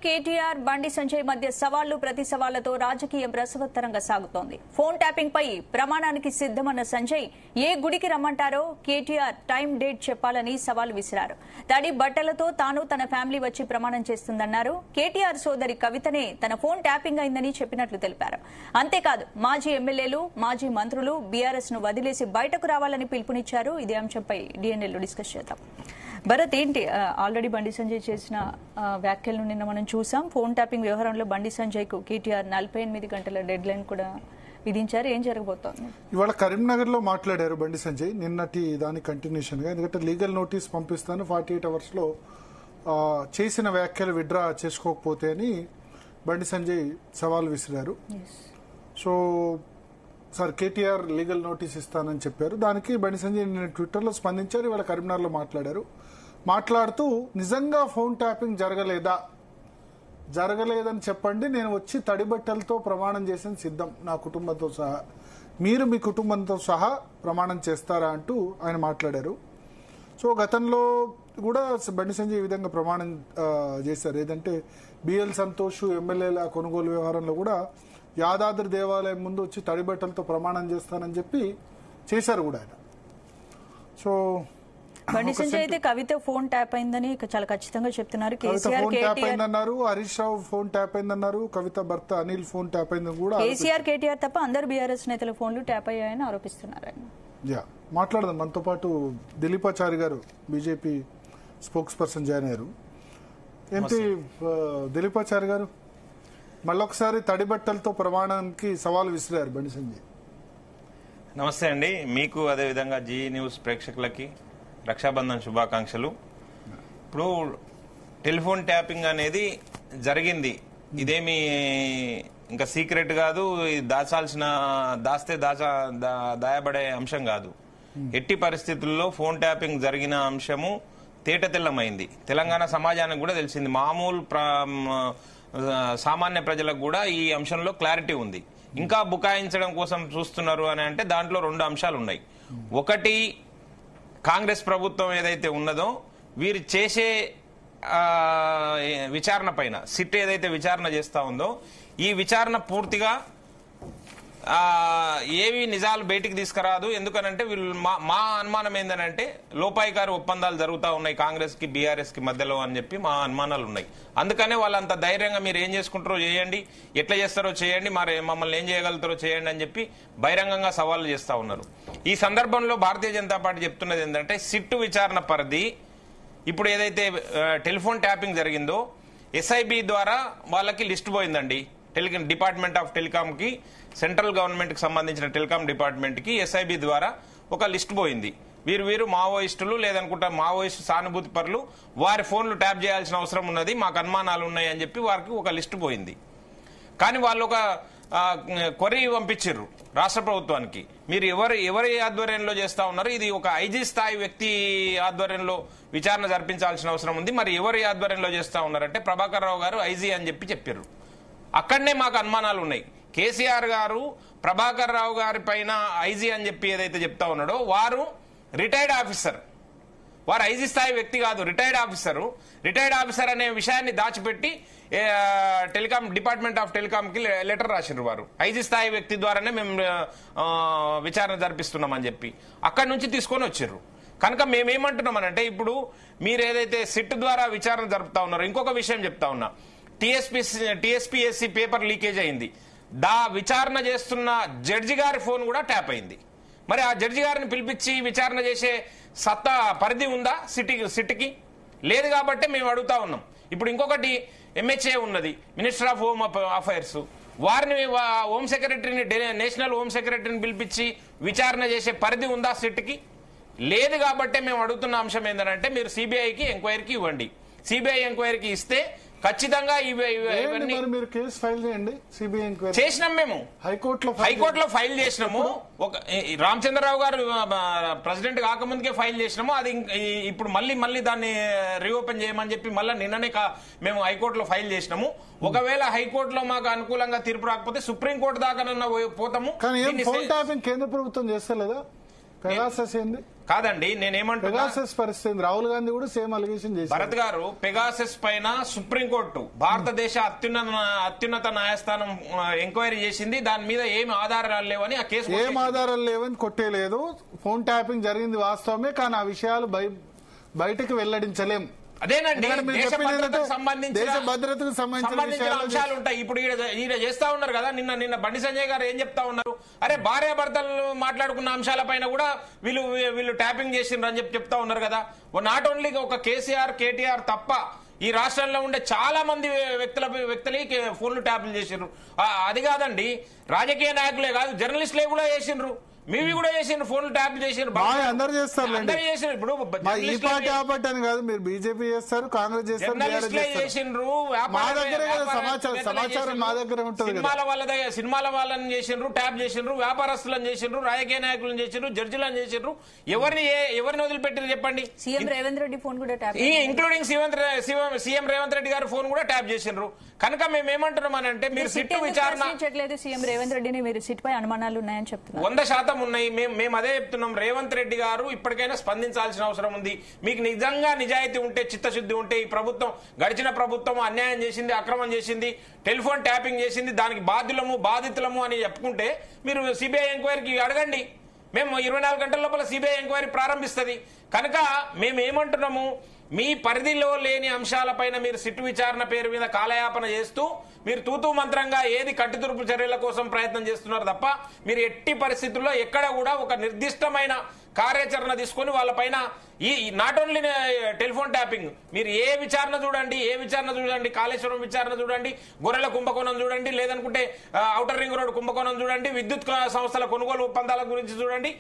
కేటీఆర్ బండి సంజయ్ మధ్య సవాళ్లు ప్రతి సవాళ్లతో రాజకీయం రసవత్తరంగా సాగుతోంది. ఫోన్ ట్యాపింగ్ పై ప్రమాణానికి సిద్దమన్న సంజయ్ ఏ గుడికి రమ్మంటారో కేటీఆర్ టైం డేట్ చెప్పాలని సవాల్ విసిరారు. తడి బట్టలతో తాను తన ఫ్యామిలీ వచ్చి ప్రమాణం చేస్తుందన్నారు. కేటీఆర్ సోదరి కవితనే తన ఫోన్ ట్యాపింగ్ అయిందని చెప్పినట్లు తెలిపారు. అంతేకాదు మాజీ ఎమ్మెల్యేలు, మాజీ మంత్రులు బీఆర్ఎస్ ను వదిలేసి బయటకు రావాలని పిలుపునిచ్చారు. ఇదే అంశంపై డిఎన్ఏలో డిస్కస్ చేద్దాం. భరత్, ఏంటి ఆల్రెడీ బండి సంజయ్ చేసిన వ్యాఖ్యలను నిన్న మనం చూసాం. ఫోన్ ట్యాపింగ్ వ్యవహారంలో బండి సంజయ్ కు కేటీఆర్ 48 గంటల డెడ్ లైన్ కూడా విధించారు. ఏం జరగబోతోంది? ఇవాళ కరీంనగర్ లో మాట్లాడారు బండి సంజయ్. నిన్నటి దాని కంటిన్యూషన్ గా, ఎందుకంటే లీగల్ నోటీస్ పంపిస్తాను 48 అవర్స్ లో చేసిన వ్యాఖ్యలు విత్డ్రా చేసుకోకపోతే అని బండి సంజయ్ సవాల్ విసిరారు. So sir KTR legal notice ఇస్తానని చెప్పారు. దానికి బండి సంజయ్ నిన్న ట్విట్టర్లో స్పందించారు. ఇవాళ కరీంనగర్లో మాట్లాడుతూ నిజంగా ఫోన్ ట్యాపింగ్ జరగలేదని చెప్పండి, నేను వచ్చి తడిబట్టలతో ప్రమాణం చేసిన సిద్ధం, నా కుటుంబంతో సహా. మీరు మీ కుటుంబంతో సహా ప్రమాణం చేస్తారా అంటూ ఆయన మాట్లాడారు. సో గతంలో కూడా బండి సంజయ్ ఈ విధంగా ప్రమాణం చేశారు. ఏదంటే బిఎల్ సంతోష్ ఎమ్మెల్యేల కొనుగోలు వ్యవహారంలో కూడా యాదాద్రి దేవాలయం ముందు వచ్చి తడిబట్టలతో ప్రమాణం చేస్తానని చెప్పి చేశారు కూడా ఆయన. సో బండి సంజయ్ అయితే కవిత ఫోన్ ట్యాప్ అయిందని చాలా ఖచ్చితంగా చెప్తున్నారు. Phone tap అయిందన్నారు, Harish Rao phone tap అయిందన్నారు, కవిత భర్త అనిల్ ఫోన్ ట్యాప్ అయిందని కూడా. కేసీఆర్, కేటీఆర్ తప్ప అందరు బీఆర్ఎస్ నేతల ఫోన్లు ట్యాప్ అయ్యాయని ఆరోపిస్తున్నారు. మాట్లాడదాం. మనతో పాటు దిలీపాచారి గారు బీజేపీ స్పోక్స్ పర్సన్ జాయిన్ అయ్యారు. ఏంటి దిలీపాచారి గారు, మళ్ళొకసారి తడిబట్టలతో ప్రమాణానికి సవాల్ విసిరారు బండి సంజయ్. నమస్తే అండి, మీకు అదేవిధంగా జీ న్యూస్ ప్రేక్షకులకి రక్షాబంధన్ శుభాకాంక్షలు. ఇప్పుడు టెలిఫోన్ ట్యాపింగ్ అనేది జరిగింది, ఇదేమి ఇంకా సీక్రెట్ కాదు, దాస్తే దాయబడే అంశం కాదు. ఎట్టి పరిస్థితుల్లో ఫోన్ ట్యాపింగ్ జరిగిన అంశము తేటతెల్లమైంది. తెలంగాణ సమాజానికి కూడా తెలిసింది, మామూలు సామాన్య ప్రజలకు కూడా ఈ అంశంలో క్లారిటీ ఉంది. ఇంకా బుకాయించడం కోసం చూస్తున్నారు అని అంటే దాంట్లో 2 అంశాలు ఉన్నాయి. ఒకటి, కాంగ్రెస్ ప్రభుత్వం ఏదైతే ఉన్నదో వీరు చేసే విచారణ పైన సిట్ ఏదైతే విచారణ చేస్తా ఉందో ఈ విచారణ పూర్తిగా ఏవి నిజాలు బయటికి తీసుకురాదు. ఎందుకనంటే వీళ్ళు మా అనుమానం ఏంటంటే లోపాయికారు ఒప్పందాలు జరుగుతూ ఉన్నాయి కాంగ్రెస్ కి బీఆర్ఎస్ కి మధ్యలో అని చెప్పి మా అనుమానాలు ఉన్నాయి. అందుకనే వాళ్ళంత ధైర్యంగా మీరు ఏం చేసుకుంటారో చేయండి, ఎట్లా చేస్తారో చేయండి, మరి మమ్మల్ని ఏం చేయగలుగుతారో చేయండి అని చెప్పి బహిరంగంగా సవాళ్లు చేస్తా ఉన్నారు. ఈ సందర్భంలో భారతీయ జనతా పార్టీ చెప్తున్నది ఏంటంటే సిట్టు విచారణ పరిధి ఇప్పుడు ఏదైతే టెలిఫోన్ ట్యాపింగ్ జరిగిందో ఎస్ఐబి ద్వారా వాళ్ళకి లిస్ట్ పోయిందండి. డిపార్ట్మెంట్ ఆఫ్ టెలికాం కి, సెంట్రల్ గవర్నమెంట్ కి సంబంధించిన టెలికాం డిపార్ట్మెంట్ కి ఎస్ఐబి ద్వారా ఒక లిస్ట్ పోయింది. వీరు మావోయిస్టులు లేదనుకుంటా మావోయిస్టు సానుభూతి పరులు, వారి ఫోన్లు ట్యాప్ చేయాల్సిన అవసరం ఉన్నది, మాకు అనుమానాలు ఉన్నాయి అని చెప్పి వారికి ఒక లిస్ట్ పోయింది. కానీ వాళ్ళు ఒక కొర్రీ పంపించారు రాష్ట్ర ప్రభుత్వానికి, మీరు ఎవరి ఆధ్వర్యంలో చేస్తా ఉన్నారు, ఇది ఒక ఐజీ స్థాయి వ్యక్తి ఆధ్వర్యంలో విచారణ జరిపించాల్సిన అవసరం ఉంది, మరి ఎవరి ఆధ్వర్యంలో చేస్తా ఉన్నారంటే ప్రభాకర్ రావు గారు ఐజీ అని చెప్పారు. అక్కడనే మాకు అనుమానాలు ఉన్నాయి. కేసీఆర్ గారు ప్రభాకర్ రావు గారి పైన ఐజీ అని చెప్పి ఏదైతే చెప్తా ఉన్నాడో వారు రిటైర్డ్ ఆఫీసర్, వారు ఐజీ స్థాయి వ్యక్తి కాదు, రిటైర్డ్ ఆఫీసర్ అనే విషయాన్ని దాచిపెట్టి టెలికాం డిపార్ట్మెంట్ ఆఫ్ టెలికాం కి లెటర్ రాసినారు. వారు ఐజీ స్థాయి వ్యక్తి ద్వారానే మేము విచారణ జరిపిస్తున్నామని చెప్పి అక్కడి నుంచి తీసుకొని వచ్చారు. కనుక మేమేమంటున్నామనంటే ఇప్పుడు మీరు ఏదైతే సిట్ ద్వారా విచారణ జరుపుతా ఉన్నారో, ఇంకొక విషయం చెప్తా ఉన్నా, టీఎస్పీఎస్సీ పేపర్ లీకేజ్ అయింది, విచారణ చేస్తున్న జడ్జి గారి ఫోన్ కూడా ట్యాప్ అయింది. మరి ఆ జడ్జి గారిని పిలిపించి విచారణ చేసే సత్తా పరిధి ఉందా సిట్కి? లేదు. కాబట్టి మేము అడుగుతా ఉన్నాం. ఇప్పుడు ఇంకొకటి, ఎంహెచ్ఏ ఉన్నది, మినిస్టర్ ఆఫ్ హోమ్ అఫైర్స్, వారిని హోమ్ సెక్రటరీని, నేషనల్ హోమ్ సెక్రటరీని పిలిపించి విచారణ చేసే పరిధి ఉందా సిట్కి? లేదు. కాబట్టి మేము అడుగుతున్న అంశం ఏంటంటే మీరు సిబిఐకి ఎంక్వైరీకి ఇవ్వండి. సిబిఐ ఎంక్వైరీకి ఇస్తే ఖచ్చితంగా మీరు కేసు ఫైల్ చేయండి. సిబిఐ ఎంక్వైరీ చేసినాం, మేము హైకోర్టులో ఫైల్ చేసినాము. రామచంద్రరావు గారు ప్రెసిడెంట్ కాకముందుకే ఫైల్ చేసినాము. అది ఇప్పుడు మళ్ళీ దాన్ని రీఓపెన్ చేయమని చెప్పి మళ్ళీ నిన్ననే మేము హైకోర్టులో ఫైల్ చేసినాము. ఒకవేళ హైకోర్టులో మాకు అనుకూలంగా తీర్పు రాకపోతే సుప్రీంకోర్టు దాకా పోతాము. కేంద్ర ప్రభుత్వం చేస్తలేదా? పెగాసస్ ఏంది కాదండి, నేనేమంటున్నా పెగాసస్ పరిస్థితి రాహుల్ గాంధీ కూడా సేమ్ అలిగేషన్ చేశారు. భరత్ గారు, పెగాసస్ పైన సుప్రీంకోర్టు భారతదేశ అత్యున్నత న్యాయస్థానం ఎంక్వైరీ చేసింది. దాని మీద ఏమి ఆధారాలు లేవని ఆ కేసు ఏం ఆధారాలు లేవని కొట్టేలేదు. ఫోన్ ట్యాపింగ్ జరిగింది వాస్తవమే, కానీ ఆ విషయాలు బయటకు వెల్లడించలేం. అదేనండి, దేశ భద్రతకు సంబంధించిన అంశాలు ఉంటాయి. ఇప్పుడు ఈయన చేస్తా ఉన్నారు కదా, నిన్న బండి సంజయ్ గారు ఏం చెప్తా ఉన్నారు, అరే భార్యాభర్తలు మాట్లాడుకున్న అంశాలపైన కూడా వీళ్ళు ట్యాపింగ్ చేసిండ్రు అని చెప్తా ఉన్నారు కదా. నాట్ ఓన్లీ ఒక కేసీఆర్ కేటీఆర్ తప్ప ఈ రాష్ట్రంలో ఉండే చాలా మంది వ్యక్తులకి ఫోన్లు ట్యాపులు చేసిండ్రు. అది కాదండి, రాజకీయ నాయకులే కాదు, జర్నలిస్టులే కూడా చేసిండ్రు. మీవి కూడా చేసిండ్రు, ఫోన్లు ట్యాప్ చేసిండ్రు, అందరు చేస్తారు. ఇప్పుడు ఈ పార్టీ ఆ పార్టీ అని కాదు, మీరు బీజేపీ చేస్తారు, కాంగ్రెస్ చేస్తారు, చేసిండ్రు. మా దగ్గర సమాచారం మా దగ్గర ఉంటుంది. సినిమాల వాళ్ళని చేసిండ్రు, ట్యాప్ చేసిండ్రు, వ్యాపారస్తులను చేసిండ్రు, రాజకీయ నాయకులను చేసిండ్రు, జడ్జిలను చేసిండ్రు. ఎవరిని వదిలిపెట్టారు చెప్పండి? సీఎం రేవంత్ రెడ్డి ఫోన్ కూడా tap, including CM Revanth Reddy గారు ఫోన్ కూడా ట్యాప్ చేసిండ్రు. కనుక మేము ఏమంటున్నామనంటే, మీరు సిట్ విచారణ సీఎం రేవంత్ రెడ్డిని మీరు సిట్ పై అనుమానాలు ఉన్నాయని చెప్తున్నారు. 100% ఉన్నాయి. మేము అదే చెప్తున్నాం. రేవంత్ రెడ్డి గారు ఇప్పటికైనా స్పందించాల్సిన అవసరం ఉంది. మీకు నిజంగా నిజాయితీ ఉంటే, చిత్తశుద్ధి ఉంటే, ఈ ప్రభుత్వం గడిచిన ప్రభుత్వం అన్యాయం చేసింది, అక్రమం చేసింది, టెలిఫోన్ ట్యాపింగ్ చేసింది, దానికి బాధితులము అని చెప్పుకుంటే మీరు సిబిఐ ఎంక్వైరీకి అడగండి. మేము 24 గంటల లోపల సిబిఐ ఎంక్వైరీ ప్రారంభిస్తుంది. కనుక మేము ఏమంటున్నాము, మీ పరిధిలో లేని అంశాలపైన మీరు సిట్టు విచారణ పేరు మీద కాలయాపన చేస్తూ మీరు తూతూ మంత్రంగా ఏది కట్టితురుపు చర్యల కోసం ప్రయత్నం చేస్తున్నారు తప్ప, మీరు ఎట్టి పరిస్థితుల్లో ఎక్కడ కూడా ఒక నిర్దిష్టమైన కార్యాచరణ తీసుకొని వాళ్ళపైన ఈ నాట్ ఓన్లీ టెలిఫోన్ ట్యాపింగ్, మీరు ఏ విచారణ చూడండి, కాళేశ్వరం విచారణ చూడండి, గొర్రెల కుంభకోణం చూడండి, లేదనుకుంటే ఔటర్ రింగ్ రోడ్ కుంభకోణం చూడండి, విద్యుత్ సంస్థల కొనుగోలు ఒప్పందాల గురించి చూడండి,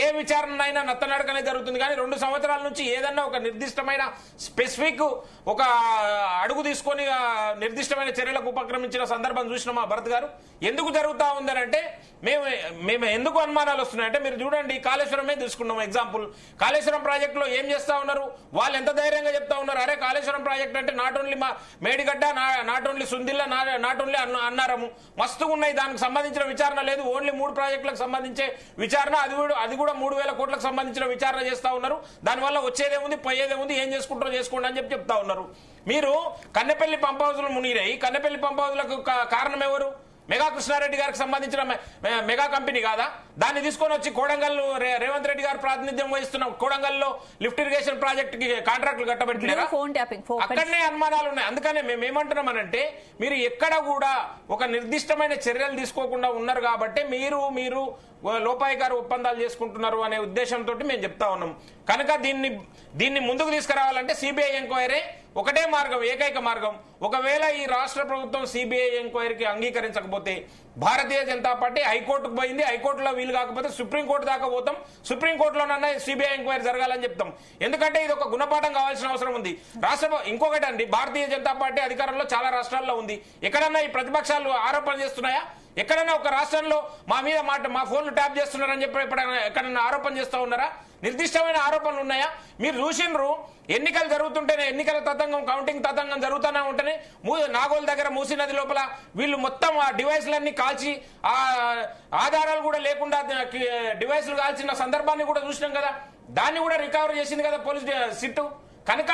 ఏ విచారణ నత్తనడకనే జరుగుతుంది. కానీ 2 సంవత్సరాల నుంచి ఏదన్నా ఒక నిర్దిష్టమైన స్పెసిఫిక్ ఒక అడుగు తీసుకొని నిర్దిష్టమైన చర్యలకు ఉపక్రమించిన సందర్భం చూసినామా భరత్ గారు? ఎందుకు జరుగుతా ఉందనంటే, మేము ఎందుకు అనుమానాలు వస్తున్నాయంటే, మీరు చూడండి, కాళేశ్వరమే తీసుకున్నాం ఎగ్జాంపుల్. కాళేశ్వరం ప్రాజెక్టులో ఏం చేస్తా ఉన్నారు, వాళ్ళు ఎంత ధైర్యంగా చెప్తా ఉన్నారు, అరే కాళేశ్వరం ప్రాజెక్ట్ అంటే నాట్ ఓన్లీ మా Medigadda, not only Sundilla, not only Annaram, మస్తుగా ఉన్నాయి, దానికి సంబంధించిన విచారణ లేదు, ఓన్లీ 3 ప్రాజెక్టులకు సంబంధించే విచారణ, అది కూడా 3,000 కోట్లకు సంబంధించిన విచారణ చేస్తా ఉన్నారు. దానివల్ల వచ్చేదేముంది, పోయేదేముంది, ఏం చేసుకుంటారో చేసుకోండి అని చెప్తా ఉన్నారు. మీరు కన్నెపల్లి పంప్ హౌస్లు మునిగినాయి. కన్నెపల్లి పంప్ హౌస్లకు కారణం ఎవరు? మెగా కృష్ణారెడ్డి గారికి సంబంధించిన మెగా కంపెనీ కాదా? దాన్ని తీసుకొని వచ్చి కోడంగల్ రేవంత్ రెడ్డి గారు ప్రాతినిధ్యం వహిస్తున్న కోడంగల్లో లిఫ్ట్ ఇరిగేషన్ ప్రాజెక్ట్ కి కాంట్రాక్టులు కట్టబెట్టలేరా? అక్కడనే అనుమానాలు ఉన్నాయి. అందుకనే మేము ఏమంటున్నామనంటే, మీరు ఎక్కడ కూడా ఒక నిర్దిష్టమైన చర్యలు తీసుకోకుండా ఉన్నారు కాబట్టి మీరు లోపాయికారు ఒప్పందాలు చేసుకుంటున్నారు అనే ఉద్దేశంతో మేము చెప్తా ఉన్నాం. కనుక దీన్ని ముందుకు తీసుకురావాలంటే సిబిఐ ఎంక్వైరీ ఒకటే మార్గం, ఏకైక మార్గం. ఒకవేళ ఈ రాష్ట్ర ప్రభుత్వం సిబిఐ ఎంక్వైరీకి అంగీకరించకపోతే భారతీయ జనతా పార్టీ హైకోర్టుకు పోయింది. హైకోర్టులో వీలు కాకపోతే సుప్రీంకోర్టు దాకా పోతాం. సుప్రీంకోర్టులోనన్నా సిబిఐ ఎంక్వైరీ జరగాలని చెప్తాం. ఎందుకంటే ఇది ఒక గుణపాఠం కావాల్సిన అవసరం ఉంది. ఇంకొకటి అండి, భారతీయ జనతా పార్టీ అధికారంలో చాలా రాష్ట్రాల్లో ఉంది. ఎక్కడన్నా ఈ ప్రతిపక్షాలు ఆరోపణ చేస్తున్నాయా? ఎక్కడైనా ఒక రాష్ట్రంలో మా ఫోన్లు ట్యాప్ చేస్తున్నారని చెప్పి ఎక్కడన్నా ఆరోపణ చేస్తూ ఉన్నారా? నిర్దిష్టమైన ఆరోపణలు ఉన్నాయా? మీరు చూసిండ్రు, ఎన్నికలు జరుగుతుంటేనే, ఎన్నికల తతంగం, కౌంటింగ్ తతంగం జరుగుతూనే ఉంటేనే నాగోల్ దగ్గర మూసీ నది లోపల వీళ్ళు మొత్తం ఆ డివైస్లన్నీ కాల్చి, ఆ ఆధారాలు కూడా లేకుండా డివైస్లు కాల్చిన సందర్భాన్ని కూడా చూసినాం కదా. దాన్ని కూడా రికవర్ చేసింది కదా పోలీస్ సిట్టు. కనుక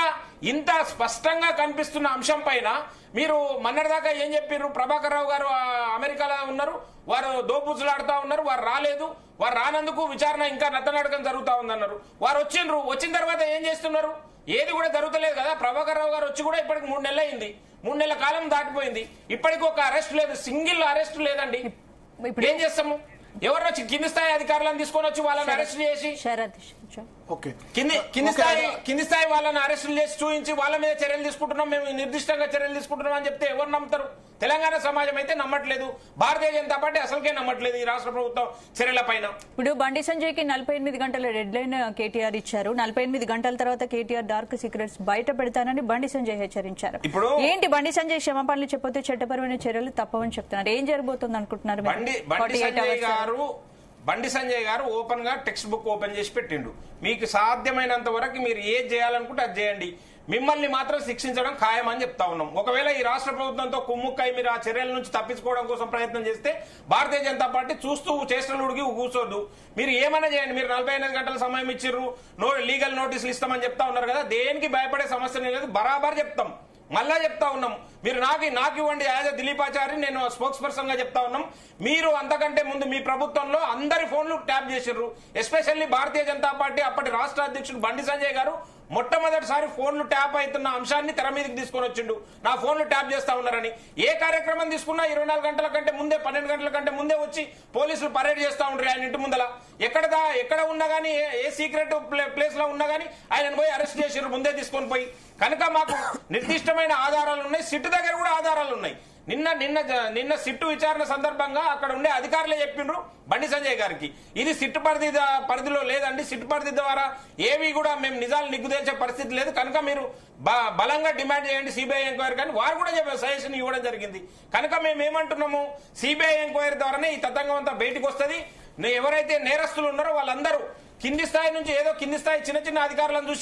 ఇంత స్పష్టంగా కనిపిస్తున్న అంశం పైన మీరు మొన్నటిదాకా ఏం చెప్పారు? ప్రభాకర్ రావు గారు అమెరికాలో ఉన్నారు, వారు దోపుజులాడుతూ ఉన్నారు, వారు రాలేదు, వారు రానందుకు విచారణ ఇంకా నత్తనడకం జరుగుతూ ఉందన్నారు. వారు వచ్చిన తర్వాత ఏం చేస్తున్నారు? ఏది కూడా జరుగుతలేదు కదా. ప్రభాకర్ రావు గారు వచ్చి కూడా ఇప్పటికి 3 నెలలు అయింది, 3 నెలల కాలం దాటిపోయింది. ఇప్పటికి ఒక అరెస్ట్ లేదు, సింగిల్ అరెస్ట్ లేదండి. ఏం చేస్తాము? ఎవరు కింది స్థాయి అధికారులను తీసుకొని వచ్చి వాళ్ళని అరెస్ట్ చేసి, కింది స్థాయి వాళ్ళని అరెస్టులు చేసి చూపించి వాళ్ళ మీద చర్యలు తీసుకుంటున్నాం, మేము నిర్దిష్టంగా చర్యలు తీసుకుంటున్నాం అని చెప్తే ఎవరు నమ్ముతారు? తెలంగాణ సమాజం అయితే నమ్మట్లేదు, భారతీయ జనతా పార్టీ అసలుకే నమ్మట్లేదు ఈ రాష్ట్ర ప్రభుత్వం చర్యల పైన. ఇప్పుడు బండి సంజయ్ కి 48 గంటల డెడ్ లైన్ కేటీఆర్ ఇచ్చారు. 48 గంటల తర్వాత కేటీఆర్ డార్క్ సీక్రెట్స్ బయట పెడతానని బండి సంజయ్ హెచ్చరించారు. ఇప్పుడు ఏంటి బండి సంజయ్ క్షమాపణలు చెప్పితే చట్టపరమైన చర్యలు తప్పవని చెప్తున్నారు. ఏం జరగబోతుంది అనుకుంటున్నారు? బండి సంజయ్ గారు ఓపెన్ గా టెక్స్ట్ బుక్ ఓపెన్ చేసి పెట్టిండు. మీకు సాధ్యమైనంత వరకు మీరు ఏది చేయాలనుకుంటే అది చేయండి. మిమ్మల్ని మాత్రం శిక్షించడం ఖాయమని చెప్తా ఉన్నాం. ఒకవేళ ఈ రాష్ట్ర ప్రభుత్వంతో కుమ్ముక్కై మీరు ఆ చర్యల నుంచి తప్పించుకోవడం కోసం ప్రయత్నం చేస్తే భారతీయ జనతా పార్టీ చూస్తూ చేష్టలు ఉడికి కూర్చోద్దు. మీరు ఏమైనా చేయండి. మీరు 48 గంటల సమయం ఇచ్చిర్రు, లీగల్ నోటీసులు ఇస్తామని చెప్తా ఉన్నారు కదా, దేనికి భయపడే సమస్య లేదు, బరాబర్ చెప్తాం. మళ్ళా చెప్తా ఉన్నాం, మీరు నాకు ఇవ్వండి. యాజ్ ఎ దిలీపాచారి నేను స్పోక్స్ పర్సన్ గా చెప్తా ఉన్నాం. మీరు అంతకంటే ముందు మీ ప్రభుత్వంలో అందరి ఫోన్లు ట్యాప్ చేసిర్రు. ఎస్పెషల్లీ భారతీయ జనతా పార్టీ అప్పటి రాష్ట్ర అధ్యక్షుడు బండి సంజయ్ గారు మొట్టమొదటిసారి ఫోన్లు ట్యాప్ అవుతున్న అంశాన్ని తెర మీదకి తీసుకొని వచ్చిండు. నా ఫోన్లు ట్యాప్ చేస్తా ఉన్నారని. ఏ కార్యక్రమం తీసుకున్నా 24 గంటల కంటే ముందే, 12 గంటల కంటే ముందే వచ్చి పోలీసులు పరేడ్ చేస్తా ఉంటారు ఆయన ఇంటి ముందల. ఎక్కడ ఉన్నా గానీ, ఏ సీక్రెట్ ప్లేస్ లో ఉన్నా గానీ ఆయన పోయి అరెస్ట్ చేసిర్రు ముందే తీసుకొని పోయి. కనుక మాకు నిర్దిష్టమైన ఆధారాలు ఉన్నాయి. సిట్ దగ్గర కూడా ఆధారాలు ఉన్నాయి. నిన్న సిట్టు విచారణ సందర్భంగా అక్కడ ఉండే అధికారులే చెప్పిండ్రు బండి సంజయ్ గారికి, ఇది సిట్ పరిధిలో లేదండి, సిట్ పరిధి ద్వారా ఏవి కూడా మేము నిజాలు నిగ్గుదేల్చే పరిస్థితి లేదు, కనుక మీరు బలంగా డిమాండ్ చేయండి సిబిఐ ఎంక్వైరీ. కానీ వారు కూడా సజెషన్ ఇవ్వడం జరిగింది. కనుక మేము ఏమంటున్నాము, సిబిఐ ఎంక్వైరీ ద్వారానే ఈ తతంగం అంతా బయటకు వస్తుంది. ఎవరైతే నేరస్తులు ఉన్నారో వాళ్ళందరూ కింది స్థాయి నుంచి ఏదో కింది స్థాయి చిన్న చిన్న అధికారులను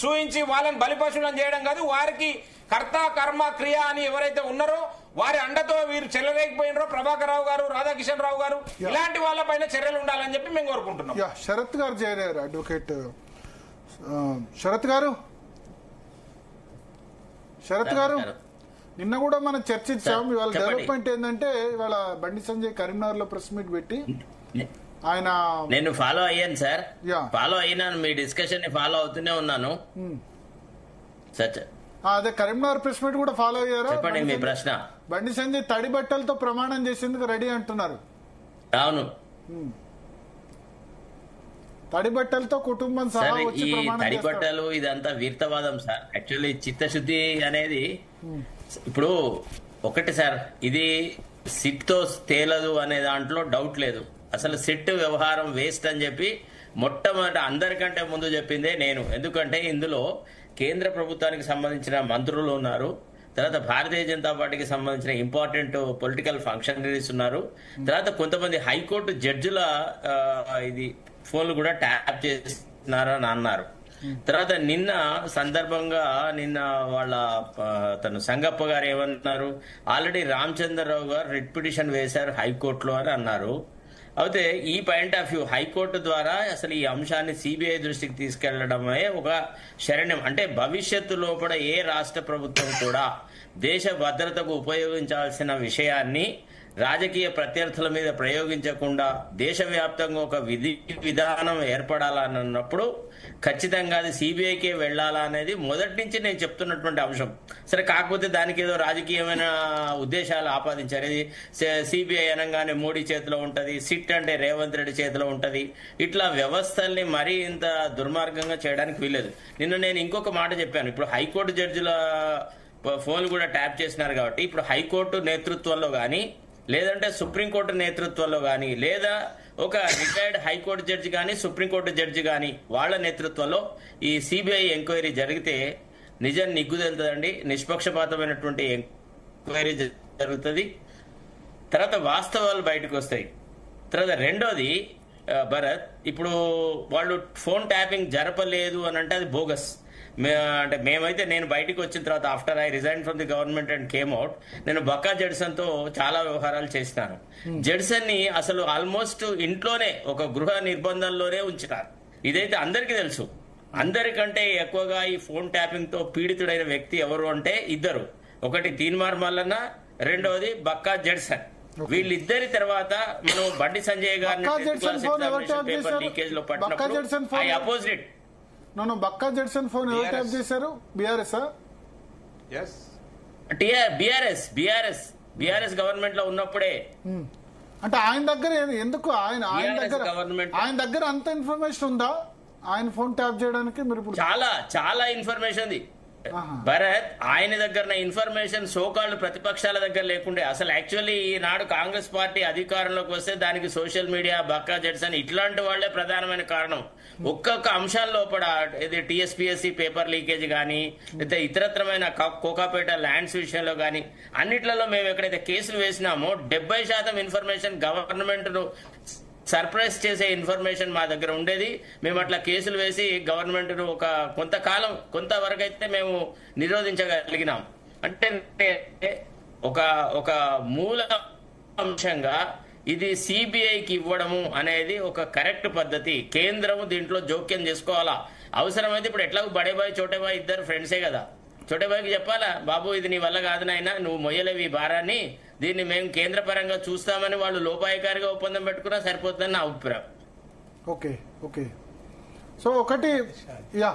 చూయించి వాళ్ళని బలిపశువులను చేయడం కాదు, వారికి కర్త కర్మ క్రియ అని ఎవరైతే ఉన్నారో వారి అండతో వీరు చెల్లలేకపోయినారో ప్రభాకర్ రావు గారు, రాధాకిషన్ రావు గారు, ఇలాంటి వాళ్ళపైన చర్యలు ఉండాలని చెప్పి మేము కోరుకుంటున్నాం. శరత్ గారు చేరారు, అడ్వకేట్ శరత్ గారు. నిన్న కూడా మనం చర్చించాం. ఇవాళ డెవలప్మెంట్ ఏంటంటే, ఇవాళ బండి సంజయ్ కరీంనగర్ లో ప్రెస్ మీట్ పెట్టి ఆయన, నేను ఫాలో అయ్యాను సార్, ఫాలో అయినాను, మీ డిస్కషన్ ని ఫాలో అవుతూనే ఉన్నాను. అదే కరీంనగర్ ప్రెస్ మీట్ కూడా ఫాలో అయ్యారు. చెప్పండి మీ ప్రశ్న. బండి సంజయ్ తడి బట్టలతో ప్రమాణం చేసేందుకు రెడీ అంటున్నారు. అవును, తడి బట్టలతో కుటుంబం సహా వచ్చి ఈ ప్రమాణం తడి చేస్తారు. బట్టలు ఇదంతా వీర్తవాదం సార్. యాక్చువల్లీ చిత్తశుద్ధి అనేది ఇప్పుడు ఒకటి సార్, ఇది సిట్ తో తేలదు అనే దాంట్లో డౌట్ లేదు. అసలు సిట్ వ్యవహారం వేస్ట్ అని చెప్పి మొట్టమొదట అందరికంటే ముందు చెప్పిందే నేను. ఎందుకంటే ఇందులో కేంద్ర ప్రభుత్వానికి సంబంధించిన మంత్రులు ఉన్నారు, తర్వాత భారతీయ జనతా పార్టీకి సంబంధించిన ఇంపార్టెంట్ పొలిటికల్ ఫంక్షనరీస్ ఉన్నారు, తర్వాత కొంతమంది హైకోర్టు జడ్జిల ఇది ఫోన్లు కూడా ట్యాప్ చేస్తున్నారని అన్నారు. తర్వాత నిన్న సందర్భంగా వాళ్ళ తను సంగప్ప గారు ఏమన్నారు, ఆల్రెడీ రామచంద్రరావు గారు రిట్ పిటిషన్ వేశారు హైకోర్టులో అని అన్నారు. అయితే ఈ పాయింట్ ఆఫ్ వ్యూ హైకోర్టు ద్వారా అసలు ఈ అంశాన్ని సిబిఐ దృష్టికి తీసుకెళ్లడమే ఒక శరణ్యం. అంటే భవిష్యత్తు లోపల ఏ రాష్ట్ర ప్రభుత్వం కూడా దేశ భద్రతకు ఉపయోగించాల్సిన విషయాన్ని రాజకీయ ప్రత్యర్థుల మీద ప్రయోగించకుండా దేశవ్యాప్తంగా ఒక విధానం ఏర్పడాలన్నప్పుడు ఖచ్చితంగా అది సిబిఐకే వెళ్లాలా అనేది మొదటి నుంచి నేను చెప్తున్నటువంటి అంశం. సరే, కాకపోతే దానికి ఏదో రాజకీయమైన ఉద్దేశాలు ఆపాదించారు. ఇది సిబిఐ అనగానే మోడీ చేతిలో ఉంటది, సిట్ అంటే రేవంత్ రెడ్డి చేతిలో ఉంటది, ఇట్లా వ్యవస్థల్ని మరీ ఇంత దుర్మార్గంగా చేయడానికి వీల్లేదు. నిన్న నేను ఇంకొక మాట చెప్పాను, ఇప్పుడు హైకోర్టు జడ్జిల ఫోన్లు కూడా ట్యాప్ చేసినారు కాబట్టి ఇప్పుడు హైకోర్టు నేతృత్వంలో గానీ, లేదంటే సుప్రీంకోర్టు నేతృత్వంలో గానీ, లేదా ఒక రిటైర్డ్ హైకోర్టు జడ్జి గానీ, సుప్రీంకోర్టు జడ్జి గానీ వాళ్ళ నేతృత్వంలో ఈ సిబిఐ ఎంక్వైరీ జరిగితే నిజం నిగ్గుదెలుతుందండి. నిష్పక్షపాతమైనటువంటి ఎంక్వైరీ జరుగుతుంది. తర్వాత వాస్తవాలు బయటకు వస్తాయి. తర్వాత రెండోది భరత్, ఇప్పుడు వాళ్ళు ఫోన్ ట్యాపింగ్ జరపలేదు అని అంటే అది బోగస్. అంటే మేమైతే నేను బయటకు వచ్చిన తర్వాత after I resign from the government and came out, నేను బక్కా జడ్సన్ తో చాలా వ్యవహారాలు చేసినాను. జడ్సన్ ని అసలు ఆల్మోస్ట్ ఇంట్లోనే ఒక గృహ నిర్బంధంలోనే ఉంచినారు. ఇదైతే అందరికీ తెలుసు. అందరికంటే ఎక్కువగా ఈ ఫోన్ ట్యాపింగ్ తో పీడితుడైన వ్యక్తి ఎవరు అంటే ఇద్దరు, ఒకటి తీన్మార్ మల్లన్న, రెండవది బక్కా జడ్సన్. వీళ్ళిద్దరి తర్వాత మనం బండి సంజయ్ గారిని పేపర్ లీకేజ్ లో పట్టినప్పుడు I oppose it. Bakka Judson phone ఎవరు ట్యాప్ చేశారు? బిఆర్ఎస్ గవర్నమెంట్ లో ఉన్నప్పుడే. అంటే ఆయన దగ్గర ఎందుకు ఆయన దగ్గర అంత ఇన్ఫర్మేషన్ ఉందా ఆయన ఫోన్ ట్యాప్ చేయడానికి? మీరు చాలా ఇన్ఫర్మేషన్ ఉంది భరత్. ఆయన దగ్గర ఇన్ఫర్మేషన్ సోకాళ్ళు ప్రతిపక్షాల దగ్గర లేకుండే. అసలు యాక్చువల్లీ ఈనాడు కాంగ్రెస్ పార్టీ అధికారంలోకి వస్తే దానికి సోషల్ మీడియా, బక్కా జడ్సన్ ఇట్లాంటి వాళ్లే ప్రధానమైన కారణం. ఒక్కొక్క అంశాల లోపల ఇది టీఎస్పీఎస్సీ పేపర్ లీకేజ్ గానీ, లేదా ఇతరత్రమైన కోకాపేట ల్యాండ్స్ విషయంలో గానీ అన్నిట్లలో మేము ఎక్కడైతే కేసులు వేసినామో 70% ఇన్ఫర్మేషన్ గవర్నమెంట్ సర్ప్రైజ్ చేసే ఇన్ఫర్మేషన్ మా దగ్గర ఉండేది. మేము అట్లా కేసులు వేసి గవర్నమెంట్ ఒక కొంతవరకు అయితే మేము నిరోధించగలిగినాం. అంటే ఒక మూల అంశంగా ఇది సిబిఐకి ఇవ్వడము అనేది ఒక కరెక్ట్ పద్ధతి. కేంద్రము దీంట్లో జోక్యం చేసుకోవాలా. అవసరమైతే ఇప్పుడు ఎట్లాగో బడేబాయ్ చోటేబాయ్ ఇద్దరు ఫ్రెండ్సే కదా, చోటేబాయ్కి చెప్పాలా, బాబు ఇది నీ వల్ల కాదు నాయనా, నువ్వు మొయ్యలేవి ఈ భారాన్ని, దీన్ని మేము కేంద్ర పరంగా చూస్తామని వాళ్ళు లోపాయకారిగా ఒప్పందం పెట్టుకున్నా సరిపోతుందని నా అభిప్రాయం. Okay okay. సో ఒకటి యా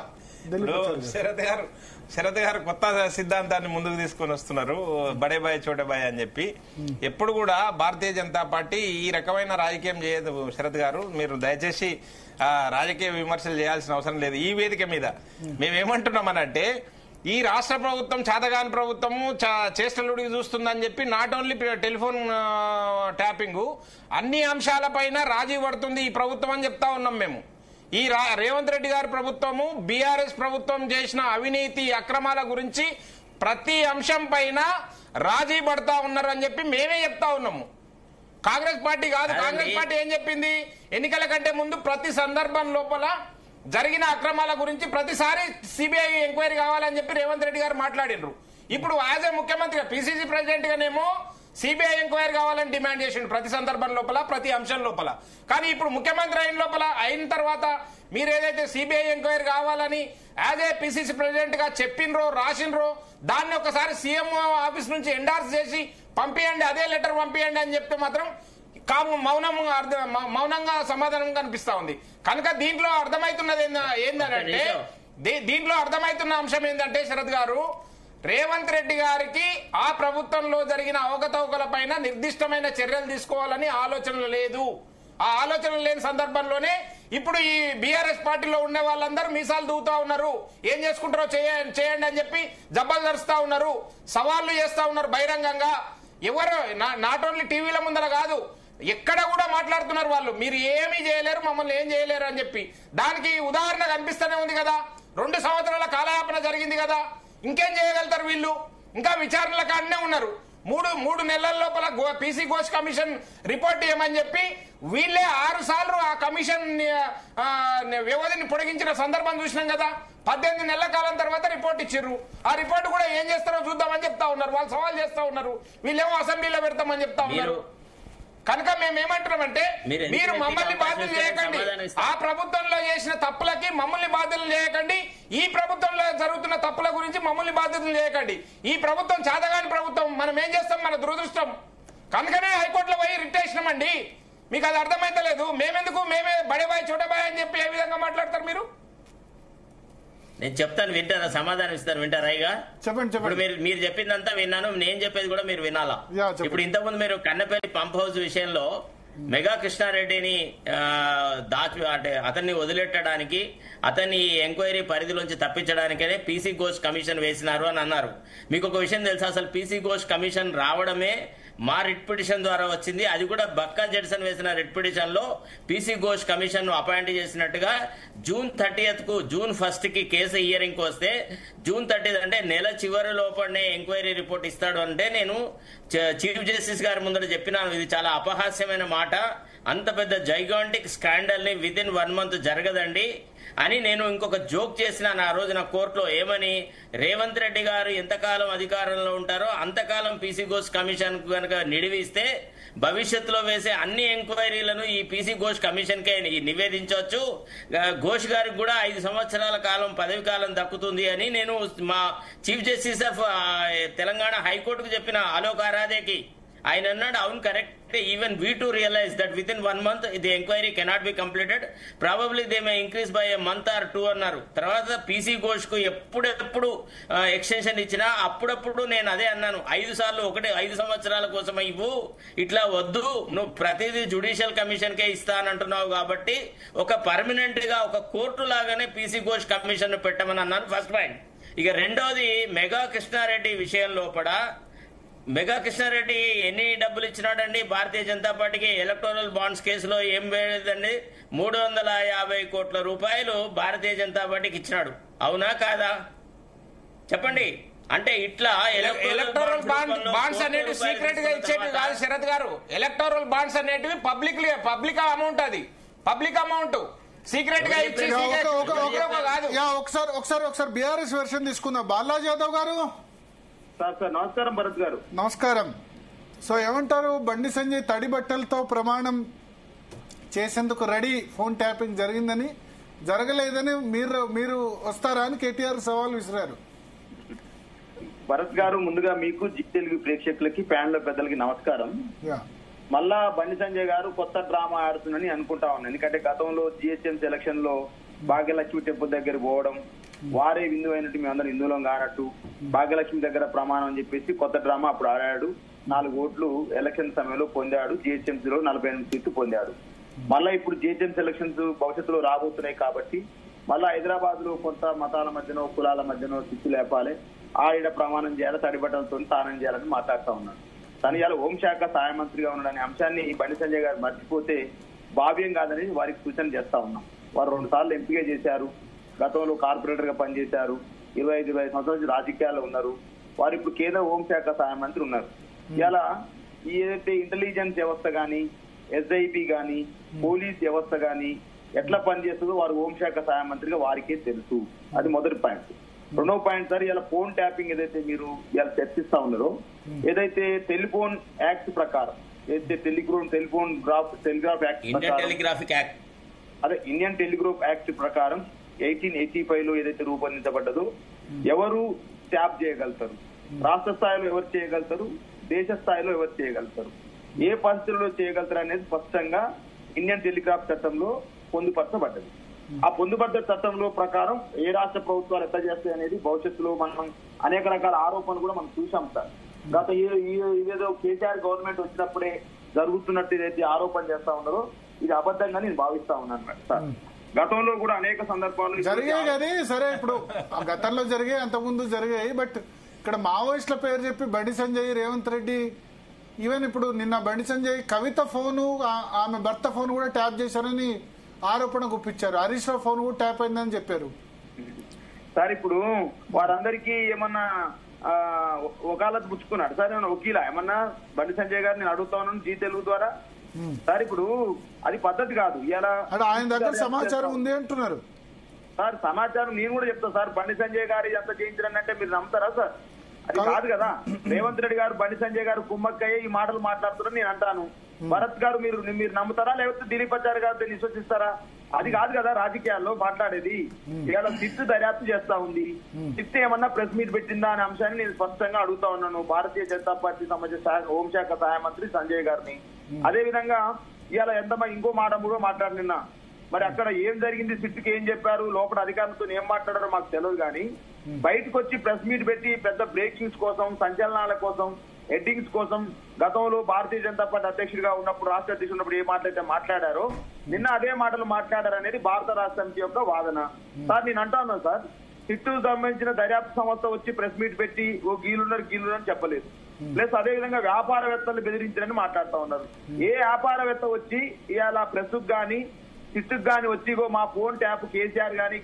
శరత్ గారు కొత్త సిద్ధాంతాన్ని ముందుకు తీసుకొని వస్తున్నారు, బడేబాయ్ చోటేబాయ్ అని చెప్పి. ఎప్పుడు కూడా భారతీయ జనతా పార్టీ ఈ రకమైన రాజకీయం చేయదు. శరత్ గారు, మీరు దయచేసి రాజకీయ విమర్శలు చేయాల్సిన అవసరం లేదు ఈ వేదిక మీద. మేమేమంటున్నామనంటే, ఈ రాష్ట్ర ప్రభుత్వం చాతగాని ప్రభుత్వము చేష్టలుడికి చూస్తుందని చెప్పి నాట్ ఓన్లీ టెలిఫోన్ ట్యాపింగ్, అన్ని అంశాలపైన రాజీ పడుతుంది ఈ ప్రభుత్వం అని చెప్తా ఉన్నాం మేము. ఈ రేవంత్ రెడ్డి గారి ప్రభుత్వము, బీఆర్ఎస్ ప్రభుత్వం చేసిన అవినీతి అక్రమాల గురించి ప్రతి అంశం పైన రాజీ పడతా ఉన్నారు అని చెప్పి మేమే చెప్తా ఉన్నాము. కాంగ్రెస్ పార్టీ కాదు. కాంగ్రెస్ పార్టీ ఏం చెప్పింది, ఎన్నికల కంటే ముందు ప్రతి సందర్భం లోపల జరిగిన అక్రమాల గురించి ప్రతిసారి సిబిఐ ఎంక్వైరీ కావాలని చెప్పి రేవంత్ రెడ్డి గారు మాట్లాడినరు. ఇప్పుడు యాజ్ ఏ ముఖ్యమంత్రిగా, పిసిసి ప్రెసిడెంట్ గానేమో సిబిఐ ఎంక్వైరీ కావాలని డిమాండ్ చేసిండు ప్రతి సందర్భం లోపల, ప్రతి అంశం లోపల. కానీ ఇప్పుడు ముఖ్యమంత్రి అయిన తర్వాత మీరు ఏదైతే సిబిఐ ఎంక్వైరీ కావాలని యాజ్ ఏ పిసిసి ప్రెసిడెంట్ గా చెప్పినరో రాసినరో దాన్ని ఒకసారి సీఎం ఆఫీస్ నుంచి ఎండార్స్ చేసి పంపియండి, అదే లెటర్ పంపియండి అని చెప్తే మాత్రం మౌనంగా సమాధానం కనిపిస్తా ఉంది. కనుక దీంట్లో అర్థమవుతున్నది ఏంటంటే, దీంట్లో అర్థమవుతున్న అంశం ఏంటంటే శరత్ గారు, రేవంత్ రెడ్డి గారికి ఆ ప్రభుత్వంలో జరిగిన అవకతవకల పైన నిర్దిష్టమైన చర్యలు తీసుకోవాలని ఆలోచన లేదు. ఆ ఆలోచన లేని సందర్భంలోనే ఇప్పుడు ఈ బీఆర్ఎస్ పార్టీలో ఉండే వాళ్ళందరూ మీసాలు దూవుతా ఉన్నారు. ఏం చేసుకుంటారో చేయండి అని చెప్పి జబ్బలు ధరుస్తా ఉన్నారు, సవాళ్లు చేస్తా ఉన్నారు బహిరంగంగా. ఎవరు నాట్ ఓన్లీ టీవీల ముందర కాదు, ఎక్కడ కూడా మాట్లాడుతున్నారు వాళ్ళు, మీరు ఏమీ చేయలేరు, మమ్మల్ని ఏం చేయలేరు అని చెప్పి. దానికి ఉదాహరణ కనిపిస్తూనే ఉంది కదా, 2 సంవత్సరాల కాలయాపన జరిగింది కదా. ఇంకేం చేయగలుగుతారు వీళ్ళు? ఇంకా విచారణల కాడనే ఉన్నారు. మూడు నెలల లోపల పీసీ ఘోష్ కమిషన్ రిపోర్ట్ ఇవ్వమని చెప్పి వీళ్ళే 6 సార్లు ఆ కమిషన్ వ్యవధిని పొడిగించిన సందర్భం చూసినాం కదా. 18 నెలల కాలం తర్వాత రిపోర్ట్ ఇచ్చిర్రు. ఆ రిపోర్ట్ కూడా ఏం చేస్తారో చూద్దామని చెప్తా ఉన్నారు. వాళ్ళు సవాల్ చేస్తా ఉన్నారు, వీళ్ళేమో అసెంబ్లీలో పెడతామని చెప్తా ఉన్నారు. కనుక మేమేమంటున్నామంటే, మీరు మమ్మల్ని బాధ్యులు చేయకండి, ఆ ప్రభుత్వంలో చేసిన తప్పులకి మమ్మల్ని బాధ్యులు చేయకండి, ఈ ప్రభుత్వంలో జరుగుతున్న తప్పుల గురించి మమ్మల్ని బాధ్యతలు చేయకండి. ఈ ప్రభుత్వం చాతగాని ప్రభుత్వం, మనం ఏం చేస్తాం, మన దురదృష్టం. కనుకనే హైకోర్టులో పోయి రిట్ చేసినామండి. మీకు అది అర్థమైతలేదు. మేమే బడేబాయ్ చోటబాయ్ అని చెప్పి ఏ విధంగా మాట్లాడతారు మీరు? నేను చెప్తాను, వింటారా? సమాధానం ఇస్తాను, వింటారా? చెప్పండి. ఇప్పుడు మీరు చెప్పిందంతా విన్నాను, నేను చెప్పేది కూడా మీరు వినాలా. ఇప్పుడు ఇంతకుముందు మీరు కన్నపల్లి పంప్ హౌస్ విషయంలో మెగా కృష్ణారెడ్డిని అంటే అతన్ని వదిలెట్టడానికి, అతన్ని ఎంక్వైరీ పరిధిలోంచి తప్పించడానికనే పీసీ ఘోష్ కమిషన్ వేసినారు అని అన్నారు. మీకు ఒక విషయం తెలుసా, అసలు పీసీ ఘోష్ కమిషన్ రావడమే మా రిట్ పిటిషన్ ద్వారా వచ్చింది. అది కూడా బక్కా జడ్సన్ వేసిన రిట్ పిటిషన్ లో పీసీ ఘోష్ కమిషన్ ను అపాయింట్ చేసినట్టుగా జూన్ 1 కి కేసు హియరింగ్ కు వస్తే, జూన్ 30 అంటే నెల చివరి లోపలనే ఎంక్వైరీ రిపోర్ట్ ఇస్తాడు అంటే నేను చీఫ్ జస్టిస్ గారి ముందర చెప్పినాను, ఇది చాలా అపహాస్యమైన మాట, అంత పెద్ద జైగాంటిక్ స్కాండల్ ని విత్ ఇన్ 1 మంత్ జరగదండి అని నేను ఇంకొక జోక్ చేసినాను ఆ రోజున కోర్టులో. ఏమని, రేవంత్ రెడ్డి గారు ఎంతకాలం అధికారంలో ఉంటారో అంతకాలం పీసీ ఘోష్ కమిషన్ కనుక నిడివిస్తే భవిష్యత్తులో వేసే అన్ని ఎంక్వైరీలను ఈ పీసీ ఘోష్ కమిషన్ కే నివేదించవచ్చు, ఘోష్ గారికి కూడా 5 సంవత్సరాల కాలం పదవి కాలం దక్కుతుంది అని నేను మా చీఫ్ జస్టిస్ ఆఫ్ తెలంగాణ హైకోర్టుకు చెప్పిన అలోక్ ఆరాధేకి. ఆయన అన్నాడు, అవును correct, even we to realize that within 1 month the enquiry cannot be completed, probably they may increase by a month or 2 అన్నారు. తర్వాత పీసీ ఘోష్ కు ఎప్పుడెప్పుడు ఎక్స్టెన్షన్ ఇచ్చినా అప్పుడప్పుడు నేను అదే అన్నాను, 5 సార్లు 5 సంవత్సరాల కోసం ఇవ్వు, ఇట్లా వద్దు, నువ్వు ప్రతిదీ జ్యుడిషియల్ కమిషన్ కే ఇస్తానంటున్నావు కాబట్టి ఒక పర్మనెంట్ గా ఒక కోర్టు లాగానే పీసీ ఘోష్ కమిషన్ పెట్టమని అన్నాను. First point. ఇక రెండోది, మెగా కృష్ణారెడ్డి విషయం లోపల మెగా కృష్ణారెడ్డి ఎన్ని డబ్బులు ఇచ్చినాడండి భారతీయ జనతా పార్టీకి? ఎలక్టోరల్ బాండ్స్ కేసులో ఏం వేయలేదండి, 350 కోట్ల రూపాయలు భారతీయ జనతా పార్టీకి ఇచ్చినాడు. అవునా కాదా చెప్పండి? అంటే ఇట్లా ఎలక్టోరల్ బాండ్స్ అనేటివి సీక్రెట్ గా ఇచ్చేటివి కాదు శరత్ గారు. ఎలక్టోరల్ బాండ్స్ అనేటివి పబ్లిక్ అమౌంట్, అది పబ్లిక్ అమౌంట్ సీక్రెట్ గా ఇచ్చి ఒకసారి బీఆర్ఎస్ వెర్షన్ తీసుకుందాం. బాలాజీ యాదవ్ గారు నమస్కారం. భరత్ గారు నమస్కారం. సో ఏమంటారు, బండి సంజయ్ తడి బట్టలతో ప్రమాణం చేసేందుకు రెడీ, ఫోన్ ట్యాపింగ్ జరిగిందని జరగలేదని మీరు వస్తారా అని కేటీఆర్ సవాల్ విసిరారు. భరత్ గారు, ముందుగా మీకు జీ తెలుగు ప్రేక్షకులకి ప్యానల్ పెద్దలకి నమస్కారం. మళ్ళా బండి సంజయ్ గారు కొత్త డ్రామా ఆడుతుందని అనుకుంటా ఉన్నాను. ఎందుకంటే గతంలో జిహెచ్ఎంసీ ఎలక్షన్ లో భాగ్యలక్ష్మి టెంపుల్ దగ్గర పోవడం, వారే విందు అయినట్టు మేమందరం హిందువులం కానట్టు భాగ్యలక్ష్మి దగ్గర ప్రమాణం అని చెప్పేసి కొత్త డ్రామా అప్పుడు ఆడాడు. 4 ఓట్లు ఎలక్షన్ సమయంలో పొందాడు. జిహెచ్ఎంసీలో 48 సీట్లు పొందాడు. మళ్ళా ఇప్పుడు జిహెచ్ఎంసీ ఎలక్షన్స్ భవిష్యత్తులో రాబోతున్నాయి కాబట్టి మళ్ళా హైదరాబాద్ లో కొంత మతాల మధ్యనో కులాల మధ్యనో చిచ్చు లేపాలి, ఆవిడ ప్రమాణం చేయాలి, తడిబట్టలతో స్నానం చేయాలని మాట్లాడుతూ ఉన్నాడు. తను ఇలా హోంశాఖ సహాయ మంత్రిగా ఉన్నాడనే అంశాన్ని బండి సంజయ్ గారు మర్చిపోతే భావ్యం కాదని వారికి సూచన చేస్తా ఉన్నాం. వారు 2 సార్లు ఎంపీగా చేశారు, గతంలో కార్పొరేటర్ గా పనిచేశారు, 25 సంవత్సరాల నుంచి రాజకీయాల్లో ఉన్నారు. వారు ఇప్పుడు కేంద్ర హోంశాఖ సహాయ మంత్రి ఉన్నారు. ఇలా ఏదైతే ఇంటెలిజెన్స్ వ్యవస్థ గాని, ఎస్ఐపి గాని, పోలీస్ వ్యవస్థ గాని ఎట్లా పనిచేస్తుందో వారు హోంశాఖ సహాయ మంత్రిగా వారికే తెలుసు. అది మొదటి పాయింట్. 2వ పాయింట్ సార్, ఇలా ఫోన్ ట్యాపింగ్ ఏదైతే మీరు ఇలా చర్చిస్తా ఉన్నారో, ఏదైతే టెలిఫోన్ యాక్ట్ ప్రకారం, ఏదైతే టెలిగ్రాఫ్ యాక్ట్ అదే ఇండియన్ టెలిగ్రాఫ్ యాక్ట్ ప్రకారం 1885 లో ఏదైతే రూపొందించబడ్డదో, ఎవరు ట్యాప్ చేయగలుగుతారు, రాష్ట్ర స్థాయిలో ఎవరు చేయగలుగుతారు, దేశ స్థాయిలో ఎవరు చేయగలుగుతారు, ఏ పరిస్థితుల్లో చేయగలుగుతారు అనేది స్పష్టంగా ఇండియన్ టెలిగ్రాఫ్ చట్టంలో పొందుపరచబడ్డది. ఆ పొందుపడ్డ చట్టంలో ప్రకారం ఏ రాష్ట్ర ప్రభుత్వాలు ఎట్లా చేస్తాయి అనేది భవిష్యత్తులో మనం అనేక రకాల ఆరోపణలు కూడా మనం చూసాం సార్. గత ఇదేదో కేసీఆర్ గవర్నమెంట్ వచ్చినప్పుడే జరుగుతున్నట్టు ఏదైతే ఆరోపణ చేస్తా ఉన్నారో ఇది అబద్ధంగా నేను భావిస్తా ఉన్నాను సార్. గతంలో కూడా అనేక సందర్భాలు జరిగాయి కానీ, సరే ఇప్పుడు గతంలో జరిగాయి, అంతకుముందు జరిగాయి. బట్ ఇక్కడ మావోయిస్టుల పేరు చెప్పి బండి సంజయ్, రేవంత్ రెడ్డి, ఈవెన్ ఇప్పుడు నిన్న బండి సంజయ్ కవిత ఫోను, ఆమె భర్త ఫోన్ కూడా ట్యాప్ చేశారని ఆరోపణ గుప్పించారు. హరీష్ రావు ఫోన్ కూడా ట్యాప్ అయిందని చెప్పారు. సార్ ఇప్పుడు వారందరికీ ఏమన్నా వకాలత్ పుచ్చుకున్నాడు సార్, ఏమన్నా వకీలా ఏమన్నా బండి సంజయ్ గారు నేను అడుగుతా ఉన్నాను జీ తెలుగు ద్వారా. సార్ ఇప్పుడు అది పద్ధతి కాదు. ఇలా ఆయన దగ్గర సమాచారం ఉంది అంటున్నారు సార్. సమాచారం నేను కూడా చెప్తా సార్. బండి సంజయ్ గారు ఎంత చేయించారంటే మీరు నమ్ముతారా సార్? అది కాదు కదా. రేవంత్ రెడ్డి గారు బండి సంజయ్ గారు కుమ్మక్కయ్యే ఈ మాటలు మాట్లాడుతున్నారని నేను అంటాను. భరత్ గారు మీరు నమ్ముతారా, లేకపోతే దిలీప్ ఆచార్య గారు దీన్ని విశ్వసిస్తారా? అది కాదు కదా రాజకీయాల్లో మాట్లాడేది. ఇవాళ సిట్ దర్యాప్తు చేస్తా ఉంది. సిట్ ఏమన్నా ప్రెస్ మీట్ పెట్టిందా అనే అంశాన్ని నేను స్పష్టంగా అడుగుతా ఉన్నాను భారతీయ జనతా పార్టీ సంబంధించిన హోంశాఖ సహాయ మంత్రి సంజయ్ గారిని. అదే విధంగా ఇవాళ ఎంతమంది ఇంకో మాట కూడా మాట్లాడి నిన్న, మరి అక్కడ ఏం జరిగింది, సిట్కి ఏం చెప్పారు, లోపల అధికారులతో ఏం మాట్లాడారో మాకు తెలియదు. కానీ బయటకు వచ్చి ప్రెస్ మీట్ పెట్టి పెద్ద బ్రేకింగ్స్ కోసం, సంచలనాల కోసం, హెడ్డింగ్స్ కోసం గతంలో భారతీయ జనతా పార్టీ అధ్యక్షుడిగా ఉన్నప్పుడు, రాష్ట్ర అధ్యక్షుడు ఉన్నప్పుడు ఏ మాటలైతే మాట్లాడారో నిన్న అదే మాటలు మాట్లాడారు అనేది భారత రాష్ట్ర సమితి యొక్క వాదన. సార్ నేను అంటాను సార్, సిట్టుకు సంబంధించిన దర్యాప్తు సంస్థ వచ్చి ప్రెస్ మీట్ పెట్టి ఓ గీలున్నారు అని చెప్పలేదు. ప్లస్ అదే విధంగా వ్యాపారవేత్తలు బెదిరించారని మాట్లాడుతూ ఉన్నారు. ఏ వ్యాపారవేత్త వచ్చి ఇవాళ ప్రెస్ గాని సిట్టుకు గాని వచ్చి మా ఫోన్ ట్యాప్ కేసీఆర్ గాని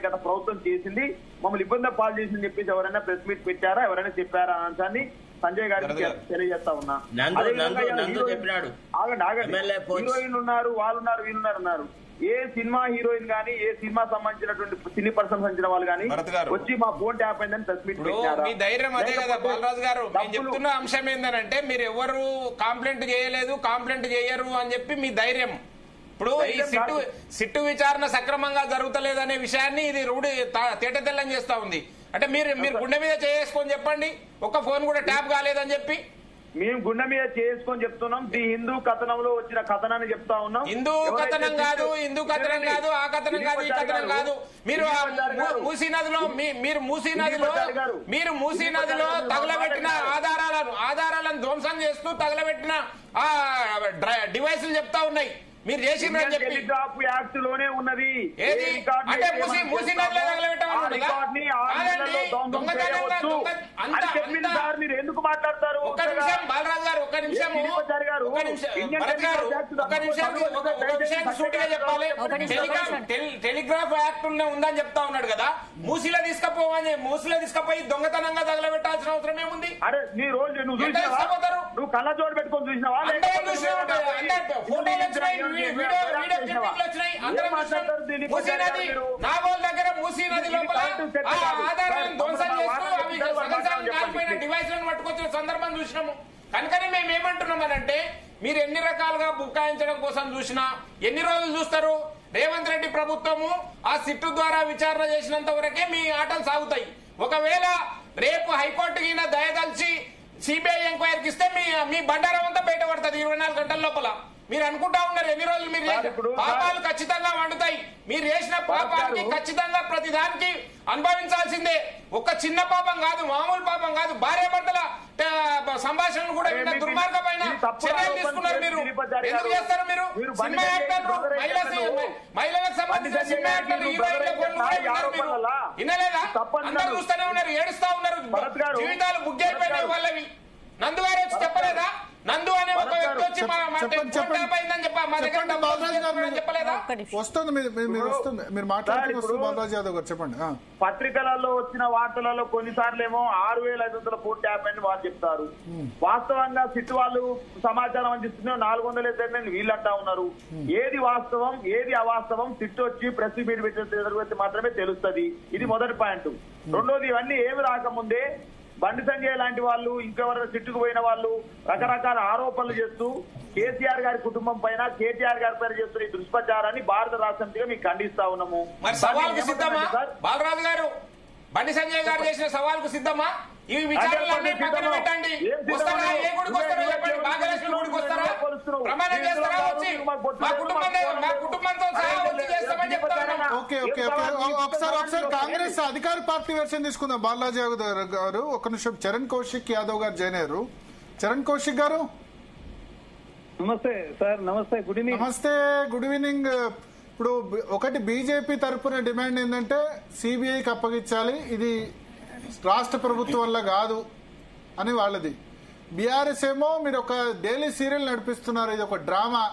గత ప్రభుత్వం చేసింది, మమ్మల్ని ఇబ్బంది పాలు చేసిందని చెప్పేసి ఎవరైనా ప్రెస్ మీట్ పెట్టారా, ఎవరైనా చెప్పారా అనే అంశాన్ని సంజయ్ గారికి తెలియజేస్తా ఉన్నా. హీరోయిన్ ఉన్నారు, వాళ్ళున్నారు, వీళ్ళున్నారు అన్నారు. ఏ సినిమా హీరోయిన్ గానీ, ఏ సినిమా సంబంధించినటువంటి సినీ పర్సన్ సంబంధించిన వాళ్ళు గానీ వచ్చి మా ఫోన్ ట్యాప్ అయిందని ప్రెస్ మీట్ పెట్టారా? మీ ధైర్యం అదే కదా బాలరాజు గారు. నేను చెప్తున్న అంశం ఏంటంటే మీరు ఎవరు కంప్లైంట్ చేయలేదు, కంప్లైంట్ చేయరు అని చెప్పి మీ ధైర్యం. ఇప్పుడు ఈ సిట్టు విచారణ సక్రమంగా జరుగుతలేదనే విషయాన్ని ఇది రూఢి తేటతెల్లం చేస్తా ఉంది. అంటే మీరు గుండె మీద చేసుకొని చెప్పండి, ఒక్క ఫోన్ కూడా ట్యాప్ కాలేదని చెప్పి. మేము గుండె మీద చేసుకొని చెప్తున్నాం. ది హిందూ కథనంలో వచ్చిన కథనాన్ని చెప్తా ఉన్నాం. హిందూ కథనం కాదు, ఆ కథనం కాదు, ఈ కథనం కాదు. మీరు మూసీ నదిలో తగలబెట్టిన ఆధారాలను ధ్వంసం చేస్తూ తగలబెట్టిన ఆ డివైసులు చెప్తా ఉన్నాయి. మీరు చేసిందని చెప్పి టెలిగ్రాఫ్ యాక్ట్ లోనే ఉన్నది. ఏది అంటే మూసి నదిలో తగలబెట్టామని మీరు ఎందుకు మాట్లాడతారు? ఒక్క నిమిషం బాలరాజు గారు, ఒక్క నిమిషం సూటిగా చెప్పాలి. టెలిగ్రాఫ్ యాక్ట్ ఉందని చెప్తా ఉన్నాడు కదా, మూసీలో తీసుకపోయి దొంగతనంగా తగలబెట్టాల్సిన అవసరం ఏముంది? అరే నీ రోజు నువ్వు కళ్ళ జోడు పెట్టుకొని చూసినావా? నాగోల్ దగ్గర మూసీ నది లోపల ఆధారాలను ధ్వంసం చేస్తూ డివైస్లను పట్టుకొచ్చిన సందర్భం చూసినాము. కనుకనే మేము ఏమంటున్నామనంటే, మీరు ఎన్ని రకాలుగా బుకాయించడం కోసం చూసినా ఎన్ని రోజులు చూస్తారు? రేవంత్ రెడ్డి ప్రభుత్వము ఆ సిట్టు ద్వారా విచారణ చేసినంత వరకే మీ ఆటలు సాగుతాయి. ఒకవేళ రేపు హైకోర్టు కింద దయదలిచి సిబిఐ ఎంక్వైరీకి ఇస్తే మీ బండారం అంతా బయటపడుతుంది 24 గంటల లోపల. మీరు అనుకుంటా ఉన్నారు ఎన్ని రోజులు మీరు పాపాలు ఖచ్చితంగా వండుతాయి. మీరు చేసిన పాపానికి ఖచ్చితంగా ప్రతి దానికి అనుభవించాల్సిందే. ఒక చిన్న పాపం కాదు, మామూలు పాపం కాదు, భార్యాభర్తల సంభాషణలు కూడా దుర్మార్గమైన చర్యలు తీసుకున్నారు. మీరు ఎందుకు చేస్తారు? మీరు సినిమా యాక్టర్లు, మహిళలకు సంబంధించిన సినిమా యాక్టర్లు, హీరోయిన్ల వినలేదా? అందరూ చూస్తూనే ఉన్నారు, ఏడుస్తా ఉన్నారు, జీవితాలు బుగ్గైపోయినాయి వాళ్ళవి. నందు గారు వచ్చి చెప్పలేదా? నందు అనే ఒక వ్యక్తి వచ్చి వస్తుంది, మీరు మాట్లాడుతూ బాలరాజు యాదవ్ గారు చెప్పండి. పత్రికలలో వచ్చిన వార్తలలో కొన్నిసార్లు ఏమో 6,500 ఫోన్ ట్యాప్ అని వాళ్ళు చెప్తారు. వాస్తవంగా సిట్ వాళ్ళు సమాచారం అందిస్తున్నా 400 వీళ్ళు అంటా ఉన్నారు. ఏది వాస్తవం ఏది అవాస్తవం సిట్ వచ్చి ప్రెస్ మీట్ పెట్టిన మాత్రమే తెలుస్తుంది. ఇది మొదటి పాయింట్. రెండోది, ఇవన్నీ ఏమి రాకముందే బండి సంజయ్ లాంటి వాళ్ళు, ఇంకెవరైనా సిట్టుకు పోయిన వాళ్ళు రకరకాల ఆరోపణలు చేస్తూ కేసీఆర్ గారి కుటుంబం పైన, కేటీఆర్ గారి పైన చేస్తున్న ఈ దుష్ప్రచారాన్ని భారత రాష్ట్ర సమితిగా మీకు ఖండిస్తా ఉన్నాము. బాలరాజు గారు, బండి సంజయ్ గారు చేసిన సవాల్కు సిద్ధమా? ఈ విచారణలన్నీ పక్కన పెట్టండి. వస్తారా? ఏ గుడికి వస్తారో చెప్పండి. భాగ్యలక్ష్మి గుడికి వస్తారా? ప్రమాణం చేస్తారా? వచ్చి మా కుటుంబంతో సహా వచ్చి చేస్తామని చెప్తాను. ఒకసారి కాంగ్రెస్ అధికార పార్టీ వెర్షన్ తీసుకుందాం. బాలరాజు యాదవ్ గారు ఒక నిమిషం. చరణ్ కౌశిక్ యాదవ్ గారు జాయిన్ అయ్యారు. చరణ్ కౌశిక్ గారు నమస్తే సార్. నమస్తే, గుడ్ ఈవినింగ్. నమస్తే, గుడ్ ఈవినింగ్. ఇప్పుడు ఒకటి బీజేపీ తరఫున డిమాండ్ ఏంటంటే సిబిఐకి అప్పగించాలి, ఇది రాష్ట్ర ప్రభుత్వం వల్ల కాదు అని వాళ్ళది. బీఆర్ఎస్ ఏమో మీరు ఒక డైలీ సీరియల్ నడిపిస్తున్నారు, ఇది ఒక డ్రామా,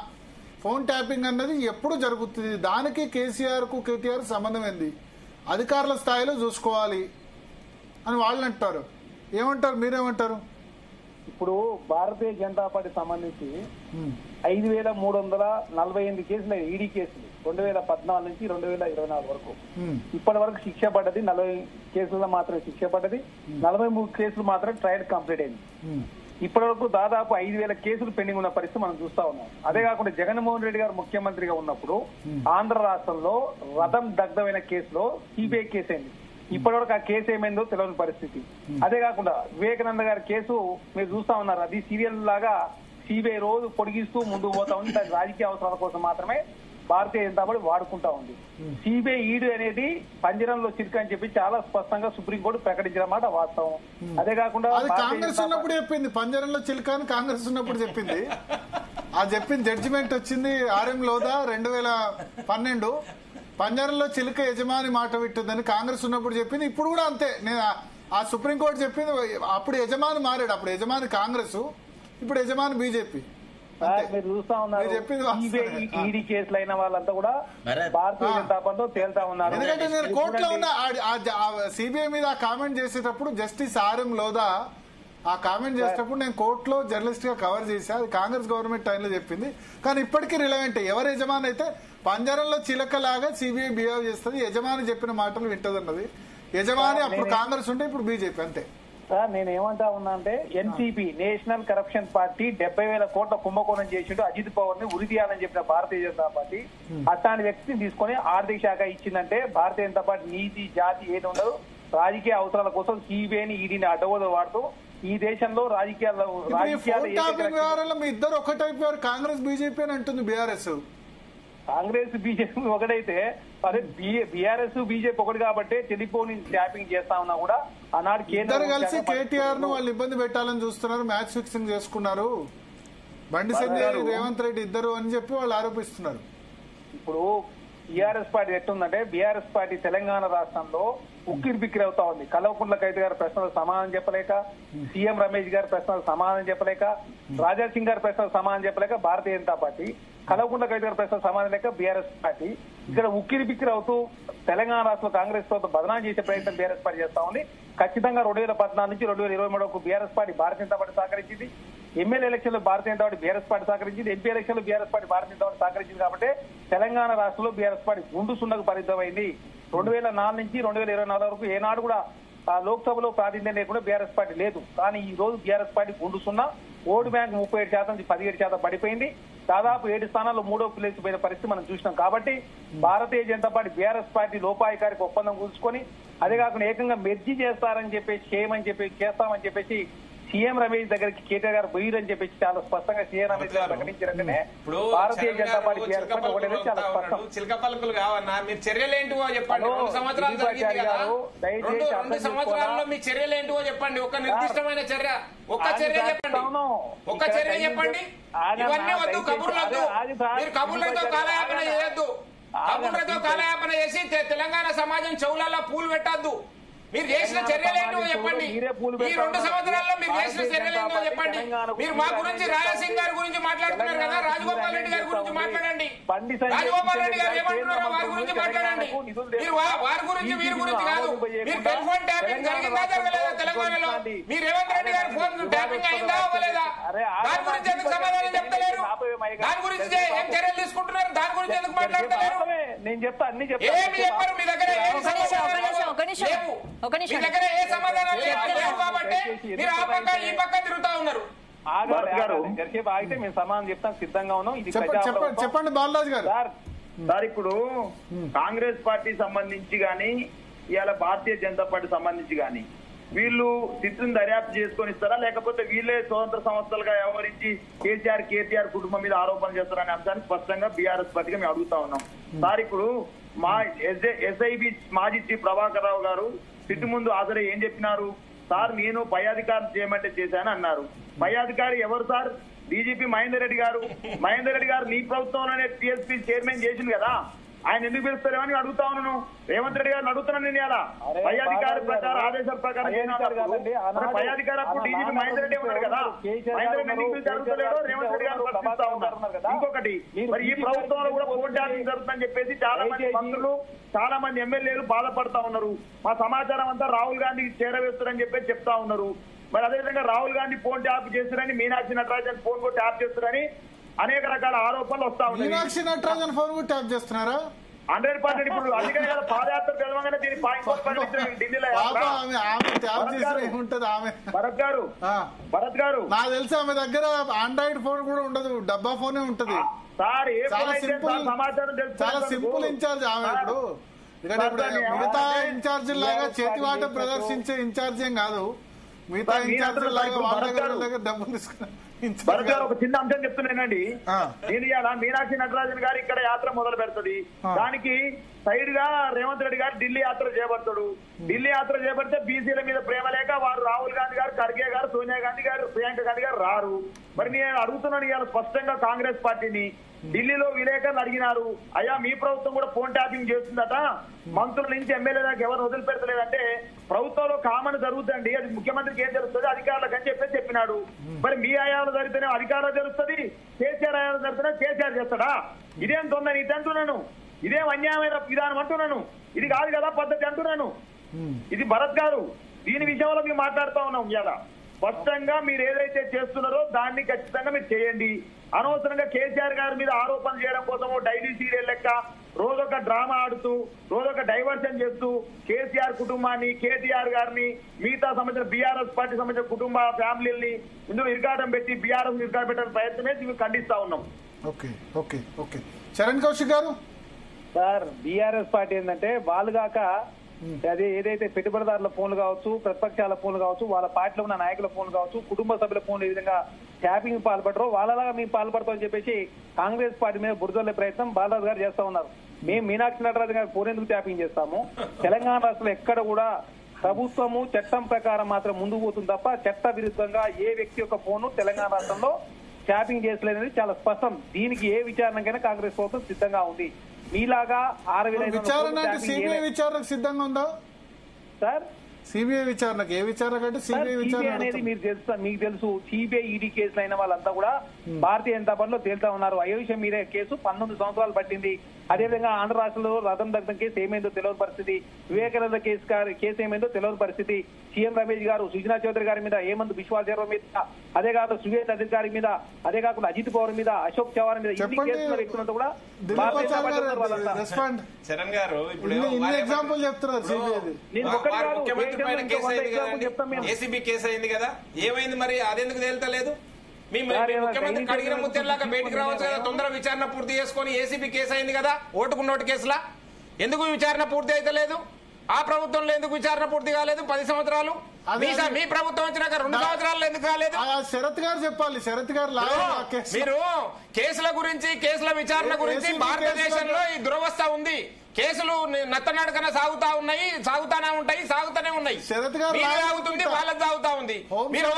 ఫోన్ ట్యాపింగ్ అన్నది ఎప్పుడు జరుగుతుంది, దానికి కేసీఆర్ కు కేటీఆర్ సంబంధం ఏంది, అధికారుల స్థాయిలో చూసుకోవాలి అని వాళ్ళు అంటారు. ఏమంటారు, మీరేమంటారు? ఇప్పుడు భారతీయ జనతా పార్టీ సంబంధించి 5,348 కేసులు ఈడీ కేసులు 2014 నుంచి 2024 వరకు. ఇప్పటి వరకు శిక్ష పడ్డది 40 కేసుల్లో మాత్రమే శిక్ష పడ్డది. 43 కేసులు మాత్రం ట్రయల్ కంప్లీట్ అయింది. ఇప్పటి వరకు దాదాపు 5,000 కేసులు పెండింగ్ ఉన్న పరిస్థితి మనం చూస్తా ఉన్నాం. అదే కాకుండా జగన్మోహన్ రెడ్డి గారు ముఖ్యమంత్రిగా ఉన్నప్పుడు ఆంధ్ర రాష్ట్రంలో రథం దగ్ధమైన కేసులో సిబిఐ కేసు అయింది. ఇప్పటి వరకు ఆ కేసు ఏమైందో తెలియని పరిస్థితి. అదే కాకుండా వివేకానంద గారి కేసు మీరు చూస్తా ఉన్నారు, అది సీరియల్ లాగా సిబిఐ రోజు పొడిగిస్తూ ముందుకు పోతా ఉంది. దాని రాజకీయ అవసరాల కోసం మాత్రమే భారతీయ జనతా పార్టీ వాడుకుంటా ఉంది. సిబిఐ ఈడు అనేది పంజరంలో చిరుకు అని చెప్పి చాలా స్పష్టంగా సుప్రీంకోర్టు ప్రకటించిన మాట వాస్తవం. అదే కాకుండా కాంగ్రెస్ ఉన్నప్పుడు చెప్పింది, పంజరంలో చిలుక అని కాంగ్రెస్ ఉన్నప్పుడు చెప్పింది. ఆ చెప్పిన జడ్జిమెంట్ వచ్చింది ఆర్ఎం లోదా 2012. పంజరంలో చిలుక యజమాని మాట విట్టుందని కాంగ్రెస్ ఉన్నప్పుడు చెప్పింది. ఇప్పుడు కూడా అంతే. నేను ఆ సుప్రీంకోర్టు చెప్పింది, అప్పుడు యజమాని మారాడు, అప్పుడు యజమాని కాంగ్రెస్, ఇప్పుడు యజమాని బీజేపీ. మీరు చూస్తా ఉన్నారు ఈడీ కేసులు అయిన వాళ్ళంతా కూడా భారతీయ జనతా పార్టీలో తేల్తా ఉన్నారు. ఎందుకంటే నేను కోర్టులో ఉన్న సిబిఐ మీద కామెంట్ చేసేటప్పుడు జస్టిస్ ఆర్ఎం లోదా ఆ కామెంట్ చేసేటప్పుడు నేను కోర్టులో జర్నలిస్ట్ గా కవర్ చేశా. అది కాంగ్రెస్ గవర్నమెంట్ టైంలో చెప్పింది. కానీ ఇప్పటికీ రిలవెంట్. ఎవరు యజమాని అయితే పంజరంలో చిలకలాగా సిబిఐ బిహేవ్ చేస్తుంది, యజమాని చెప్పిన మాటలు వింటదన్నది. యజమాని అప్పుడు కాంగ్రెస్ ఉంటే ఇప్పుడు బీజేపీ, అంతే. సార్ నేను ఏమంటా ఉన్నా అంటే ఎన్సీపీ నేషనల్ కరప్షన్ పార్టీ 70,000 కోట్ల కుంభకోణం చేసిండు, అజిత్ పవార్ ని ఉరి తీయాలని చెప్పిన భారతీయ జనతా పార్టీ అట్లాంటి వ్యక్తిని తీసుకొని ఆర్థిక శాఖ ఇచ్చిందంటే భారతీయ జనతా పార్టీ నీతి జాతి ఏది ఉండదు. రాజకీయ అవసరాల కోసం సిబిఐని ఈడీని అడ్డగోలు వాడుతూ ఈ దేశంలో రాజకీయాలు మీ ఇద్దరు ఒకటైపోయారు. కాంగ్రెస్ బీజేపీ అని అంటుంది బీఆర్ఎస్. కాంగ్రెస్ బీజేపీ ఒకటైతే అదే బీఆర్ఎస్ బీజేపీ ఒకటి కాబట్టి టెలిఫోన్ ట్యాపింగ్ చేస్తా ఉన్నా కూడా ఆనాడు కేంద్రం కలిసి కేటీఆర్ ను వాళ్ళు ఇబ్బంది పెట్టాలని చూస్తున్నారు, మ్యాచ్ ఫిక్సింగ్ చేసుకున్నారు. బండి సంజయ్ రేవంత్ రెడ్డి ఇద్దరు అని చెప్పి వాళ్ళు ఆరోపిస్తున్నారు. ఇప్పుడు బీఆర్ఎస్ పార్టీ ఎట్టుందంటే బీఆర్ఎస్ పార్టీ తెలంగాణ రాష్ట్రంలో ఉక్కిరి బిక్కిరి అవుతా ఉంది. కల్వకుంట్ల కవిత గారి ప్రశ్నలు సమాధానం చెప్పలేక, సీఎం రమేష్ గారి ప్రశ్నలు సమాధానం చెప్పలేక, రాజా సింగ్ గారి ప్రశ్నలు సమాధానం చెప్పలేక భారతీయ జనతా పార్టీ, కల్వకుంట్ల కవిత గారి ప్రశ్నలు సమాధానం లేక బీఆర్ఎస్ పార్టీ ఇక్కడ ఉక్కిరి బిక్కిరి అవుతూ తెలంగాణ రాష్ట్రంలో కాంగ్రెస్ ప్రభుత్వం బదనాం చేసే ప్రయత్నం బీఆర్ఎస్ పార్టీ చేస్తా ఉంది. ఖచ్చితంగా 2014 నుంచి 2023 BRS party Bharatiya Janata party సహకరించింది. ఎమ్మెల్యే ఎలక్షన్ లో Bharatiya Janata party BRS party సహకరించింది. ఎంపీ ఎలక్షన్ లో BRS party Bharatiya Janata party సహకరించింది. కాబట్టి తెలంగాణ రాష్ట్రంలో బీఆర్ఎస్ పార్టీ గుండు సున్నకు పరిమితమైంది. 2004 నుంచి 2024 వరకు ఏనాడు కూడా లోక్సభలో ప్రాతినిధ్యం లేకుండా బీఆర్ఎస్ పార్టీ లేదు. కానీ ఈ రోజు బీఆర్ఎస్ పార్టీ గుండు సున్నా, ఓటు బ్యాంక్ 37% నుంచి 17% పడిపోయింది. దాదాపు 7 స్థానాల్లో 3వ ప్లేస్ పోయిన పరిస్థితి మనం చూసినాం. కాబట్టి భారతీయ జనతా పార్టీ బీఆర్ఎస్ పార్టీ లోపాయికారికి ఒప్పందం కూర్చుకొని అదే కాకుండా ఏకంగా మెర్జీ చేస్తారని చెప్పేసి చేస్తామని చెప్పేసి సీఎం రమేష్ దగ్గరికి కేటీఆర్ గారు పోయిరని చెప్పేసి చాలా స్పష్టంగా సీఎం రమేష్ గారు ప్రకటించారంటేనే భారతీయ జనతా పార్టీ బీఆర్ఎస్ పార్టీ ఒకటే చాలా స్పష్టం. చిలక పలుకులు కావన్నా మీరు చర్యలేంటివో చెప్పండి. 2 సంవత్సరాలు జరిగింది కదా, 2 సంవత్సరాల్లో మీ చర్యలేంటివో చెప్పండి. ఒక నిర్దిష్టమైన చర్య, ఒక్క చర్య చెప్పండి, ఒక్క చర్య చెప్పండి. ఇవన్నీ వద్దు, కబుర్లు వద్దు. మీరు కబుర్లతో కాలయాపన చేయొద్దు. కబుర్లతో కాలయాపన చేసి తెలంగాణ సమాజం చెవులలో పూలు పెట్టద్దు. మీరు చేసిన చర్యలేంటో చెప్పండి. ఈ 2 సంవత్సరాల్లో మీరు చేసిన చర్యలేంటో చెప్పండి. మీరు మా గురించి రాజాసింగ్ గారి గురించి మాట్లాడుతున్నారు కదా, రాజగోపాల్ రెడ్డి గారి గురించి మాట్లాడండి. రాజగోపాల్ రెడ్డి గారు ఏమంటున్నారో వారి గురించి మాట్లాడండి. మీరు వారి గురించి వీరి గురించి కాదు. మీరు టెలిఫోన్ ట్యాపింగ్ జరిగిందా జరగలేదా తెలంగాణలో? మీరు రేవంత్ రెడ్డి గారి ఫోన్ ట్యాపింగ్ అయిందా అవ్వలేదా? దాని గురించి ఎందుకు సమాధానం చెప్తలేరు? దాని గురించి ఏం చర్యలు తీసుకుంటున్నారు? దాని గురించి ఎందుకు మాట్లాడతలేరు? నేను చెప్తా, అన్ని చెప్తా. ఏమి చెప్పారు? మీ దగ్గర ఏమి సమాధానాలు లేవు. మీ దగ్గర ఏ సమాధానాలు లేవు కాబట్టి మీరు ఆ పక్క ఈ పక్క తిరుగుతా ఉన్నారు. జరిసేపు ఆగితే మేము సమాధానం చెప్తాం, సిద్ధంగా ఉన్నాం. ఇది చెప్పండి బాలరాజు గారు. సార్ ఇప్పుడు కాంగ్రెస్ పార్టీ సంబంధించి గాని ఇవాళ భారతీయ జనతా పార్టీ సంబంధించి గాని వీళ్ళు సిట్టును దర్యాప్తు చేసుకొని ఇస్తారా, లేకపోతే వీళ్ళే స్వతంత్ర సంస్థలుగా వ్యవహరించి కేటీఆర్ కుటుంబం మీద ఆరోపణలు చేస్తారనే అంశాన్ని స్పష్టంగా బీఆర్ఎస్ పార్టీగా మేము అడుగుతా ఉన్నాం. సార్ ఇప్పుడు మా ఎస్ఐబి మాజీ చీఫ్ ప్రభాకర్ రావు గారు సిట్టు ముందు హాజరై ఏం చెప్పినారు? సార్ నేను పై అధికారం చేయమంటే చేశాను అన్నారు. పై అధికారి ఎవరు సార్? డీజీపీ మహేందర్ రెడ్డి గారు. మహేందర్ రెడ్డి గారు నీ ప్రభుత్వంలోనే టీఎస్పీ చైర్మన్ చేసింది కదా, ఆయన ఎందుకు పిలుస్తారేమని అడుగుతా ఉన్నాను. రేవంత్ రెడ్డి గారిని అడుగుతున్నాను నేను. ఇలా పై అధికారి ప్రకారం ఆదేశాల ప్రకారం పై అధికారి అప్పుడు డీజీపీ మహేందర్ రెడ్డి ఉన్నాడు కదా, మహేందర్ రెడ్డి ఎందుకు పిలిచి అడుగుతలేడో రేవంత్ రెడ్డి గారు ప్రశ్నిస్తా ఉన్నారు. ఇంకొకటి, మరి ఈ ప్రభుత్వంలో కూడా ఫోన్ ట్యాపింగ్ జరుగుతుందని చెప్పేసి చాలా మంది మంత్రులు, చాలా మంది ఎమ్మెల్యేలు బాధపడతా ఉన్నారు. మా సమాచారం అంతా రాహుల్ గాంధీకి చేరవేస్తారని చెప్పేసి చెప్తా ఉన్నారు. మరి అదేవిధంగా రాహుల్ గాంధీ ఫోన్ ట్యాప్ చేస్తారని, మీనాక్షి నటరాజన్ ఫోన్ కూడా ట్యాప్ చేస్తారని అనేక రకాల ఆరోపణలు వస్తా ఉన్నాయి. మీనాక్షి నటరాజన్ ఫోన్ కూడా ట్యాప్ చేస్తున్నారా? 100% ఇప్పుడు అందుకని పాదయాత్ర తెలవగానే దీన్ని ఢిల్లీలో భరత్ గారు నాకు తెలిసి ఆమె దగ్గర ఆండ్రాయిడ్ ఫోన్ కూడా ఉండదు, డబ్బా ఫోనే ఉంటది. సార్ సమాచారం చాలా సింపుల్ ఇన్ఛార్జ్ ఆమె. ఇప్పుడు మిగతా ఇన్ఛార్జి లాగా చేతివాట ప్రదర్శించే ఇన్ఛార్జ్ ఏం కాదు. మిగతా ఇన్ఛార్జి లాగా వాళ్ళ దగ్గర డబ్బులు తీసుకున్నారు. భరత్ గారు ఒక చిన్న అంశం చెప్తున్నానండి. నేను ఇవాళ మీనాక్షి నటరాజన్ గారు ఇక్కడ యాత్ర మొదలు పెడుతుంది. దానికి సైడ్ గా రేవంత్ రెడ్డి గారు ఢిల్లీ యాత్ర చేపడతాడు. ఢిల్లీ యాత్ర చేపడితే బీసీల మీద ప్రేమ లేక వారు రాహుల్ గాంధీ గారు, ఖర్గే గారు, సోనియా గాంధీ గారు, ప్రియాంక గాంధీ గారు రారు. మరి నేను అడుగుతున్నాను ఇవాళ స్పష్టంగా కాంగ్రెస్ పార్టీని. ఢిల్లీలో విలేకరులు అడిగినారు, అయ్యా మీ ప్రభుత్వం కూడా ఫోన్ ట్యాపింగ్ చేస్తుందట, మంత్రుల నుంచి ఎమ్మెల్యే దాకా ఎవరు వదిలిపెడతలేదంటే ప్రభుత్వంలో కామన్ జరుగుతుందండి, అది ముఖ్యమంత్రికి ఏం జరుగుతుంది అధికారులకు అని చెప్పినాడు. మరి మీ హయాంలో జరిగితేనే అధికారులు జరుగుతుంది, కేసీఆర్ హయాంలో జరిగితేనే కేసీఆర్ చేస్తాడా? ఇదేం తొందర ఇది అంటున్నాను, ఇదేం అన్యాయమైన విధానం అంటున్నాను, ఇది కాదు కదా పద్ధతి అంటున్నాను. ఇది భరత్ గారు దీని విషయంలో మేము మాట్లాడుతూ ఉన్నాం. ఇవాళ స్పష్టంగా మీరు ఏదైతే చేస్తున్నారో దాన్ని ఖచ్చితంగా మీరు చేయండి. అనవసరంగా కేసీఆర్ గారి మీద ఆరోపణలు చేయడం కోసము డైలీ సీరియల్ లెక్క రోజొక డ్రామా ఆడుతూ, రోజొక డైవర్షన్ చేస్తూ కేసీఆర్ కుటుంబాన్ని, కేటీఆర్ గారిని, మిగతా సంబంధించిన బీఆర్ఎస్ పార్టీ సంబంధించిన కుటుంబ ఫ్యామిలీని ఇందులో ఇరకాటం పెట్టి బీఆర్ఎస్ ఇరకాటం పెట్టే ప్రయత్నమే మేము ఖండిస్తా ఉన్నాం. Okay okay okay Charan Kaushik garu. Sir BRS party ఏంటంటే వాళ్ళు కాక అది ఏదైతే పెట్టుబడిదారుల ఫోన్లు కావచ్చు, ప్రతిపక్షాల ఫోన్లు కావచ్చు, వాళ్ళ పార్టీలో ఉన్న నాయకుల ఫోన్లు కావచ్చు, కుటుంబ సభ్యుల ఫోన్లు ఏ విధంగా ట్యాపింగ్ పాల్పడరో వాళ్ళలాగా మేము పాల్పడతామని చెప్పేసి కాంగ్రెస్ పార్టీ మీద బురదలే ప్రయత్నం బాలరాజు గారు చేస్తా ఉన్నారు. మేము మీనాక్షి నటరాజు గారి ఫోన్ ఎందుకు ట్యాపింగ్ చేస్తాము? తెలంగాణ రాష్ట్రంలో ఎక్కడ కూడా ప్రభుత్వము చట్టం ప్రకారం మాత్రం ముందుకు పోతుంది తప్ప చట్ట విరుద్ధంగా ఏ వ్యక్తి యొక్క ఫోను తెలంగాణ రాష్ట్రంలో ట్యాపింగ్ కేసులు అనేది చాలా స్పష్టం. దీనికి ఏ విచారణకైనా కాంగ్రెస్ ప్రభుత్వం సిద్ధంగా ఉంది. మీలాగా 6,500 విచారణ అంటే సిబిఐ విచారణకు సిద్ధంగా ఉందా సార్? సిబిఐ విచారణకు ఏ విచారణ అంటే సిబిఐ విచారణ అనేది మీకు తెలుసు. సిబిఐ ఈడీ కేసులు అయిన వాళ్ళంతా కూడా భారతీయ జనతా పార్టీలో తేలుతా ఉన్నారు. అయోధ్య మీరే కేసు 19 సంవత్సరాలు పట్టింది. అదేవిధంగా ఆంధ్ర రాష్ట్రంలో రథం దగ్ధం కేసు ఏమైందో తెలియని పరిస్థితి, వివేకానంద కేసు ఏమైందో తెలియని పరిస్థితి, సీఎం రమేష్ గారు సుజనా చౌదరి గారి మీద, హేమంత్ బిశ్వాసరావు మీద, అదే కాకుండా సువేత్ అధికారి మీద, అదే కాకుండా అజిత్ పవార్ మీద, అశోక్ చవాన్ మీద ఇన్ని కేసులు వ్యక్తులంతా కూడా చరణ్ గారు ఇప్పుడు ఎగ్జాంపుల్ చెప్తున్నారు. ఏసీబీ కేసు అయింది కదా, ఏమైంది మరి? అదెందుకు తేల్తలేదు? మీ ముఖ్యమంత్రి కడిగిన ముత్యంలాగా బయటికి రావచ్చు కదా, తొందర విచారణ పూర్తి చేసుకుని. ఏసీబీ కేసు అయింది కదా ఓటుకు నోటు కేసులా, ఎందుకు విచారణ పూర్తి అయితే లేదు? ఆ ప్రభుత్వంలో ఎందుకు విచారణ పూర్తి కాలేదు? 10 సంవత్సరాలు మీ ప్రభుత్వం వచ్చినాక 2 సంవత్సరాలు ఎందుకు కాలేదు? శరత్ గారు చెప్పాలి. శరత్ గారు మీరు కేసుల గురించి, కేసుల విచారణ గురించి భారతదేశంలో ఈ దురవస్థ ఉంది. కేసులు నత్తనడకన సాగుతానే ఉన్నాయి. సాగుతుంది, వాళ్ళకి సాగుతా ఉంది. మీరు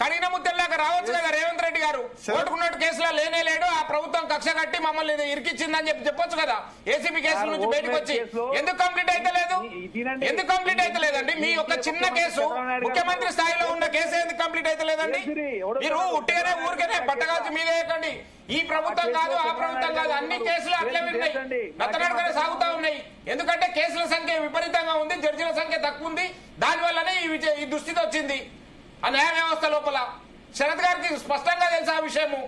కడిగిన ముద్దల్లాగా రావచ్చు కదా రేవంత్ రెడ్డి గారు. ఓటుకున్నట్టు కేసులో లేనే లేడు, ఆ ప్రభుత్వం కక్ష కట్టి మమ్మల్ని ఇరికిచ్చిందని చెప్పొచ్చు కదా. ఏసీబీ కేసుల నుంచి బయటకు వచ్చి ఎందుకు కంప్లీట్ అయితే లేదండి? మీ యొక్క చిన్న కేసు ముఖ్యమంత్రి స్థాయిలో ఉన్న కేసు ఎందుకు కంప్లీట్ అయితే లేదండి? మీరు ఉట్టిగానే ఊరికనే పట్టగాల్సి మీదేయకండి. ఈ ప్రభుత్వం కాదు, ఆ ప్రభుత్వం కాదు, అన్ని కేసులు అట్లే ఉన్నాయి, నత్తనడకనే సాగుతా ఉన్నాయి. ఎందుకంటే కేసుల సంఖ్య విపరీతంగా ఉంది, జడ్జిల సంఖ్య తక్కువ ఉంది. దానివల్లనే ఈ దుస్థితి వచ్చింది ఆ న్యాయ వ్యవస్థ లోపల. శరత్ గారికి స్పష్టంగా తెలుసు ఆ విషయము.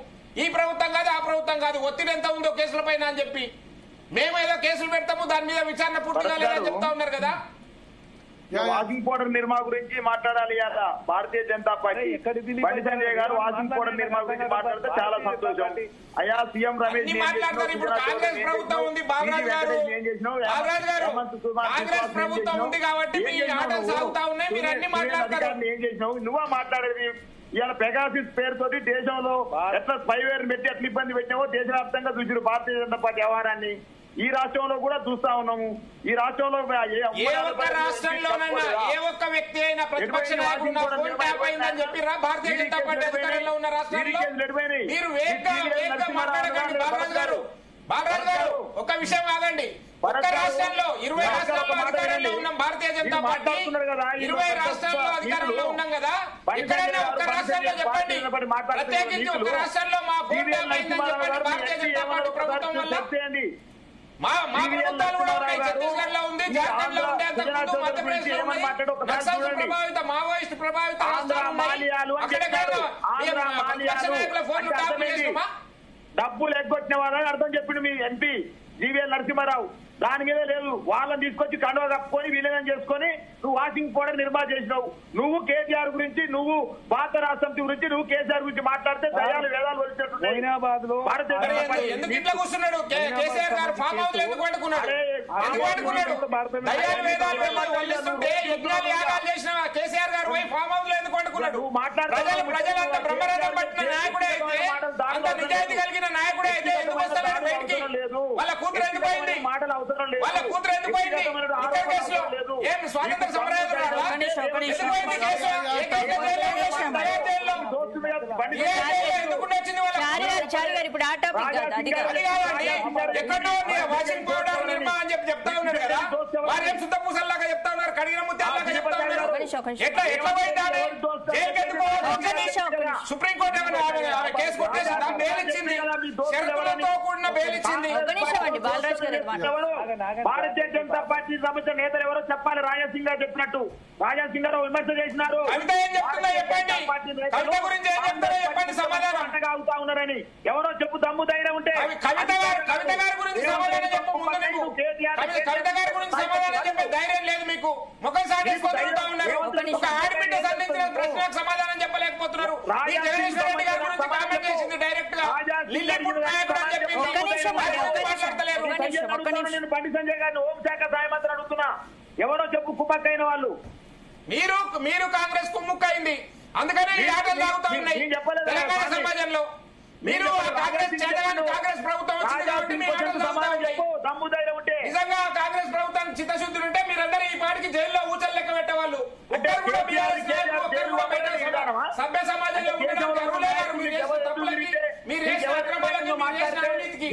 ఈ ప్రభుత్వం కాదు, ఆ ప్రభుత్వం కాదు, ఒత్తిడి ఎంత ఉందో కేసుల పైన అని చెప్పి మేమేదో కేసులు పెడతాము, దాని మీద విచారణ పూర్తి కాలేదని చెప్తా ఉన్నారు కదా. వాషింగ్ పౌడర్ నిర్మా గురించి మాట్లాడాలి కదా భారతీయ జనతా పార్టీ. బండి సంజయ్ గారు వాషింగ్ పౌడర్ నిర్మా గురించి మాట్లాడితే చాలా సంతోషం. అయ్యా సీఎం రమేష్ మాట్లాడతారు. ఇప్పుడు కాంగ్రెస్ ప్రభుత్వం ఉంది, బాలరాజు గారు కాంగ్రెస్ ప్రభుత్వం ఉంది కాబట్టి మీ ఆటలు సాగుతా ఉన్నాయి, మీరు అన్ని మాట్లాడతారు. ఏం చేసినావు? నువ్వా మాట్లాడేది? ఇవాళ పెగాసిస్ పేరుతోటి దేశంలో ఎట్లా స్పైవేర్ పెట్టి ఎట్లా ఇబ్బంది పెట్టినావో దేశవ్యాప్తంగా చూసారు భారతీయ జనతా పార్టీ వ్యవహారాన్ని. ఈ రాష్ట్రంలో కూడా చూస్తా ఉన్నాము. ఈ రాష్ట్రంలో ఏ ఒక్క రాష్ట్రంలోనైనా ఏ ఒక్క వ్యక్తి అయినా ప్రతిపక్ష నాయకుడు ఫోన్ ట్యాప్ అయిందని చెప్పి భారతీయ జనతా పార్టీ అధికారంలో ఉన్న రాష్ట్రాల్లో మీరు వేగంగా మాట్లాడకండి. బాలరాజు గారు ఒక విషయం ఆగండి. ఒక్క రాష్ట్రంలో 20 రాష్ట్రాల్లో అధికారంలో ఉన్నాం భారతీయ జనతా పార్టీ, 20 రాష్ట్రాల్లో అధికారంలో ఉన్నాం కదా. ఎక్కడైనా ఒక్క రాష్ట్రంలో చెప్పండి, ప్రత్యేకించి ఒక్క రాష్ట్రంలో మా ఫోన్ ట్యాప్ అయిందని చెప్పండి భారతీయ జనతా పార్టీ ప్రభుత్వం వల్ల. మా ప్రభుత్వాలు కూడా ఉన్నాయి. ఛత్తీస్గఢ్ లో ఉంది, జార్ఖండ్ లో ఉంది, అంతకుముందు మధ్యప్రదేశ్ లో ఉంది. నక్సల్ ప్రభావిత, మావోయిస్ట్ ప్రభావిత రాష్ట్రాలు ఉన్నాయి. అక్కడెక్కడ ప్రతిపక్ష నాయకుల ఫోన్లు ట్యాప్ చేస్తున్నామా? డబ్బులు ఎగ్గొట్టిన వాళ్ళని అర్థం చెప్పిండు మీ ఎంపీ జీవీఎల్ నరసింహారావు. దాని మీద లేదు, వాళ్ళని తీసుకొచ్చి కండువా కప్పుకొని విలీనం చేసుకొని నువ్వు వాషింగ్ పౌడర్ నిర్మాణం చేసినావు. నువ్వు కేసీఆర్ గురించి, నువ్వు భారత రాష్ట్రం గురించి, నువ్వు కేసీఆర్ గురించి మాట్లాడితే దయాలు వేదాలు వదిలినట్టు ఎందుకు ఇట్లా కూర్చున్నాడు కేసీఆర్ గారు? ఫామ్ హౌస్ ఎందుకు వండుకున్నాడు? దయాలు వేదాలు వల్లిస్తుంటే యజ్ఞాలు యాగాలు చేసిన కేసీఆర్ గారు పోయి ఫామ్ హౌస్ లో ఎందుకు వండుకున్నాడు? ప్రజలంతా బ్రహ్మరథం పట్టిన నాయకుడే అయితే, అంత నిజాయితీ కలిగిన నాయకుడే అయితే ఎందుకు వస్తలేడు బయటికి? వాళ్ళ కూతురు ఎందుకు పోయింది? వాళ్ళ కూతురు ఎందుకు పోయింది? ఇతర కేసులో ఏం స్వాతంత్ర సమరయోధుడు ఇప్పుడు ఆ టాపిక్ ఎక్కడో వాషింగ్ పౌడర్ నిర్మా అని చెప్పి చెప్తా ఉన్నారు కదా. వారు ఏం శుద్ధ పూసల్లాగా చెప్తా ఉన్నారు, కడిగిన ముత్యాలాగా చెప్తా ఉన్నారు. ఎట్లా పోయింది? సుప్రీంకోర్టు ఏమైనా కేసు కొట్టేసిందా? బెయిల్ ఇచ్చింది, షరతులతో కూడిన బెయిల్ ఇచ్చింది. భారతీయ జనతా పార్టీ సమస్య నేతలు ఎవరో చెప్పాలి. రాజాసింగ్ గారు చెప్పినట్టు, రాజాసింగ్ గారు విమర్శ చేసినారు. కవిత ఏం చెప్తుందో చెప్పండి, కవిత గురించి ఏం చెప్తారో చెప్పండి, సమాధానం అంటగా అవుతా ఉన్నారని ఎవరో చెప్పు, దమ్ము ధైర్యం ఉంటే. కవిత గారి గురించి సమాధానం చెప్పు ముందు. కవిత గారి గురించి సమాధానం చెప్పే ధైర్యం లేదు మీకు. ముఖం సాధించుకుంటూ ఉన్నారు. ఒక ఆడబిడ్డ సంధించిన ప్రశ్నలకు సమాధానం చెప్పలేకపోతున్నారు. జగదీశ్వర్ రెడ్డి గారి గురించి కామెంట్ చేసింది డైరెక్ట్ గా లిల్లీపుట్ నాయకుడు అని చెప్పింది. నేను బండి సంజయ్ గారిని హోంశాఖ సహాయ మంత్రి అడుగుతున్నా, ఎవరో చెప్పు కుమ్మక్కైన వాళ్ళు. మీరు కాంగ్రెస్ కుమ్ముక్కైంది, అందుకనే ఈ ఆటలు సాగుతా ఉన్నాయి తెలంగాణ సమాజంలో. మీరు కాంగ్రెస్ ప్రభుత్వం వచ్చింది కాబట్టి మీ ఆటలు సాగుతా ఉన్నాయి. నిజంగా కాంగ్రెస్ ప్రభుత్వానికి చిత్తశుద్ధి ఉంటే మీరందరూ ఈ పాటికి జైల్లో ఊచలు లెక్క పెట్టేవాళ్ళు. ఒక్కరు కూడా సభ్య సమాజంలో ఉండడానికి అర్హులే. మీరు చేసిన తప్పులకి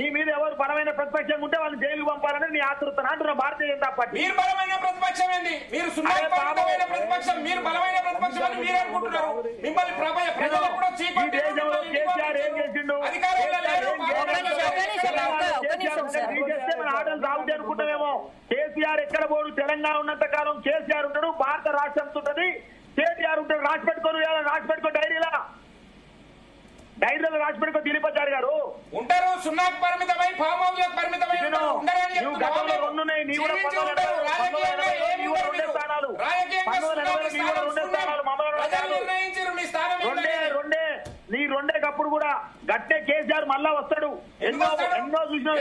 నీ మీద ఎవరు బలమైన ప్రతిపక్షంగా ఉంటే వాళ్ళని జైలు పంపాలని నీ ఆతృతన అంటున్నా భారతీయ జనతా పార్టీ. మీరు బలమైన ప్రతిపక్షం ఏంది? మీరు సున్నాపరమైన ప్రతిపక్షం, మీరు బలమైన ప్రతిపక్షం అని మీరు అనుకుంటున్నారు. మిమ్మల్ని ప్రజలు ఎప్పుడో చీకొట్టి కేసీఆర్ ఏం చేసిండు? ఆటలు సాగుతాయి అనుకుంటామేమో. కేసీఆర్ ఎక్కడ పోడు, తెలంగాణ ఉన్నంత కాలం కేసీఆర్ ఉంటాడు, భారత రాష్ట్రం ఉంటది, కేటీఆర్ ఉంటాడు. రాసి పెట్టుకో డైరీలో రాసి పెట్టుకో దిలీపాచారి గారు ఉంటారు. సున్నాకు పరిమితమై ఫామ్ హౌస్ లకు పరిమితమై రెండే కప్పుడు కూడా గట్టే కేసీఆర్ మళ్ళా వస్తాడు. ఎన్నో చూసినా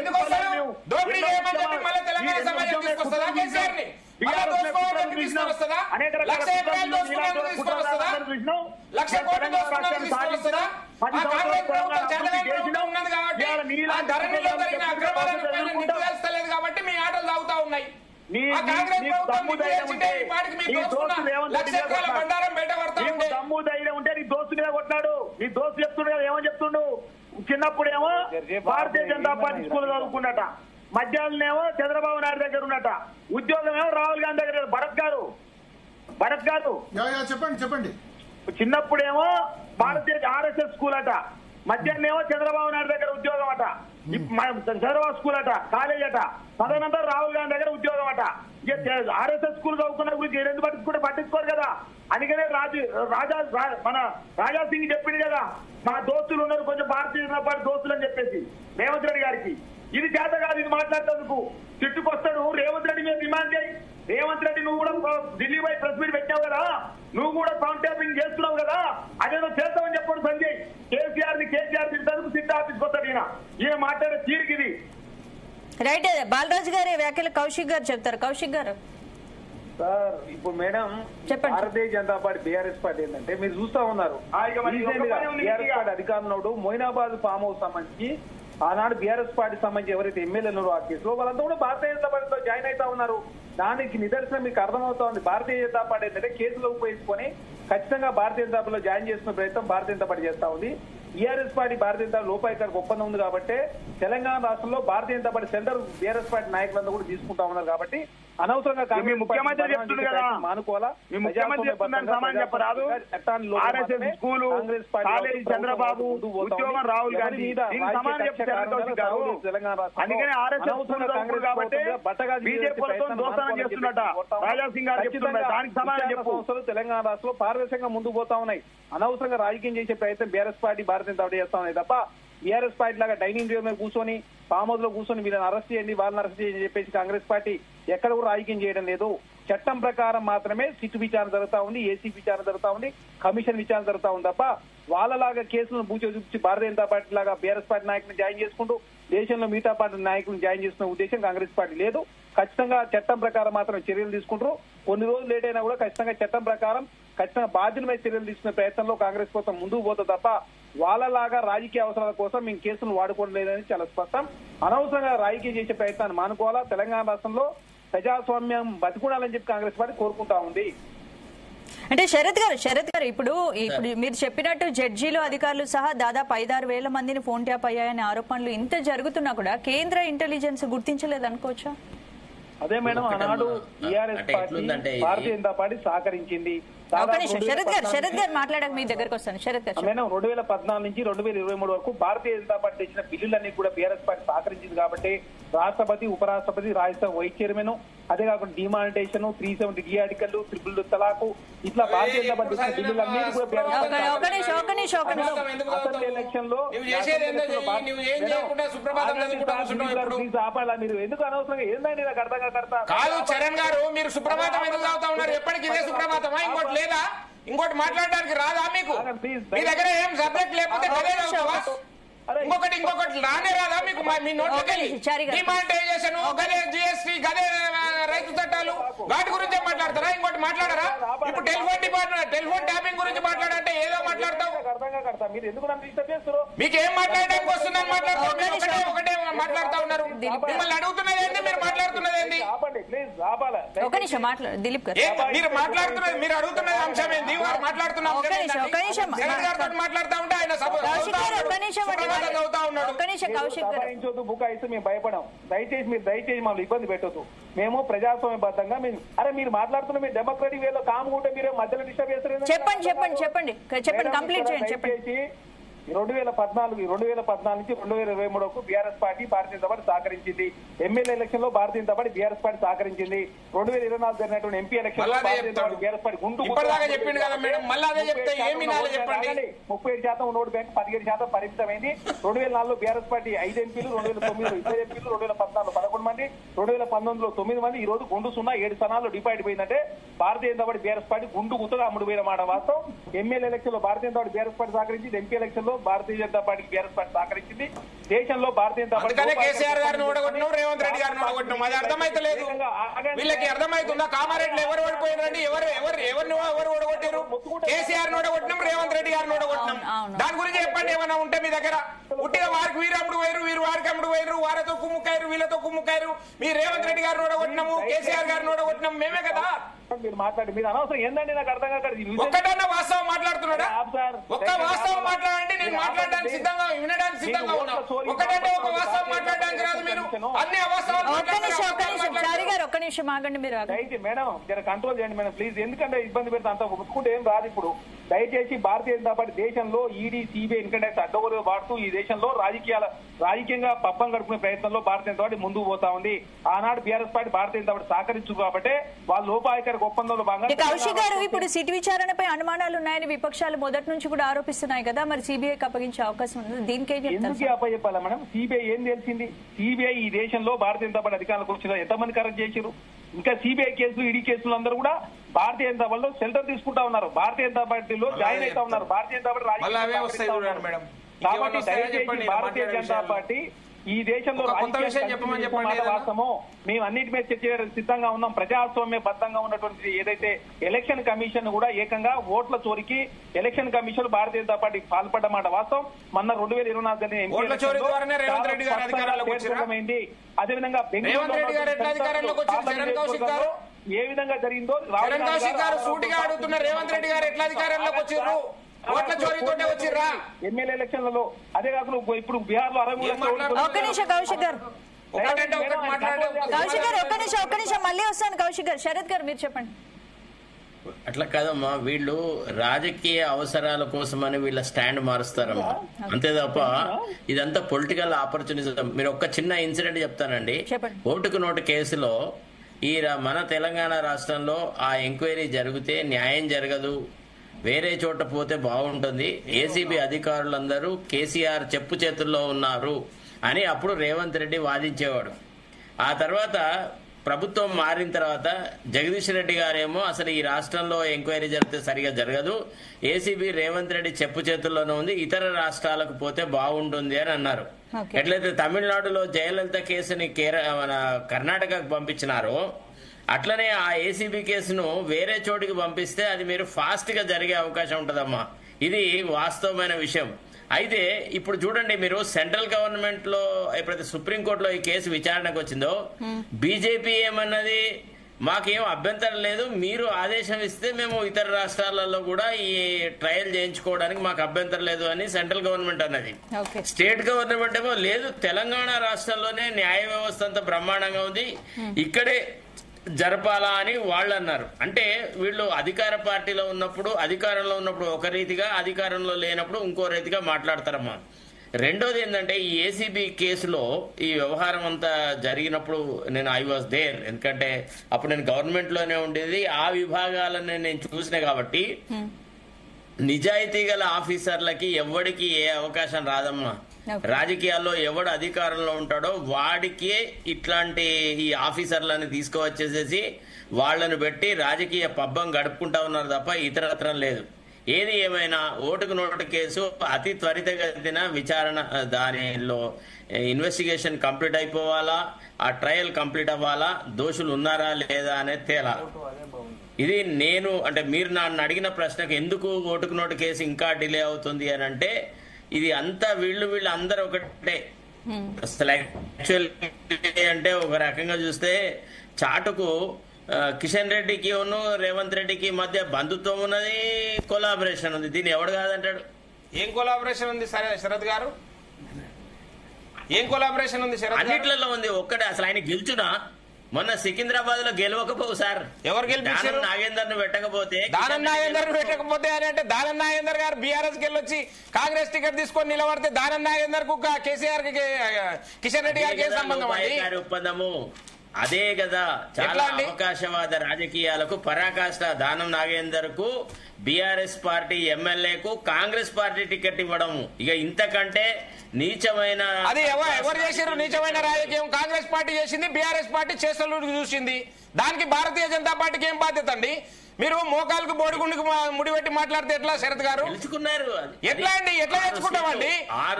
అనేక కాబట్టి మీ ఆటలు తాగుతా ఉన్నాయి. దమ్ము ధైర్యం ఉంటే నీ దోస్తు మీద కొట్టాడు. నీ దోస్తు చెప్తుండే కదా, ఏమని చెప్తుండు? చిన్నప్పుడేమో భారతీయ జనతా పార్టీ స్కూల్ చదువుకున్నట, మధ్యాహ్నమేమో చంద్రబాబు నాయుడు దగ్గర ఉన్నట, ఉద్యోగం ఏమో రాహుల్ గాంధీ దగ్గర. భరత్ గారు చెప్పండి. చిన్నప్పుడేమో భారతీయ RSS స్కూల్ అట, మధ్యాహ్నమేమో చంద్రబాబు నాయుడు దగ్గర ఉద్యోగం అట, చంద్రబాబు స్కూల్ అట, కాలేజ్ అట, తదనంతరం రాహుల్ గాంధీ దగ్గర ఉద్యోగం అట. ఇక RSS స్కూల్ చదువుకున్న గురించి రెండు పట్టించుకోరు కదా. అందుకనే మన రాజా సింగ్ చెప్పింది కదా, మా దోస్తులు ఉన్నారు కొంచెం భారతీయ జనతా పార్టీ దోస్తులు అని చెప్పేసి రేవంత్ రెడ్డి గారికి. ఇది చేత కాదు, ఇది మాట్లాడేందుకు తిట్టుకొస్తాడు. రేవంత్ రెడ్డి మీద డిమాండ్ చేయి. రేవంత్ రెడ్డి నువ్వు కూడా ఢిల్లీ పోయి ప్రెస్ మీట్ పెట్టావు కదా, నువ్వు కూడా ఫోన్ ట్యాపింగ్ చేస్తున్నావు కదా, అదేదో చేస్తామని చెప్పండి సంజయ్. కేసీఆర్ తింటాను సిట్ ఆఫీస్కి వస్తాడు. ఈయన మాట్లాడే తీరికి ఇది. రైట్. బాలరాజు గారి వ్యాఖ్యలు కౌశిక్ గారు చెప్తారు. కౌశిక్ గారు సార్, ఇప్పుడు మేడం చెప్పండి. భారతీయ జనతా పార్టీ బీఆర్ఎస్ పార్టీ ఏంటంటే మీరు చూస్తా ఉన్నారు, బీఆర్ఎస్ పార్టీ అధికారంలో మొయినాబాద్ ఫామ్ హౌస్ సంబంధించి ఆనాడు బీఆర్ఎస్ పార్టీ సంబంధించి ఎవరైతే ఎమ్మెల్యేలు ఉన్నారో ఆ కేసులో వాళ్ళంతా కూడా భారతీయ జనతా పార్టీలో జాయిన్ అవుతా ఉన్నారు. దానికి నిదర్శనం మీకు అర్థమవుతా ఉంది. భారతీయ జనతా పార్టీ ఏంటంటే కేసులో ఉపయోగించుకొని ఖచ్చితంగా భారతీయ జనతా పార్టీలో జాయిన్ చేస్తున్న ప్రయత్నం భారతీయ జనతా పార్టీ చేస్తా ఉంది. బీఆర్ఎస్ పార్టీ భారతీయ జనతా లోపాయికారికి ఒప్పందం ఉంది కాబట్టి తెలంగాణ రాష్ట్రంలో Bharatiya Janata party centre BRS party నాయకులందరూ కూడా తీసుకుంటా ఉన్నారు. కాబట్టి అనవసరంగా ముఖ్యమంత్రి చెప్తుంది కదా, మానుకోవాలా, చంద్రబాబు ఉద్యోగం రాహుల్ గాంధీ తెలంగాణ రాష్ట్రంలో పారదర్శకంగా ముందుకు పోతా ఉన్నాయి. అనవసరంగా రాజకీయం చేసే ప్రయత్నం BRS party Bharatiya Janata party చేస్తా ఉన్నాయి తప్ప బీఆర్ఎస్ పార్టీ లాగా డైనింగ్ టేబుల్ మీద కూర్చొని ఫామ్ హౌస్ లో కూర్చొని వీళ్ళని అరెస్ట్ చేయండి వాళ్ళని అరెస్ట్ చేయండి చెప్పేసి కాంగ్రెస్ పార్టీ ఎక్కడ కూడా రాజకీయం చేయడం లేదు. చట్టం ప్రకారం మాత్రమే సిట్ విచారణ జరుగుతా ఉంది, ఏసీ విచారణ జరుగుతా ఉంది, కమిషన్ విచారణ జరుగుతా ఉంది తప్ప వాళ్ళలాగా కేసులను చూపించి భారతీయ జనతా పార్టీ లాగా బీఆర్ఎస్ పార్టీ నాయకులను జాయిన్ చేసుకుంటూ దేశంలో మిగతా పార్టీ నాయకులను జాయిన్ చేసుకునే ఉద్దేశం కాంగ్రెస్ పార్టీ లేదు. ఖచ్చితంగా చట్టం ప్రకారం మాత్రం చర్యలు తీసుకుంటారు. కొన్ని రోజులు లేట్ అయినా కూడా ఖచ్చితంగా చట్టం ప్రకారం ఖచ్చితంగా బాధ్యతమైన చర్యలు తీసుకునే ప్రయత్నంలో కాంగ్రెస్ కోసం ముందుకు పోతుంది తప్ప వాళ్ళలాగా రాజకీయ అవసరాల కోసం మేము కేసులను వాడుకోవడం లేదని చాలా స్పష్టం. అనవసరంగా రాజకీయం చేసే ప్రయత్నాన్ని మానుకోవాలా. తెలంగాణ రాష్ట్రంలో ప్రజాస్వామ్యం బతికుండాలని చెప్పి కాంగ్రెస్ పార్టీ కోరుకుంటా ఉంది. అంటే శరత్ గారు ఇప్పుడు మీరు చెప్పినట్టు జడ్జీలు అధికారులు సహా దాదాపు 5-6 వేల మందిని ఫోన్ ట్యాప్ అయ్యాయనే ఆరోపణలు ఇంత జరుగుతున్నా కూడా కేంద్ర ఇంటెలిజెన్స్ గుర్తించలేదనుకోవచ్చా? అదే మేడం, ఆనాడు TRS party Bharatiya Janata party సహకరించింది. Sarath గారు మాట్లాడక మీ దగ్గరకు వస్తాను. శరత్ గారు మేడం 2014 నుంచి 2023 వరకు భారతీయ జనతా పార్టీ తెచ్చిన బిల్లులన్నీ కూడా బీఆర్ఎస్ పార్టీ సహకరించింది కాబట్టి రాష్ట్రపతి, ఉపరాష్ట్రపతి, రాజ్యసభ వైస్ చైర్మన్, అదే కాకుండా డిమానిటేషన్, 370 ఆర్టికల్, ట్రిపుల్ తలాకు, ఇట్లా భారతీయ జనతా పార్టీ తెచ్చిన బిల్లులన్నీ కూడా అసెంబ్లీ ఎలక్షన్ లో ఆపాలా? మీరు ఎందుకు అనవసరంగా ఏందండి నాకు అర్థం కాదు. చరణ్ గారు మీరు సుప్రభాతం ఎందుకు చదువుతా ఉన్నారు? ఎప్పటికి ఇదే సుప్రభాతమా? ఇంకోటి లేదా? ఇంకోటి మాట్లాడడానికి రాదా మీకు? మీ దగ్గర ఏం సబ్జెక్ట్ లేకపోతే ఇంకొకటి రానే రాదా మీకు? మీ నోట్లకెళ్ళి డిమానిటైజేషన్, గదే జిఎస్టీ, గదే రైతు చట్టాలు, వాటి గురించే మాట్లాడతారా? ఇంకోటి మాట్లాడరా? ఇప్పుడు టెలిఫోన్ ట్యాపింగ్ గురించి మాట్లాడంటే ఏదో మాట్లాడతావు. మీరు ఎందుకు నన్ను డిస్టర్బ్ చేస్తారు? మీకు ఏం మాట్లాడడానికి వస్తుందని మాట్లాడతారు? ఒకటే మాట్లాడుతా ఉన్నారు? మిమ్మల్ని అడుగుతున్నది ఏంది, మీరు మాట్లాడుతున్నది ఏంది? ఒక నిమిషం మాట్లాడు దిలీప్ గారు. మీరు మాట్లాడుతున్నది, మీరు అడుగుతున్నది అంశం ఏంది? వారు మాట్లాడుతున్న అంశం ఏంటండి? శరత్ గారితో మాట్లాడుతా ఉంటే ఆయన అవుతా ఉన్నాడు. బుకాయిస్తే మేము భయపడం. దయచేసి మమ్మల్ని ఇబ్బంది పెట్టొద్దు. మేము ప్రజాస్వామ్యబద్ధంగా మీరు మాట్లాడుతున్న మీరు డెమోక్రటిక్ వేలో కాముకుంటే మీరు మధ్యలో డిస్టర్బ్ చేస్తారు. చెప్పండి కంప్లీట్ చేయండి. చెప్పండి. 2014 నుంచి 2023 BRS party Bharatiya Janata party సహకరించింది. ఎమ్మెల్యే ఎలక్షన్ లో Bharatiya Janata party BRS party సహకరించింది. 2024 జరిగినటువంటి ఎంపీ ఎలక్షన్ లో బీఆర్ఎస్ పార్టీ 37% ఓటు బ్యాంక్ 17% పరిమితమైంది. 2004 బీఆర్ఎస్ పార్టీ 5 ఎంపీలు, 2009 2 ఎంపీలు, 2014 11 మంది, 2019 9 మంది. ఈ రోజు గుండు 7 స్థానాల్లో డిపాయిడ్ పోయిందంటే Bharatiya Janata party BRS party గుండు గుత్తగా అమ్ముడు పోయిన మాట వాస్తవం. ఎమ్మెల్యే ఎలక్షన్ లో Bharatiya Janata party BRS party సహకరించింది. ఎంపీ ఎలక్షన్ లో భారతీయ జనతా పార్టీకి బీఆర్ఎస్ పార్టీ సహకరించింది. దేశంలో భారతీయ జనతా పార్టీ కేసీఆర్ గారిని ఓడగొట్టినాం, రేవంత్ రెడ్డి గారిని ఓడగొట్టినాం. అది అర్థమైతలేదు. వీళ్ళకి అర్థమవుతుందా? కామారెడ్డిలో ఎవరు ఓడిపోయినారండి? ఎవరిని ఓడగొట్టారు? కేసీఆర్ ఓడగొట్టినాం, రేవంత్ రెడ్డి గారిని ఓడగొట్టినాం. దాని గురించి చెప్పండి ఏమైనా ఉంటే మీ దగ్గర. ఉట్టిగా వారికి వీరు అమ్ముడు పోయారు, వీరు వారికి అమ్ముడు పోయారు, వారితో కుమ్ముకాయరు, వీళ్ళతో కుమ్ముకాయరు. మీరు రేవంత్ రెడ్డి గారిని ఓడగొట్టినాము, కేసీఆర్ గారిని ఓడగొట్టినాం, మేమే కదా. మీరు మాట్లాడి మీరు అనవసరం ఏందండి, నాకు అర్థం కాదు. ఒక్కటన్నా వాస్తవం మాట్లాడుతున్నాడా? ఒక్క వాస్తవం మాట్లాడండి, నేను మాట్లాడడానికి సిద్ధంగా, వినడానికి సిద్ధంగా ఉన్నా. ఒకటంటే ఒక వాస్తవం మాట్లాడడానికి రాదు, మీరు అన్ని అవాస్తవాలు. ఒక్క నిమిషం ఆగండి మీరు. మేడం జర కంట్రోల్ చేయండి మేడం ప్లీజ్. ఎందుకంటే ఇబ్బంది పెడితే అంత ఒప్పుకుంటే ఏం రాదు. ఇప్పుడు దయచేసి భారతీయ జనతా పార్టీ దేశంలో ఈడీ, సిబిఐ, ఇన్కమ్ ట్యాక్స్ అడ్డగోలుగా వాడుతూ ఈ దేశంలో రాజకీయంగా పబ్బం గడుపుకునే ప్రయత్నంలో భారతీయ జనతా పార్టీ ముందుకు పోతా ఉంది. ఆనాడు BRS party Bharatiya Janata party సహకరించు కాబట్టి వాళ్ళు లోపాయకర ఒప్పందంలో భాగంగా. కౌశిక్ గారు, ఇప్పుడు సిట్ విచారణపై అనుమానాలు ఉన్నాయని విపక్షాలు మొదటి నుంచి కూడా ఆరోపిస్తున్నాయి కదా, మరి సిబిఐకి అప్పగించే అవకాశం ఉంది. దీనికి ఎందుకు అప్పచెప్పాలా మేడం? సిబిఐ ఏం తెలిసింది? సిబిఐ ఈ దేశంలో భారతీయ జనతా పార్టీ అధికారులకు వచ్చిన ఎంతమంది అరెస్ట్ చేశారు? ఇంకా సిబిఐ కేసులు, ఈడీ కేసులు అందరూ కూడా భారతీయ జనతా పార్టీలో షెల్టర్ తీసుకుంటా ఉన్నారు, భారతీయ జనతా పార్టీలో జాయిన్ అవుతా ఉన్నారు. భారతీయ జనతా పార్టీ కాబట్టి దయచేసి భారతీయ జనతా పార్టీ ఈ దేశంలో వాస్తవమో మేము అన్నిటి మీద చర్చ సిద్ధంగా ఉన్నాం. ప్రజాస్వామ్యబద్ధంగా ఉన్నటువంటి ఏదైతే ఎలక్షన్ కమిషన్ కూడా ఏకంగా ఓట్ల చోరికి ఎలక్షన్ కమిషన్ భారతీయ జనతా పార్టీ పాల్పడ్డమాట వాస్తవం. మొన్న 2024 అదేవిధంగా ఏ విధంగా జరిగిందో సూటిగా అడుగుతున్న రేవంత్ రెడ్డి గారు ఎట్లా అధికారంలోకి వచ్చారు? ఓట్ల చోరీతోనే వచ్చిర్రా ఎమ్మెల్యే ఎలక్షన్లలో. అదే కాకుండా ఇప్పుడు బీహార్ లో 63. ఒక్క నిమిషం కౌశిక్ గారు, ఒక్క నిమిషం మళ్ళీ వస్తాను. కౌశిక్ గారు, శరత్ గారు మీరు చెప్పండి. అట్లా కాదమ్మా, వీళ్ళు రాజకీయ అవసరాల కోసమని వీళ్ళ స్టాండ్ మారుస్తారమ్మా, అంతే తప్ప ఇదంతా పొలిటికల్ ఆపర్చునిజం. మీరు ఒక్క చిన్న ఇన్సిడెంట్ చెప్తానండి. ఓటుకు నోటు కేసులో మన తెలంగాణ రాష్ట్రంలో ఆ ఎంక్వైరీ జరిగితే న్యాయం జరగదు, వేరే చోట పోతే బాగుంటుంది, ఏసీబీ అధికారులందరూ కేసీఆర్ చెప్పు చేతుల్లో ఉన్నారు అని అప్పుడు రేవంత్ రెడ్డి వాదించేవాడు. ఆ తర్వాత ప్రభుత్వం మారిన తర్వాత జగదీష్ రెడ్డి గారేమో అసలు ఈ రాష్ట్రంలో ఎంక్వైరీ జరిగితే సరిగా జరగదు, ఏసీబీ రేవంత్ రెడ్డి చెప్పు చేతుల్లోనే ఉంది, ఇతర రాష్ట్రాలకు పోతే బాగుంటుంది అని అన్నారు. ఎట్లయితే తమిళనాడులో జయలలిత కేసుని మన కర్ణాటకకు పంపించినారో అట్లనే ఆ ఏసీబీ కేసును వేరే చోటికి పంపిస్తే అది మీరు ఫాస్ట్ గా జరిగే అవకాశం ఉంటదమ్మా. ఇది వాస్తవమైన విషయం. అయితే ఇప్పుడు చూడండి, మీరు సెంట్రల్ గవర్నమెంట్ లో ఎప్పుడైతే సుప్రీంకోర్టులో ఈ కేసు విచారణకు వచ్చిందో బీజేపీ ఏమన్నది, మాకేం అభ్యంతరం లేదు, మీరు ఆదేశం ఇస్తే మేము ఇతర రాష్ట్రాలలో కూడా ఈ ట్రయల్ చేయించుకోవడానికి మాకు అభ్యంతరం లేదు అని సెంట్రల్ గవర్నమెంట్ అన్నది. స్టేట్ గవర్నమెంట్ ఏమో లేదు, తెలంగాణ రాష్ట్రంలోనే న్యాయ వ్యవస్థ అంతా బ్రహ్మాండంగా ఉంది, ఇక్కడే జరపాలా అని వాళ్ళు అన్నారు. అంటే వీళ్ళు అధికార పార్టీలో ఉన్నప్పుడు, అధికారంలో ఉన్నప్పుడు ఒక రీతిగా, అధికారంలో లేనప్పుడు ఇంకో రీతిగా మాట్లాడతారమ్మా. రెండోది ఏంటంటే, ఈ ఏసీబీ కేసులో ఈ వ్యవహారం అంతా జరిగినప్పుడు ఐ వాజ్ దేర్, ఎందుకంటే అప్పుడు నేను గవర్నమెంట్ లోనే ఉండేది, ఆ విభాగాలను నేను చూసిన కాబట్టి నిజాయితీ గల ఆఫీసర్లకి ఎవరికి ఏ అవకాశం రాదమ్మా. రాజకీయాల్లో ఎవడు అధికారంలో ఉంటాడో వాడికే ఇట్లాంటి ఈ ఆఫీసర్లను తీసుకువచ్చేసేసి వాళ్లను పెట్టి రాజకీయ పబ్బం గడుపుకుంటా ఉన్నారు తప్ప ఇతరత్రం లేదు. ఏది ఏమైనా ఓటుకు నోటు కేసు అతి త్వరితగతిన విచారణ, దానిలో ఇన్వెస్టిగేషన్ కంప్లీట్ అయిపోవాలా, ఆ ట్రయల్ కంప్లీట్ అవ్వాలా, దోషులు ఉన్నారా లేదా అనేది తేలాలి. ఇది మీరు నన్ను అడిగిన ప్రశ్నకు ఎందుకు ఓటుకు నోటు కేసు ఇంకా డిలే అవుతుంది అని అంటే, ఇది అంతా వీళ్ళు అందరూ ఒకటే, అసలు యాక్చువల్లీ అంటే ఒక రకంగా చూస్తే చాటుకు కిషన్ రెడ్డికి రేవంత్ రెడ్డికి మధ్య బంధుత్వం ఉన్నది, కొలాబరేషన్ ఉంది. దీన్ని ఎవడు కాదంటాడు? ఏం కొలాబరేషన్ ఉంది సరే శరత్ గారు? ఏం కొలాబరేషన్ ఉంది శరత్? అన్నిట్లలో ఉంది. ఒక్కటే అసలు ఆయన గెలుచునా? మొన్న సికింద్రాబాద్ లో గెలవకపోవు సార్. ఎవరు గెలిపించారు? నాగేందర్ ను పెట్టకపోతే, దానం నాగేందర్ పెట్టకపోతే అని అంటే దానం నాగేందర్ గారు బీఆర్ఎస్ కి వెళ్ళొచ్చి కాంగ్రెస్ టికెట్ తీసుకొని నిలబడితే దానం నాగేందర్ కు కేసీఆర్ కి కిషన్ రెడ్డి గారికి ఏం సంబంధం అండి? ఒప్పందము అదే కదా. చాలా అవకాశవాద రాజకీయాలకు పరాకాష్ట. దానం నాగేందర్ కు బీఆర్ఎస్ పార్టీ ఎమ్మెల్యేకు కాంగ్రెస్ పార్టీ టికెట్ ఇవ్వడం ఇక ఇంతకంటే నీచమైన. అది ఎవరు చేశారు నీచమైన రాజకీయం? కాంగ్రెస్ పార్టీ చేసింది, బీఆర్ఎస్ పార్టీ చేస్తలు చూసింది. దానికి భారతీయ జనతా పార్టీకి ఏం బాధ్యత అండి? మీరు మోకాలకు బోడిగుండుకు ముడిపెట్టి మాట్లాడితే ఎట్లా శరత్ గారు? ఎట్లా అండి? ఎట్లా తెచ్చుకుంటామండి?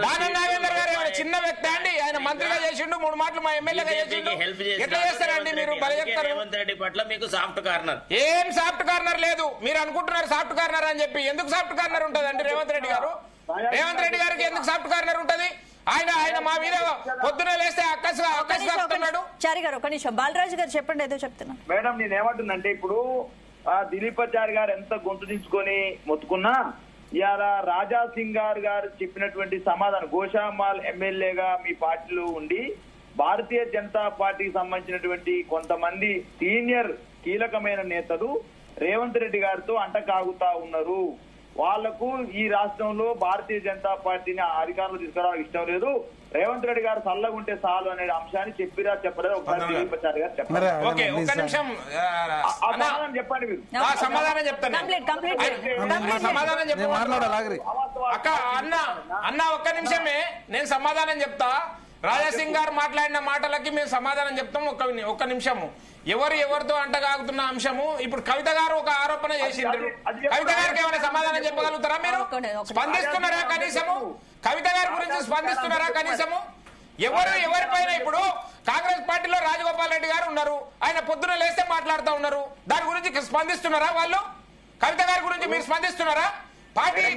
దానం నాగేందర్ గారు ఏమైనా చిన్న వ్యక్తి అండి? ఆయన మంత్రిగా చేసిండు, 3 మాటలు మా ఎమ్మెల్యేగా చేసిండు. ఎట్లా చేస్తారండి మీరు? భలే చెప్తారు. రేవంత్ రెడ్డి పట్ల మీకు సాఫ్ట్ కార్నర్. ఏం సాఫ్ట్ కార్నర్ లేదు. మీరు అనుకుంటున్నారు సాఫ్ట్ కార్నర్ అని చెప్పి. ఎందుకు సాఫ్ట్ కార్నర్ ఉంటదండి రేవంత్ రెడ్డి గారు? రేవంత్ రెడ్డి గారికి ఎందుకు సాఫ్ట్ కార్నర్ ఉంటది? ఆయన మా మీద పొద్దున లేస్తే అక్కసున్నాడు. చారి గారు ఒక నిమిషం, బాలరాజు గారు చెప్పండి, ఏదో చెప్తున్నా. మేడం నేను ఏమంటున్నంటే, ఇప్పుడు దిలీపాచారి గారు ఎంత గొంతు దించుకొని మొత్తుకున్నా ఇవాళ రాజా సింగ్ గారు చెప్పినటువంటి సమాధానం, గోషామాల్ ఎమ్మెల్యేగా మీ పార్టీలో ఉండి భారతీయ జనతా పార్టీకి సంబంధించినటువంటి కొంతమంది సీనియర్ కీలకమైన నేతలు రేవంత్ రెడ్డి గారితో అంటకాగుతా ఉన్నారు. వాళ్లకు ఈ రాష్ట్రంలో భారతీయ జనతా పార్టీని అధికారంలో తీసుకురావడం ఇష్టం లేదు, రేవంత్ రెడ్డి గారు చల్లగా ఉంటే చాలు అనే అంశాన్ని చెప్పిరా చెప్పలేదు ఒకసారి దిలీపాచారి గారు చెప్పండి. చెప్పండి మీరు. సమాధానం చెప్తాను. సమాధానం చెప్పాలి అక్క. అన్న ఒక్క నిమిషమే నేను సమాధానం చెప్తా. రాజాసింగ్ గారు మాట్లాడిన మాటలకి మేము సమాధానం చెప్తాం. ఒక్క నిమిషము. ఎవరితో అంటగాగుతున్న అంశము. ఇప్పుడు కవిత గారు ఒక ఆరోపణ చేసిండ్రు. కవిత గారికి ఏమైనా సమాధానం చెప్పగలుగుతారా మీరు? స్పందిస్తున్నారా కనీసము? కవిత గారి గురించి స్పందిస్తున్నారా కనీసము? ఎవరిపైన ఇప్పుడు కాంగ్రెస్ పార్టీలో రాజగోపాల్ రెడ్డి గారు ఉన్నారు, ఆయన పొద్దున లేస్తే మాట్లాడుతూ ఉన్నారు. దాని గురించి స్పందిస్తున్నారా వాళ్ళు? కవిత గారి గురించి మీరు స్పందిస్తున్నారా? పార్టీకి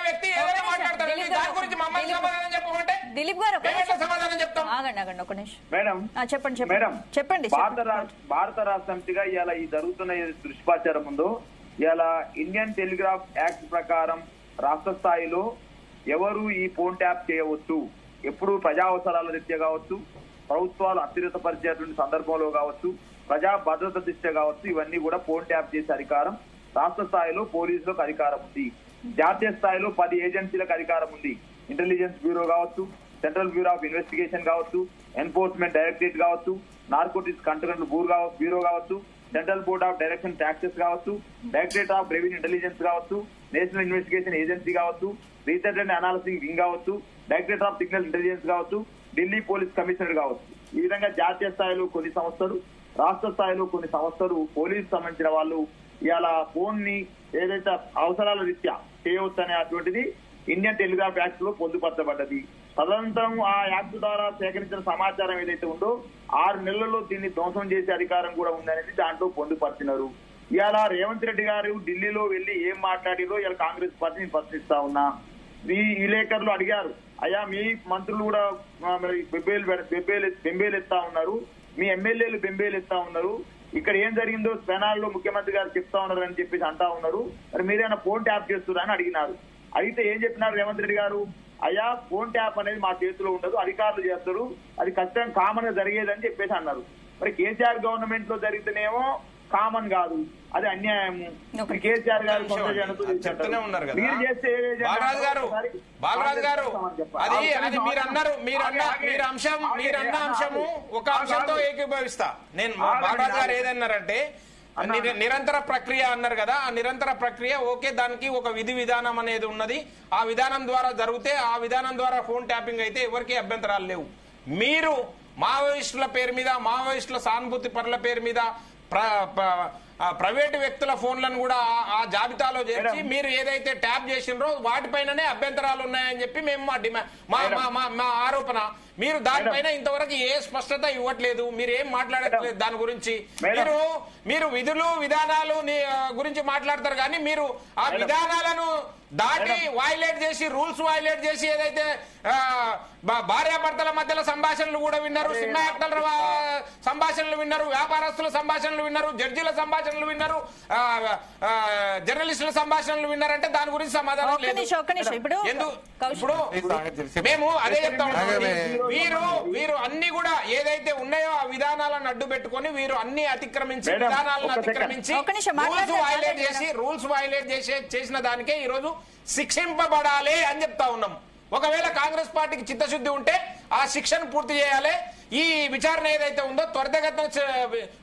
వ్యక్తి ఏదైనా మాట్లాడతారు. దాని గురించి మమ్మల్ని సమాధానం చెప్పమంటే దిలీప్ గారు సమాధానం చెప్తాం. ఆగండి ఒక నిమిషం. మేడం చెప్పండి మేడం చెప్పండి. భారత రాష్ట్ర సమితిగా ఇవాళ ఈ జరుగుతున్న దుష్పాచారం ఉందో, ఇవాళ ఇండియన్ టెలిగ్రాఫ్ యాక్ట్ ప్రకారం రాష్ట్ర స్థాయిలో ఎవరు ఈ ఫోన్ ట్యాప్ చేయవచ్చు, ఎప్పుడు ప్రజా అవసరాల రీత్యా కావచ్చు, ప్రభుత్వాలు అస్థిరతపరిచేటువంటి సందర్భంలో కావచ్చు, ప్రజా భద్రత దృష్ట్యా కావచ్చు, ఇవన్నీ కూడా ఫోన్ ట్యాప్ చేసే అధికారం రాష్ట్ర స్థాయిలో పోలీసులకు అధికారం ఉంది. జాతీయ స్థాయిలో 10 ఏజెన్సీలకు అధికారం ఉంది. ఇంటెలిజెన్స్ బ్యూరో కావచ్చు, సెంట్రల్ బ్యూరో ఆఫ్ ఇన్వెస్టిగేషన్ కావచ్చు, ఎన్ఫోర్స్మెంట్ డైరెక్టరేట్ కావచ్చు, నార్కోటిక్స్ కంట్రోల్ బ్యూరో కావచ్చు, central board of direction taxes కావచ్చు, డైరెక్టరేట్ ఆఫ్ రెవెన్యూ ఇంటెలిజెన్స్ కావచ్చు, నేషనల్ ఇన్వెస్టిగేషన్ ఏజెన్సీ కావచ్చు, రీసెర్చ్ అండ్ అనాలిసిస్ వింగ్ కావచ్చు, డైరెక్టరేట్ ఆఫ్ సిగ్నల్ ఇంటెలిజెన్స్ కావచ్చు, Delhi police commissioner కావచ్చు. ఈ విధంగా జాతీయ స్థాయిలో కొన్ని సంస్థలు, రాష్ట్ర స్థాయిలో కొన్ని సంస్థలు, పోలీసు సంబంధించిన వాళ్ళు ఇవాళ ఫోన్ ని ఏదైతే అవసరాల రీత్యా చేయవచ్చు అనే అటువంటిది ఇండియన్ టెలిగ్రాఫ్ యాక్ట్ లో పొందుపరచబడ్డది. తదనంతరం ఆ యాక్ట్ ద్వారా సేకరించిన సమాచారం ఏదైతే ఉందో 6 నెలల్లో దీన్ని ధ్వంసం చేసే అధికారం కూడా ఉందనేది దాంట్లో పొందుపరిచినారు. ఇవాళ రేవంత్ రెడ్డి గారు ఢిల్లీలో వెళ్లి ఏం మాట్లాడిరో ఇవాళ కాంగ్రెస్ పార్టీని ప్రశ్నిస్తా ఉన్నా. ఈ విలేకరులు అడిగారు, అయ్యా మీ మంత్రులు కూడా బెంబేలు ఎత్తా ఉన్నారు, మీ ఎమ్మెల్యేలు బెంబేలు ఎత్తా ఉన్నారు, ఇక్కడ ఏం జరిగిందో స్పెనాల్లో ముఖ్యమంత్రి గారు చెప్తా ఉన్నారు అని చెప్పేసి అంటా ఉన్నారు, మరి మీరేమైనా ఫోన్ ట్యాప్ చేస్తున్నా అని అడిగినారు. అయితే ఏం చెప్పినారు రేవంత్ రెడ్డి గారు, అయ్యా ఫోన్ ట్యాప్ అనేది మా చేతిలో ఉండదు, అధికారులు చేస్తారు, అది ఖచ్చితంగా కామన్ గా జరిగేదని చెప్పేసి అన్నారు. మరి కేసీఆర్ గవర్నమెంట్ లో జరిగితేనేమో కామన్ కాదు, అది అన్యాయము. కేసీఆర్ గారు చెప్తూనే ఉన్నారు కదా బాలరాజు గారు. అది మీరన్న అంశము ఒక అంశంతో ఏకీభవిస్తా నేను. బాలరాజు గారు ఏదన్నారంటే నిరంతర ప్రక్రియ అన్నారు కదా, ఆ నిరంతర ప్రక్రియ ఓకే, దానికి ఒక విధి విధానం అనేది ఉన్నది. ఆ విధానం ద్వారా జరిగితే ఆ విధానం ద్వారా ఫోన్ ట్యాపింగ్ అయితే ఎవరికీ అభ్యంతరాలు లేవు. మీరు మావోయిస్టుల పేరు మీద, మావోయిస్టుల సానుభూతి పరుల పేరు మీద ప్రైవేటు వ్యక్తుల ఫోన్లను కూడా ఆ జాబితాలో చేర్చి మీరు ఏదైతే ట్యాప్ చేసినరో వాటిపైననే అభ్యంతరాలు ఉన్నాయని చెప్పి మేము మా ఆరోపణ. మీరు దానిపైన ఇంతవరకు ఏ స్పష్టత ఇవ్వట్లేదు, మీరు ఏం మాట్లాడట్లేదు దాని గురించి. మీరు విధులు విధానాలు గురించి మాట్లాడతారు కానీ మీరు ఆ విధానాలను దాటి వైలేట్ చేసి రూల్స్ వైలేట్ చేసి ఏదైతే భార్యాభర్తల మధ్యలో సంభాషణలు కూడా విన్నారు, సినిమా యాక్టర్ల సంభాషణలు విన్నారు, వ్యాపారస్తుల సంభాషణలు విన్నారు, జడ్జీల సంభాషణలు విన్నారు, జర్నలిస్టుల సంభాషణలు విన్నారంటే దాని గురించి సమాధానం లేదు. ఇప్పుడు మేము అదే చెప్తా ఉన్నాం, వీరు అన్ని కూడా ఏదైతే ఉన్నాయో ఆ విధానాలను అడ్డు పెట్టుకుని వీరు అన్ని అతిక్రమించి విధానాలను అతిక్రమించి రూల్స్ వైలేట్ చేసిన దానికే ఈ రోజు శిక్షింపబడాలి అని చెప్తా ఉన్నాం. ఒకవేళ కాంగ్రెస్ పార్టీకి చిత్తశుద్ధి ఉంటే ఆ శిక్షను పూర్తి చేయాలి, ఈ విచారణ ఏదైతే ఉందో త్వరితగతిన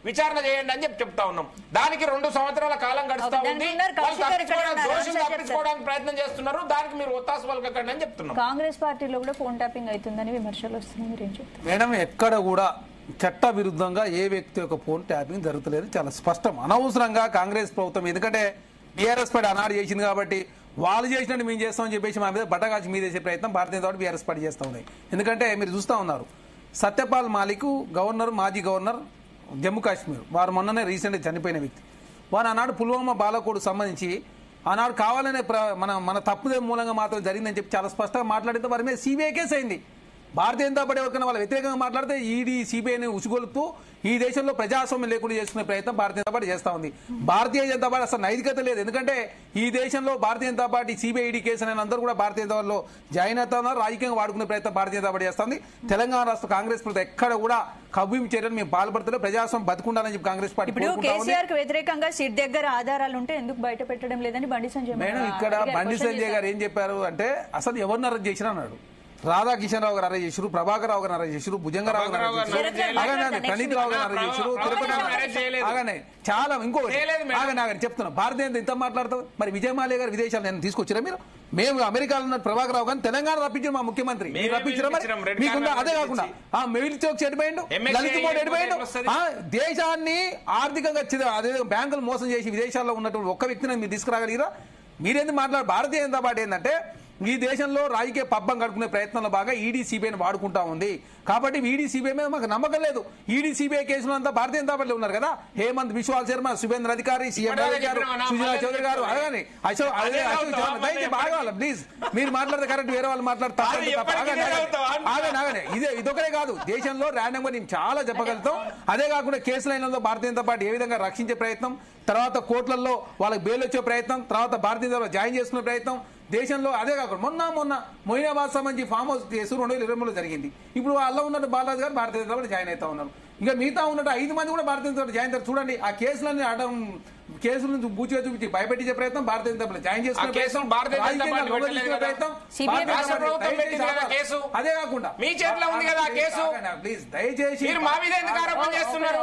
విచారణ చేయండి అని చెప్తా ఉన్నాం. దానికి 2 సంవత్సరాల కాలం గడుస్తా ఉంది, దోషులు తప్పించుకోవడానికి ప్రయత్నం చేస్తున్నారు, దానికి మీరు ఒత్తాసు పలకండి అని చెప్తున్నాం. కాంగ్రెస్ పార్టీలో కూడా ఫోన్ ట్యాపింగ్ అవుతుందని విమర్శలు వస్తున్నాయి. మేడం ఎక్కడ కూడా చట్ట విరుద్ధంగా ఏ వ్యక్తి యొక్క ఫోన్ ట్యాపింగ్ జరుగుతలేదు, చాలా స్పష్టం. అనవసరంగా కాంగ్రెస్ ప్రభుత్వం, ఎందుకంటే బీఆర్ఎస్ పార్టీ అనాడు చేసింది కాబట్టి వాళ్ళు చేసినట్టు మేము చేస్తామని చెప్పేసి మా మీద బట్టగాచి మీద చేసే ప్రయత్నం భారతీయ జనతా పార్టీ బీఆర్ఎస్ పార్టీ చేస్తూ ఉన్నాయి. ఎందుకంటే మీరు చూస్తూ ఉన్నారు, సత్యపాల్ మాలిక్ గవర్నర్, మాజీ గవర్నర్ జమ్మూ కాశ్మీర్, వారు మొన్ననే రీసెంట్గా చనిపోయిన వ్యక్తి. వారు ఆనాడు పుల్వామా బాలకోడు సంబంధించి ఆనాడు కావాలనే మన తప్పుదే మూలంగా మాత్రం జరిగిందని చెప్పి చాలా స్పష్టంగా మాట్లాడితే వారి మీద సిబిఐ కేసు అయింది. భారతీయ జనతా పార్టీ ఎవరికైనా వాళ్ళ వ్యతిరేకంగా మాట్లాడితే ఈడీ సిబిఐని ఉసుగొలుపుతూ ఈ దేశంలో ప్రజాస్వామ్యం లేకుండా చేసుకునే ప్రయత్నం భారతీయ జనతా పార్టీ చేస్తా ఉంది. భారతీయ జనతా పార్టీ అసలు నైతికత లేదు, ఎందుకంటే ఈ దేశంలో Bharatiya Janata party CBI ED case అని అందరూ కూడా భారతీయ జనతా పార్టీలో జాయిన్ అవుతా ఉన్నారు, రాజకీయంగా వాడుకునే ప్రయత్నం భారతీయ జనతా పార్టీ చేస్తుంది. తెలంగాణ రాష్ట్ర కాంగ్రెస్ ప్రభుత్వం ఎక్కడ కూడా కవ్వింపు చర్యలు మేము పాల్పడతలేదు, ప్రజాస్వామ్యం బతుకుండాలని చెప్పి కాంగ్రెస్ పార్టీ. ఇప్పుడు కేసీఆర్ కు వ్యతిరేకంగా సిట్ దగ్గర ఆధారాలు ఉంటే ఎందుకు బయట పెట్టడం లేదని బండి సంజయ్ మేడం ఇక్కడ బండి సంజయ్ గారు ఏం చెప్పారు అంటే అసలు ఎవరిని అరెస్ట్ చేసినా అన్నాడు. రాధాకిషన్ రావు గారు అరెస్ట్ చేశారు, ప్రభాకర్ రావు గారు అరెస్ట్ చేశారు, భుజంగరావు గారు అరెస్ట్ చేశారు, ప్రణీత్ రావు గారు అరెస్ట్ చేశారు, తిరుపతి ఆగానే చాలా ఇంకోటి ఆగని చెప్తున్నా. భారతీయ ఎంత మాట్లాడతావు మరి? విజయమాల్య గారు విదేశాలు నేను తీసుకొచ్చిరా మీరు? మేము అమెరికాలో ఉన్న ప్రభాకర్ రావు గారిని తెలంగాణ రప్పించారు మా ముఖ్యమంత్రి, మీరు రప్పించారా? మరి మీకున్నా అదే కాకుండా మెయిల్ చౌక్ చెడిపోయిండు, లలిత్ మోడీ ఎడిపోయిండు, దేశాన్ని ఆర్థికంగా అదే బ్యాంకులు మోసం చేసి విదేశాల్లో ఉన్నటువంటి ఒక్క వ్యక్తిని మీరు తీసుకురాగలిగిరా? మీరేంది మాట్లాడారు? భారతీయ జనతా పార్టీ ఏంటంటే ఈ దేశంలో రాజకీయ పబ్బం గడుపుకునే ప్రయత్నంలో బాగా ఈడీ సిబిఐని వాడుకుంటా ఉంది. కాబట్టి ఈడీ సిబిఐ మీద మాకు నమ్మకం లేదు. ఈడీ సిబిఐ కేసులో అంతా భారతీయ జనతా పార్టీలో ఉన్నారు కదా, హేమంత్ బిశ్వాల్ శర్మ, శుభేంద్ర అధికారి, సీఎం గారు, సుజనా చౌదరి గారు, ప్లీజ్ మీరు మాట్లాడితే కరెక్ట్, వేరే వాళ్ళు మాట్లాడతారు. ఇదొకరే కాదు, దేశంలో ర్యాండమ్ గా నేను చాలా చెప్పగలుగుతాం. అదే కాకుండా కేసు లైన్లలో భారతీయ జనతా పార్టీ ఏ విధంగా రక్షించే ప్రయత్నం, తర్వాత కోర్టులలో వాళ్ళకి బెయిల్ వచ్చే ప్రయత్నం, తర్వాత భారతీయ జనతా జాయిన్ చేసుకునే ప్రయత్నం దేశంలో. అదే కాకుండా మొన్న మొయినాబాద్ సంబంధించి ఫామ్ హౌస్ కేసు 2023లో జరిగింది. ఇప్పుడు వాళ్ళ ఉన్నట్టు బాలరాజు గారు భారతీయ జనతా పార్టీ జాయిన్ అవుతా ఉన్నారు. ఇంకా మిగతా ఉన్నట్టు 5 మంది కూడా భారతీయ జనతా పార్టీ జాయిన్ అవుతారు. చూడండి ఆ కేసులన్నీ కేసుల నుంచి బూచిగా చూపించి భయపెట్టించే ప్రయత్నం భారతీయ జనతా పార్టీ జాయిన్ చేసుకునే ప్రయత్నం, అదే కాకుండా మీ చేతిలో ఉంది కదా కేసు. ప్లీజ్ దయచేసి మా మీద ఎందుకు ఆరోపణ చేస్తున్నారు?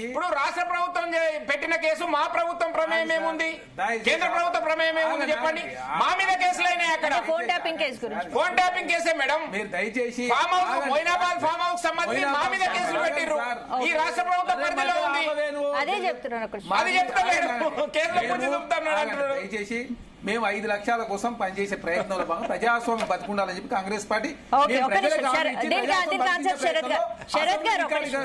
ఇప్పుడు రాష్ట్ర ప్రభుత్వం పెట్టిన కేసు మా ప్రభుత్వం ప్రమేయం ఏముంది? కేంద్ర ప్రభుత్వ ప్రమేయం ఏముంది చెప్పండి? మా మీద కేసులు అయినాయి. అక్కడ ఫోన్ ట్యాపింగ్ కేసే మేడం. మీరు దయచేసి మొయినాబాద్ ఫామ్ హౌస్ సంబంధించి మా మీద కేసులు పెట్టిర్రు. ఈ రాష్ట్ర ప్రభుత్వం పరిధిలో ఉంది. అదే చెప్తున్నాను. అది చెప్తాను కేసులో దయచేసి మేము 5 లక్షల కోసం పనిచేసే ప్రయత్నంలో భాగంగా ప్రజాస్వామ్యం బతుకుండాలని చెప్పి కాంగ్రెస్ పార్టీ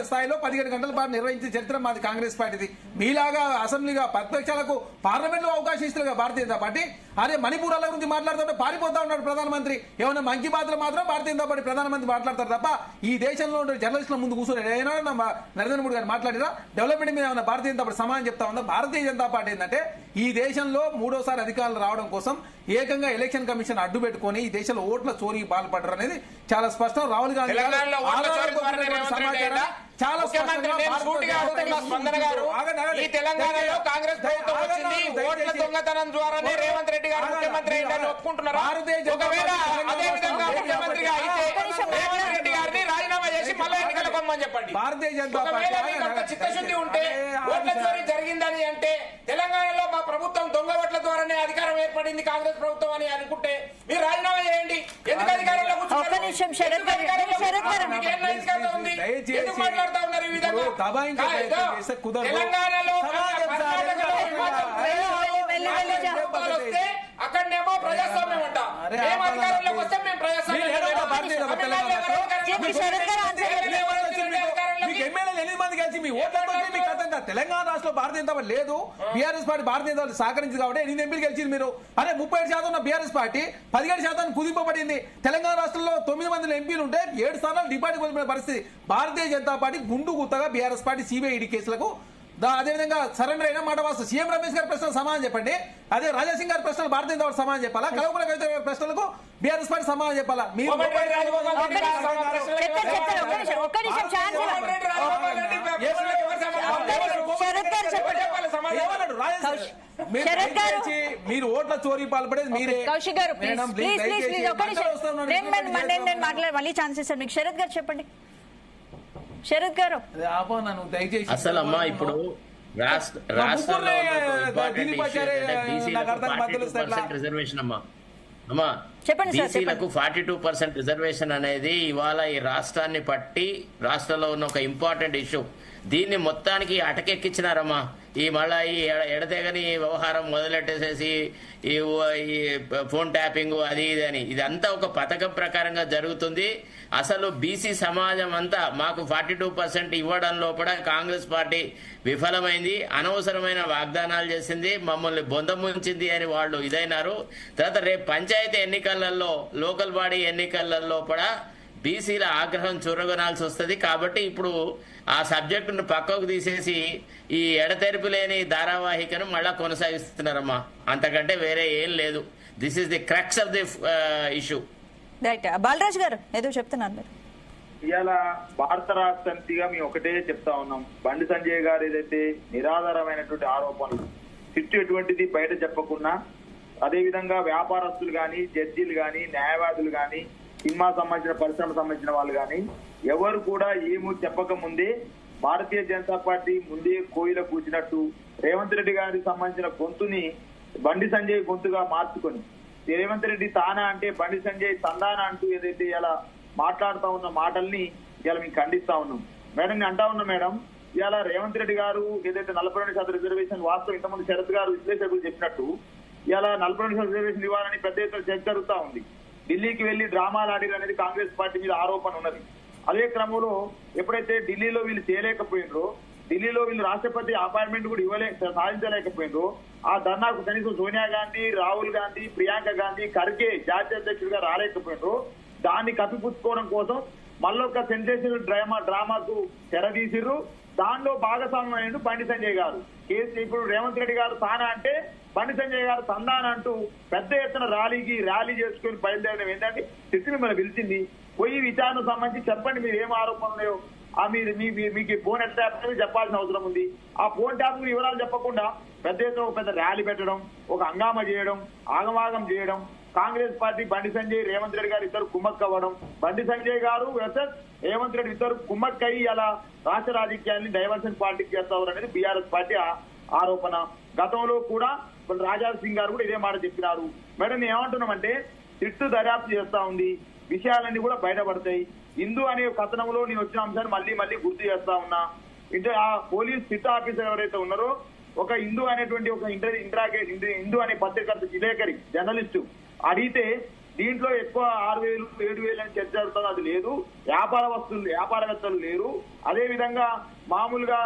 స్థాయిలో 17 గంటల పాటు నిర్వహించిన చరిత్ర మాది కాంగ్రెస్ పార్టీది. మీలాగా అసెంబ్లీగా ప్రతిపక్షాలకు పార్లమెంట్ లో అవకాశం ఇస్తారు భారతీయ జనతా పార్టీ. అదే మణిపూరాల గురించి మాట్లాడుతుంటే పారిపోతా ఉన్నాడు ప్రధానమంత్రి. ఏమైనా మంచి బాధలు మాత్రం భారతీయ జనతా పార్టీ ప్రధానమంత్రి మాట్లాడతారు తప్ప ఈ దేశంలో ఉండే జర్నలిస్టుల ముందు కూర్చొని నరేంద్ర మోడీ గారు మాట్లాడినా డెవలప్మెంట్ మీద ఏమైనా భారతీయ జనతా పార్టీ సమానం చెప్తా ఉందా? భారతీయ జనతా పార్టీ ఏంటంటే ఈ దేశంలో 3వ అధికారులు రావడం కోసం ఏకంగా ఎలక్షన్ కమిషన్ అడ్డు పెట్టుకుని ఈ దేశంలో ఓట్ల చోరీకి పాల్పడ్డారు అనేది చాలా స్పష్టం. రాహుల్ గాంధీ సమాచారం చాలా ఈ తెలంగాణలో కాంగ్రెస్ ప్రభుత్వం వచ్చింది ఓట్ల దొంగతనం ద్వారానే రేవంత్ రెడ్డి గారు ముఖ్యమంత్రి అయ్యారని ఒప్పుకుంటున్నారు. ఒకవేళ అదే విధంగా ముఖ్యమంత్రిగా అయితే రేవంత్ రెడ్డి గారిని రాజీనామా చేసి మళ్ళీ ఎన్నికలకు పొమ్మని చెప్పండి. భారతీయ జనతా ఒకవేళ మీకు అంత చిత్తశుద్ధి ఉంటే ఓట్ల చోరీ జరిగిందని అంటే తెలంగాణలో మా ప్రభుత్వం దొంగ ఓట్ల ద్వారానే అధికారం ఏర్పడింది కాంగ్రెస్ ప్రభుత్వం అని అనుకుంటే మీరు రాజీనామా చేయండి. ఎందుకు అధికారంలో కూర్చున్నారు? ఎందుకు మాట్లాడుతూ ఉన్నారు ఈ విధంగా? తెలంగాణలో వస్తే అక్కడనేమో ప్రజాస్వామ్యం అంట, మేము అధికారంలోకి వస్తే మేము ప్రజాస్వామ్యం. ఎమ్మెల్యేలు 8 మంది కలిసి మీ ఓట్లతో మీ కథ తెలంగాణ రాష్ట్రంలో భారతీయ జనతా పార్టీ లేదు, BRS party Bharatiya Janata party సహకరించింది కాబట్టి 8 ఎంపీలు గెలిచింది మీరు. అదే 37% ఉన్న బీఆర్ఎస్ పార్టీ 17% కుదింపబడింది. తెలంగాణ రాష్ట్రంలో 9 మంది ఎంపీలు ఉంటే 7 స్థానాలు డిపాజిట్ కోల్పోయిన పరిస్థితి. భారతీయ జనతా పార్టీ గుండు గుత్తగా బీఆర్ఎస్ పార్టీ సిబిఐ కేసులకు అదేవిధంగా సరెండర్ అయిన మాట వాస్తవం. సీఎం రమేష్ గారి ప్రశ్నలు సమాధానం చెప్పండి. అదే రాజాసింగ్ గారి ప్రశ్నలు భారతీయ జనతా పార్టీ సమాధానం చెప్పాలా, కల్వకుంట్ల కవిత గారి ప్రశ్నలకు బీఆర్ఎస్ పార్టీ సమాధానం చెప్పాలా? మీరు మీరు ఓట్ల చోరీ పాల్పడేది మీరే. కౌశిక్ గారు మళ్ళీ ఛాన్స్ ఇస్తాను మీకు. శరత్ గారు చెప్పండి. శరత్ గారు దయచేసి అసలు అమ్మా ఇప్పుడు రాష్ట్రంలో రిజర్వేషన్ అమ్మా బీసీలకు 42% రిజర్వేషన్ అనేది ఇవాళ ఈ రాష్ట్రాన్ని పట్టి రాష్ట్రంలో ఉన్న ఒక ఇంపార్టెంట్ ఇష్యూ. దీన్ని మొత్తానికి అటకెక్కించినారమ్మా. ఈ మళ్ళా ఈ ఎడతెగని వ్యవహారం మొదలెట్టేసేసి ఈ ఫోన్ ట్యాపింగ్ అది ఇది అని ఇదంతా ఒక పథకం ప్రకారంగా జరుగుతుంది. అసలు బీసీ సమాజం అంతా మాకు 42% ఇవ్వడం లోపల కాంగ్రెస్ పార్టీ విఫలమైంది, అనవసరమైన వాగ్దానాలు చేసింది, మమ్మల్ని బొందముంచింది అని వాళ్ళు ఇదైనారు. తర్వాత రేపు పంచాయతీ ఎన్నికలలో లోకల్ బాడీ ఎన్నికలలో కూడా బీసీల ఆగ్రహం చూరగొనాల్సి వస్తుంది. కాబట్టి ఇప్పుడు ఆ సబ్జెక్టును పక్కకు తీసేసి ఈ ఎడతెరిపి లేని ధారావాహికను మళ్ళా కొనసాగిస్తున్నారమ్మా. అంతకంటే వేరే ఏం లేదు. This is the crux of the issue. Balaraj గారు ఏదో చెప్తున్నారు మీరు. ఇవాళ భారత రాష్ట్ర సమితిగా మేము ఒకటే చెప్తా ఉన్నాం. బండి సంజయ్ గారు ఏదైతే నిరాధారమైనటువంటి ఆరోపణలు సిట్టు ఎటువంటిది బయట చెప్పకుండా, అదేవిధంగా వ్యాపారస్తులు గాని, జడ్జీలు గాని, న్యాయవాదులు గాని, సినిమా సంబంధించిన పరిశ్రమ సంబంధించిన వాళ్ళు గాని ఎవరు కూడా ఏమీ చెప్పక ముందే భారతీయ జనతా పార్టీ ముందే కోయిల కూర్చినట్టు రేవంత్ రెడ్డి గారికి సంబంధించిన గొంతుని బండి సంజయ్ గొంతుగా మార్చుకొని రేవంత్ రెడ్డి తానా అంటే బండి సంజయ్ తందానా అంటూ ఏదైతే ఇలా మాట్లాడుతూ ఉన్న మాటల్ని ఇలా మేము ఖండిస్తా ఉన్నాం. మేడం నేను అంటా ఉన్నా మేడం, ఇలా రేవంత్ రెడ్డి గారు ఏదైతే 42% రిజర్వేషన్ వాస్తవం ఇంతకుముందు శరత్ గారు విశ్లేషకులు చెప్పినట్టు ఇలా 42% రిజర్వేషన్ ఇవ్వాలని పెద్ద ఎత్తున చర్చ జరుగుతూ ఉంది. ఢిల్లీకి వెళ్లి డ్రామాలు ఆడిరు అనేది కాంగ్రెస్ పార్టీ మీద ఆరోపణ ఉన్నది. అదే క్రమంలో ఎప్పుడైతే ఢిల్లీలో వీళ్ళు చేయలేకపోయినరో, ఢిల్లీలో వీళ్ళు రాష్ట్రపతి అపాయింట్మెంట్ కూడా సాధించలేకపోయినరో, ఆ ధర్నాకు కనీసం సోనియా గాంధీ, రాహుల్ గాంధీ, ప్రియాంక గాంధీ, ఖర్గే జాతీయ అధ్యక్షుడిగా రాలేకపోయినరో దాన్ని కప్పిపుచ్చుకోవడం కోసం మళ్ళొక సెన్సేషనల్ డ్రామాకు తెరదీసిర్రు. దానిలో భాగస్వామ్యం బండి సంజయ్ గారు. ఇప్పుడు రేవంత్ రెడ్డి గారు తానా అంటే బండి సంజయ్ గారు తందాన అంటూ పెద్ద ఎత్తున ర్యాలీ చేసుకుని బయలుదేరడం ఏంటంటే సిట్టు మిమ్మల్ని పిలిచింది. పోయి విచారణ సంబంధించి చెప్పండి మీరు ఏం ఆరోపణలు ఉన్నాయో, మీకు ఫోన్ ట్యాప్ అనేది చెప్పాల్సిన అవసరం ఉంది. ఆ ఫోన్ ట్యాప్ వివరాలు చెప్పకుండా పెద్ద ఎత్తున పెద్ద ర్యాలీ పెట్టడం, ఒక హంగామా చేయడం, ఆగమాగం చేయడం, కాంగ్రెస్ పార్టీ బండి సంజయ్ రేవంత్ రెడ్డి గారు ఇద్దరు కుమ్మక్కవ్వడం, బండి సంజయ్ గారు వర్సెస్ రేవంత్ రెడ్డి ఇద్దరు కుమ్మక్కయి అలా రాష్ట్ర రాజకీయాన్ని డైవర్షన్ పార్టీకి చేస్తారు అనేది బీఆర్ఎస్ పార్టీ ఆరోపణ. గతంలో కూడా రాజా సింగ్ గారు కూడా ఇదే మాట చెప్పినారు. మేడం ఏమంటున్నామంటే సిట్టు దర్యాప్తు చేస్తా ఉంది, విషయాలన్నీ కూడా బయటపడతాయి. హిందూ అనే కథనంలో నేను వచ్చిన అంశాన్ని మళ్ళీ గుర్తు చేస్తా ఉన్నా. అంటే ఆ పోలీస్ సిట్ ఆఫీసర్ ఎవరైతే ఉన్నారో ఒక హిందూ అనేటువంటి ఒక హిందూ అనే పత్రిక విలేకరి జర్నలిస్టు అడిగితే దీంట్లో ఎక్కువ 6,000 7,000 అని చర్చ జరుగుతుంది. అది లేదు. వ్యాపారవేత్తలు లేరు. అదే విధంగా మామూలుగా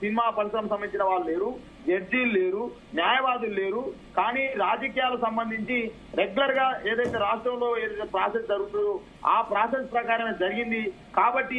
సినిమా పరిశ్రమ సంబంధించిన వాళ్ళు లేరు, జడ్జీలు లేరు, న్యాయవాదులు లేరు. కానీ రాజకీయాలకు సంబంధించి రెగ్యులర్ గా ఏదైతే రాష్ట్రంలో ఏదైతే ప్రాసెస్ జరుగుతుందో ఆ ప్రాసెస్ ప్రకారమే జరిగింది. కాబట్టి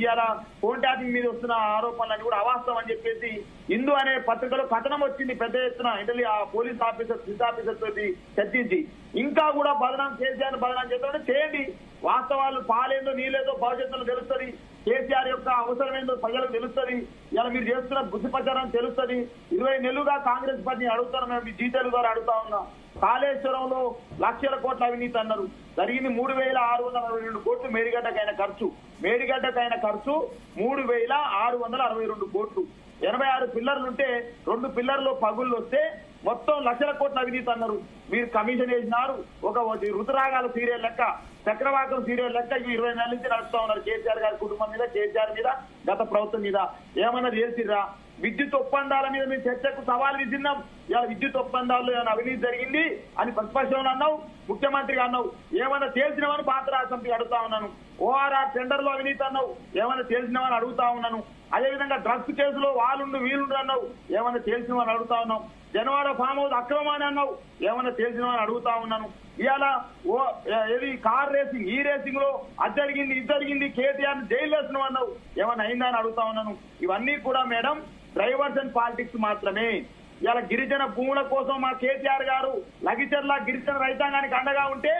ఇవాళ ఫోన్ ట్యాపింగ్ మీద వస్తున్న ఆరోపణలన్నీ కూడా అవాస్తవం అని చెప్పేసి హిందూ అనే పత్రికలో కథనం వచ్చింది పెద్ద ఎత్తున. ఇంటర్లీ ఆ పోలీస్ ఆఫీసర్ సిట్ ఆఫీసర్ తోటి చర్చించి ఇంకా కూడా కేసీఆర్ బదనాం చేస్తామంటే చేయండి. వాస్తవాలు పాలేందో నీళ్ళేదో భవిష్యత్తులో తెలుస్తుంది. కేసీఆర్ యొక్క అవసరం ఏందో ప్రజలకు తెలుస్తుంది. ఇలా మీరు చేస్తున్న బుద్ధి ప్రచారం తెలుస్తుంది. 20 నెలలుగా కాంగ్రెస్ పార్టీని అడుగుతాను, మేము మీ జీతాల ద్వారా అడుగుతా ఉన్నాం. కాళేశ్వరంలో లక్షల కోట్ల అవినీతి అన్నారు. జరిగింది 3,662 కోట్లు. మేడిగడ్డకైన ఖర్చు 3,662 కోట్లు. 86 పిల్లర్లుంటే 2 పిల్లర్లో పగుళ్ళు వస్తే మొత్తం లక్షల కోట్ల అవినీతి అన్నారు. మీరు కమిషన్ వేసినారు. ఒక ఋతురాగాల సీరియల్ లెక్క, చక్రవాకం సీరియల్ లెక్క 20 నెలల నుంచి నడుస్తా ఉన్నారు కేసీఆర్ గారి కుటుంబం మీద, కేసీఆర్ మీద, గత ప్రభుత్వం మీద. ఏమన్నా చేసిర్రా? విద్యుత్ ఒప్పందాల మీద మేము చర్చకు సవాల్ విసిన్నాం. ఇవాళ విద్యుత్ ఒప్పందాల్లో ఏమైనా అవినీతి జరిగింది అని ప్రతిపక్షంలో అన్నావు, ముఖ్యమంత్రిగా అన్నావు. ఏమైనా తేల్చినవని పాత రాష్ట్రంకి అడుగుతా ఉన్నాను. ORR టెండర్ లో అవినీతి అన్నావు, ఏమైనా తేల్చినవని అడుగుతా ఉన్నాను. అదేవిధంగా డ్రగ్స్ కేసులో వాళ్ళుండు వీలుండు అన్నావు, ఏమన్నా తెలిసిన వాళ్ళు అడుగుతా ఉన్నావు. జనవాడ ఫామ్ హౌస్ అక్రమాన్ని అన్నావు, ఏమన్నా తెలిసిన వాళ్ళు అడుగుతా ఉన్నాను. ఇవాళ ఏది కార్ రేసింగ్, ఈ రేసింగ్ లో అది జరిగింది ఇది జరిగింది, కేటీఆర్ జైలు వేసిన అన్నావు, ఏమన్నా అయిందా అని అడుగుతా ఉన్నాను. ఇవన్నీ కూడా మేడం డ్రైవర్స్ అండ్ పాలిటిక్స్ మాత్రమే. ఇలా గిరిజన భూముల కోసం మా కేటీఆర్ గారు లగిచర్ల గిరిజన రైతాంగానికి అండగా ఉంటే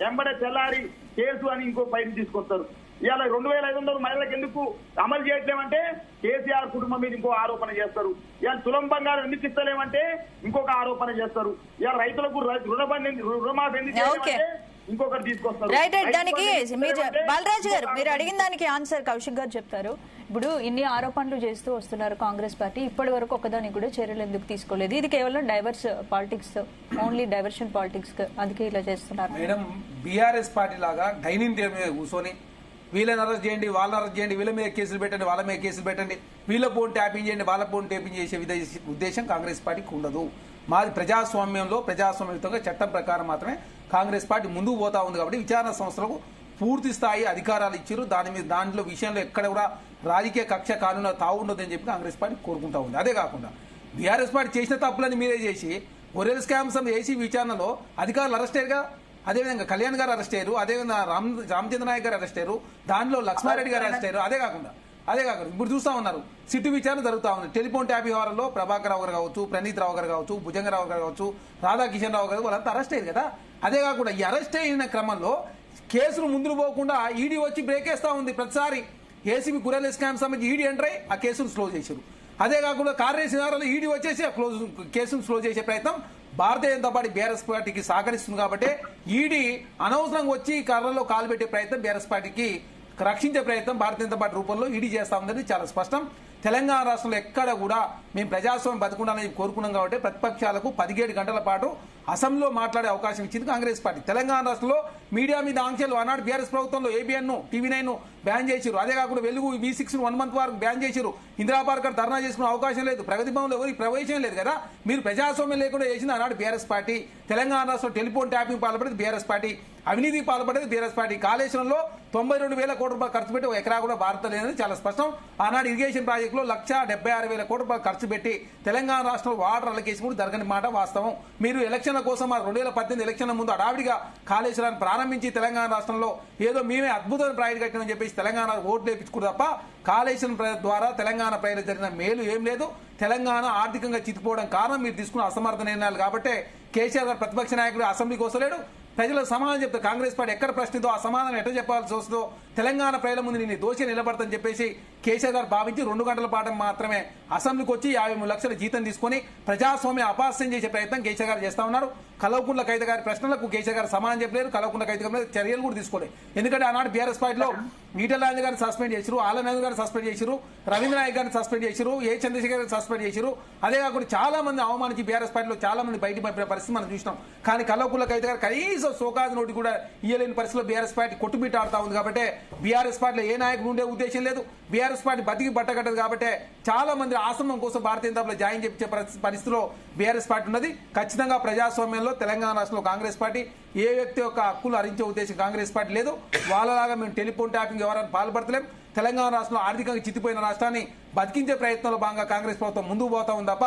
ఎంబడే తెల్లారి కేసు అని ఇంకో పైకి తీసుకొస్తారు. ఇవాళ 2500 మహిళలకు ఎందుకు అమలు చేయట్లేమంటే కేసీఆర్ కుటుంబం మీద ఇంకో ఆరోపణ చేస్తారు. ఇవాళ తులం బంగారం ఎందుకు ఇస్తలేమంటే ఇంకొక ఆరోపణ చేస్తారు. ఇవాళ రైతులకు రుణమాఫీ ఎందుకు చేయలేమంటే ఇంకొకటి తీసుకొస్తారు. దానికి బాలరాజు గారు మీరు అడిగిన దానికి ఆన్సర్ కౌశిక్ గారు చెప్తారు. ఇప్పుడు ఇన్ని ఆరోపణలు చేస్తూ వస్తున్నారు కాంగ్రెస్ పార్టీ, ఇప్పటి వరకు ఒకదానికి కూడా చర్యలు ఎందుకు తీసుకోలేదు? ఇది కేవలం divorce politics, only diversion politics, అందుకే ఇలా చేస్తున్నారు. మేడం బీఆర్ఎస్ పార్టీ లాగా డైనింగ్ టేబుల్ మీద కూర్చొని వీళ్ళని అరెస్ట్ చేయండి, వాళ్ళని అరెస్ట్ చేయండి, వీళ్ళ మీద కేసులు పెట్టండి, వాళ్ళ మీద కేసులు పెట్టండి, వీళ్ళ ఫోన్ ట్యాపింగ్ చేయండి, వాళ్ళ ఫోన్ ట్యాపింగ్ చేసే ఉద్దేశం కాంగ్రెస్ పార్టీకి ఉండదు. మాది ప్రజాస్వామ్యంలో ప్రజాస్వామ్యంగా చట్టం ప్రకారం మాత్రమే కాంగ్రెస్ పార్టీ ముందుకు పోతా ఉంది. కాబట్టి విచారణ సంస్థలకు పూర్తి స్థాయి అధికారాలు ఇచ్చారు. దాంట్లో విషయంలో ఎక్కడ కూడా రాజకీయ కక్ష కానున్న తావు ఉండదని చెప్పి కాంగ్రెస్ పార్టీ కోరుకుంటా ఉంది. అదే కాకుండా బీఆర్ఎస్ పార్టీ చేసిన తప్పులని మీరే చేసి గొర్రెల స్కామ్స్ చేసి విచారణలో అధికారులు అరెస్ట్ అయ్యారుగా. అదేవిధంగా కళ్యాణ్ గారు అరెస్ట్ అయ్యారు, అదేవిధంగా రామచంద్ర నాయక్ గారు అరెస్ట్ అయ్యారు, దానిలో లక్ష్మారెడ్డి గారు అరెస్ట్ అయ్యారు. అదే కాకుండా ఇప్పుడు చూస్తా ఉన్నారు సిట్టు విచారణ జరుగుతా ఉంది. టెలిఫోన్ ట్యాప్ వ్యవహారంలో ప్రభాకర్ రావు గారు కావచ్చు, ప్రణీత్ రావు గారు కావచ్చు, భుజంగరావు గారు కావచ్చు, రాధాకిషన్ రావు గారు వాళ్ళంతా అరెస్ట్ అయ్యారు కదా. అదే కాకుండా ఈ అరెస్ట్ అయిన క్రమంలో కేసులు ముందుకు పోకుండా ఈడీ వచ్చి బ్రేక్ వేస్తా ఉంది. ప్రతిసారి ఏసీబీ గొర్రెల స్కామ్ సంబంధించి ఈడీ ఎంటర్ అయ్యి ఆ కేసును స్లో చేశారు. అదే కాకుండా కార్రేసిన ఈడీ వచ్చేసి ఆ కేసును స్లో చేసే ప్రయత్నం భారతీయ జనతా పార్టీ బీఆర్ఎస్ పార్టీకి సహకరిస్తుంది. కాబట్టి ఈడీ అనవసరంగా వచ్చి కర్రలో కాలు పెట్టే ప్రయత్నం బీఆర్ఎస్ పార్టీకి రక్షించే ప్రయత్నం భారతీయ జనతా పార్టీ రూపంలో ఈడీ చేస్తా ఉందని చాలా స్పష్టం. తెలంగాణ రాష్ట్రంలో ఎక్కడ కూడా మేము ప్రజాస్వామ్యం బతుకుండాలని కోరుకున్నాం. కాబట్టి ప్రతిపక్షాలకు 17 గంటల పాటు అసెంబ్లీలో మాట్లాడే అవకాశం ఇచ్చింది కాంగ్రెస్ పార్టీ. తెలంగాణ రాష్ట్రంలో మీడియా మీద ఆంక్షలు ఆనాడు బీఆర్ఎస్ ప్రభుత్వంలో ఏబిఎన్ TV9 బ్యాన్ చేశారు. అదే కాకుండా వెలుగు V6 1 month వరకు బ్యాన్ చేశారు. ఇందిరా పార్క్ ధర్నా చేసుకునే అవకాశం లేదు. ప్రగతి భవన్లో ఎవరికి ప్రవేశం లేదు కదా. మీరు ప్రజాస్వామ్యం లేకుండా చేసింది ఆనాడు బీఆర్ఎస్ పార్టీ. తెలంగాణ రాష్ట్రంలో టెలిఫోన్ ట్యాపింగ్ పాల్పడేది బీఆర్ఎస్ పార్టీ, అవినీతికి పాల్పడేది బీఆర్ఎస్ పార్టీ. కాళేశ్వరంలో 92,000 కోట్ల రూపాయలు ఖర్చు పెట్టి ఒక ఎకరా కూడా భారత లేదని చాలా స్పష్టం. ఆనాడు ఇరిగేషన్ ప్రాజెక్టులో 1,76,000 కోట్ల రూపాయలు ఖర్చు పెట్టి తెలంగాణ రాష్ట్రంలో వాటర్ అలొకేషన్ కూడా జరగని మాట వాస్తవం. మీరు ఎలక్షన్ల కోసం 2018 ఎలక్షన్ల ముందు అడావిడిగా కాళేశ్వరాన్ని ప్రారంభించి తెలంగాణ రాష్ట్రంలో ఏదో మేమే అద్భుతమైన ప్రాజెక్ట్ కట్టినని చెప్పేసి తెలంగాణ ఓట్లు వేయించుకున్నారు తప్ప కాళేశ్వరం ద్వారా తెలంగాణ ప్రజలకు జరిగిన మేలు ఏం లేదు. తెలంగాణ ఆర్థికంగా చితిపోవడం కారణం మీరు తీసుకున్న అసమర్థ నిర్ణయాలు. కాబట్టి కేసీఆర్ గారు ప్రతిపక్ష నాయకుడు అసెంబ్లీకి వస్తలేడు. ప్రజలకు సమాధానం చెప్తారు. కాంగ్రెస్ పార్టీ ఎక్కడ ప్రశ్నితో ఆ సమాధానం ఎట్లా చెప్పాల్సి వస్తుందో తెలంగాణ ప్రజల ముందు నేను దోషి నిలబడతానని చెప్పేసి కేసీఆర్ గారు భావించి 2 గంటల పాటు మాత్రమే అసెంబ్లీకి వచ్చి 53 లక్షల జీతం తీసుకుని ప్రజాస్వామ్య అపహాస్యం చేసే ప్రయత్నం కేసీఆర్ గారు చేస్తా ఉన్నారు. కల్వకుంట్ల కవిత గారి ప్రశ్నలకు కేసీఆర్ గారు సమాధానం చెప్పలేరు. కల్వకుంట్ల కవిత గారి చర్యలు కూడా తీసుకోలేదు. ఎందుకంటే ఆనాడు బీఆర్ఎస్ పార్టీలో ఈటెల రాజేంద్ర గారిని సస్పెండ్ చేశారు, ఆలనాథ్ గారిని సస్పెండ్ చేశారు, రవీంద్ర నాయక్ గారిని సస్పెండ్ చేశారు, చంద్రశేఖర్ గారిని సస్పెండ్ చేశారు. అదే కాకుండా చాలా మంది అవమానించి బీఆర్ఎస్ పార్టీలో చాలా మంది బయట పంపిన పరిస్థితి మనం చూసినాం. కానీ కల్వకుంట్ల కవిత గారు కనీసం సోకాది నోటి కూడా ఇయ్యలేని పరిస్థితిలో బీఆర్ఎస్ పార్టీ కొట్టుబిట్ట ఆడుతా ఉంది. కాబట్టి బీఆర్ఎస్ పార్టీలో ఏ నాయకుడు ఉండే ఉద్దేశం లేదు. బీఆర్ఎస్ పార్టీ బతికి బట్టగట్టదు. కాబట్టి చాలా మంది ఆశ్రమం కోసం భారతీయ జనతా పార్టీలో జాయిన్ చేయించే పరిస్థితిలో బీఆర్ఎస్ పార్టీ ఉన్నది. ఖచ్చితంగా ప్రజాస్వామ్యంలో తెలంగాణ రాష్ట్రంలో కాంగ్రెస్ పార్టీ ఏ వ్యక్తి యొక్క హక్కులు హరించే ఉద్దేశం కాంగ్రెస్ పార్టీ లేదు. వాళ్ళలాగా మేము టెలిఫోన్ ట్యాపింగ్ ఎవరైనా పాల్పడతలేం. తెలంగాణ రాష్ట్రంలో ఆర్థికంగా చితిపోయిన రాష్ట్రాన్ని బతికించే ప్రయత్నంలో భాగంగా కాంగ్రెస్ ప్రభుత్వం ముందుకు పోతా ఉంది తప్ప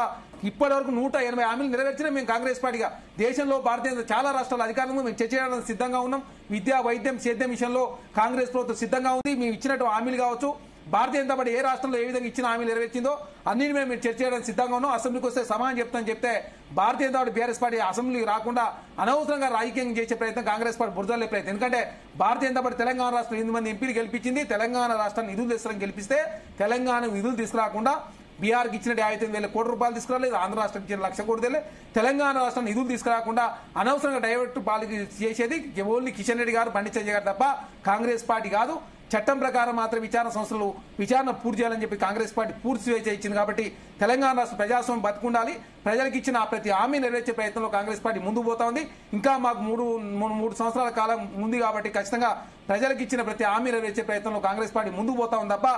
ఇప్పటి వరకు 180 హామీలు నెరవేర్చినా మేము కాంగ్రెస్ పార్టీగా దేశంలో భారతీయ చాలా రాష్ట్రాల అధికారులను మేము చర్చ చేయడానికి సిద్ధంగా ఉన్నాం. విద్యా, వైద్యం, సేద్యం విషయంలో కాంగ్రెస్ ప్రభుత్వం సిద్ధంగా ఉంది. మేము ఇచ్చినట్టు హామీలు కావచ్చు, భారతీయ జనతా పార్టీ ఏ రాష్ట్రంలో ఏ విధంగా ఇచ్చిన హామీలు నెరవేర్చిందో అన్నింటినీ మేము చర్చ చేయడానికి సిద్ధంగా ఉన్నాం. అసెంబ్లీకి వస్తే సమాధానం చెప్తామని చెప్తే భారతీయ జనతా పార్టీ బీఆర్ఎస్ పార్టీ అసెంబ్లీకి రాకుండా అనవసరంగా రాజకీయం చేసే ప్రయత్నం కాంగ్రెస్ పార్టీ బురదలే ప్రయత్నం. ఎందుకంటే భారతీయ జనతా పార్టీ తెలంగాణ రాష్ట్రం 8 మంది ఎంపీలు గెలిపించింది. తెలంగాణ రాష్ట్రాన్ని నిధులు తీసుకుని గెలిపిస్తే తెలంగాణ నిధులు తీసుకురాకుండా బీహార్కి ఇచ్చినట్టు 55,000 కోట్ల రూపాయలు తీసుకురాలేదు. ఆంధ్ర రాష్ట్రం ఇచ్చిన 1,00,000 కోట్లు తెలియదు. తెలంగాణ రాష్ట్రం నిధులు తీసుకురాకుండా అనవసరంగా డైవర్ట్ పాలకి చేసేది ఓన్లీ కిషన్ రెడ్డి గారు, బండి సంజయ్ గారు తప్ప కాంగ్రెస్ పార్టీ కాదు. చట్టం ప్రకారం మాత్రం విచారణ సంస్థలు విచారణ పూర్తి చేయాలని చెప్పి కాంగ్రెస్ పార్టీ పూర్తి స్వేచ్ఛ ఇచ్చింది. కాబట్టి తెలంగాణ రాష్ట్ర ప్రజాస్వామ్యం బతుకుండాలి. ప్రజలకు ఇచ్చిన ప్రతి హామీ నెరవేర్చే ప్రయత్నంలో కాంగ్రెస్ పార్టీ ముందుకు పోతా ఉంది. ఇంకా మాకు 3 సంవత్సరాల కాలం ఉంది. కాబట్టి ఖచ్చితంగా ప్రజలకు ఇచ్చిన ప్రతి హామీ నెరవేర్చే ప్రయత్నంలో కాంగ్రెస్ పార్టీ ముందుకు పోతా ఉంది తప్ప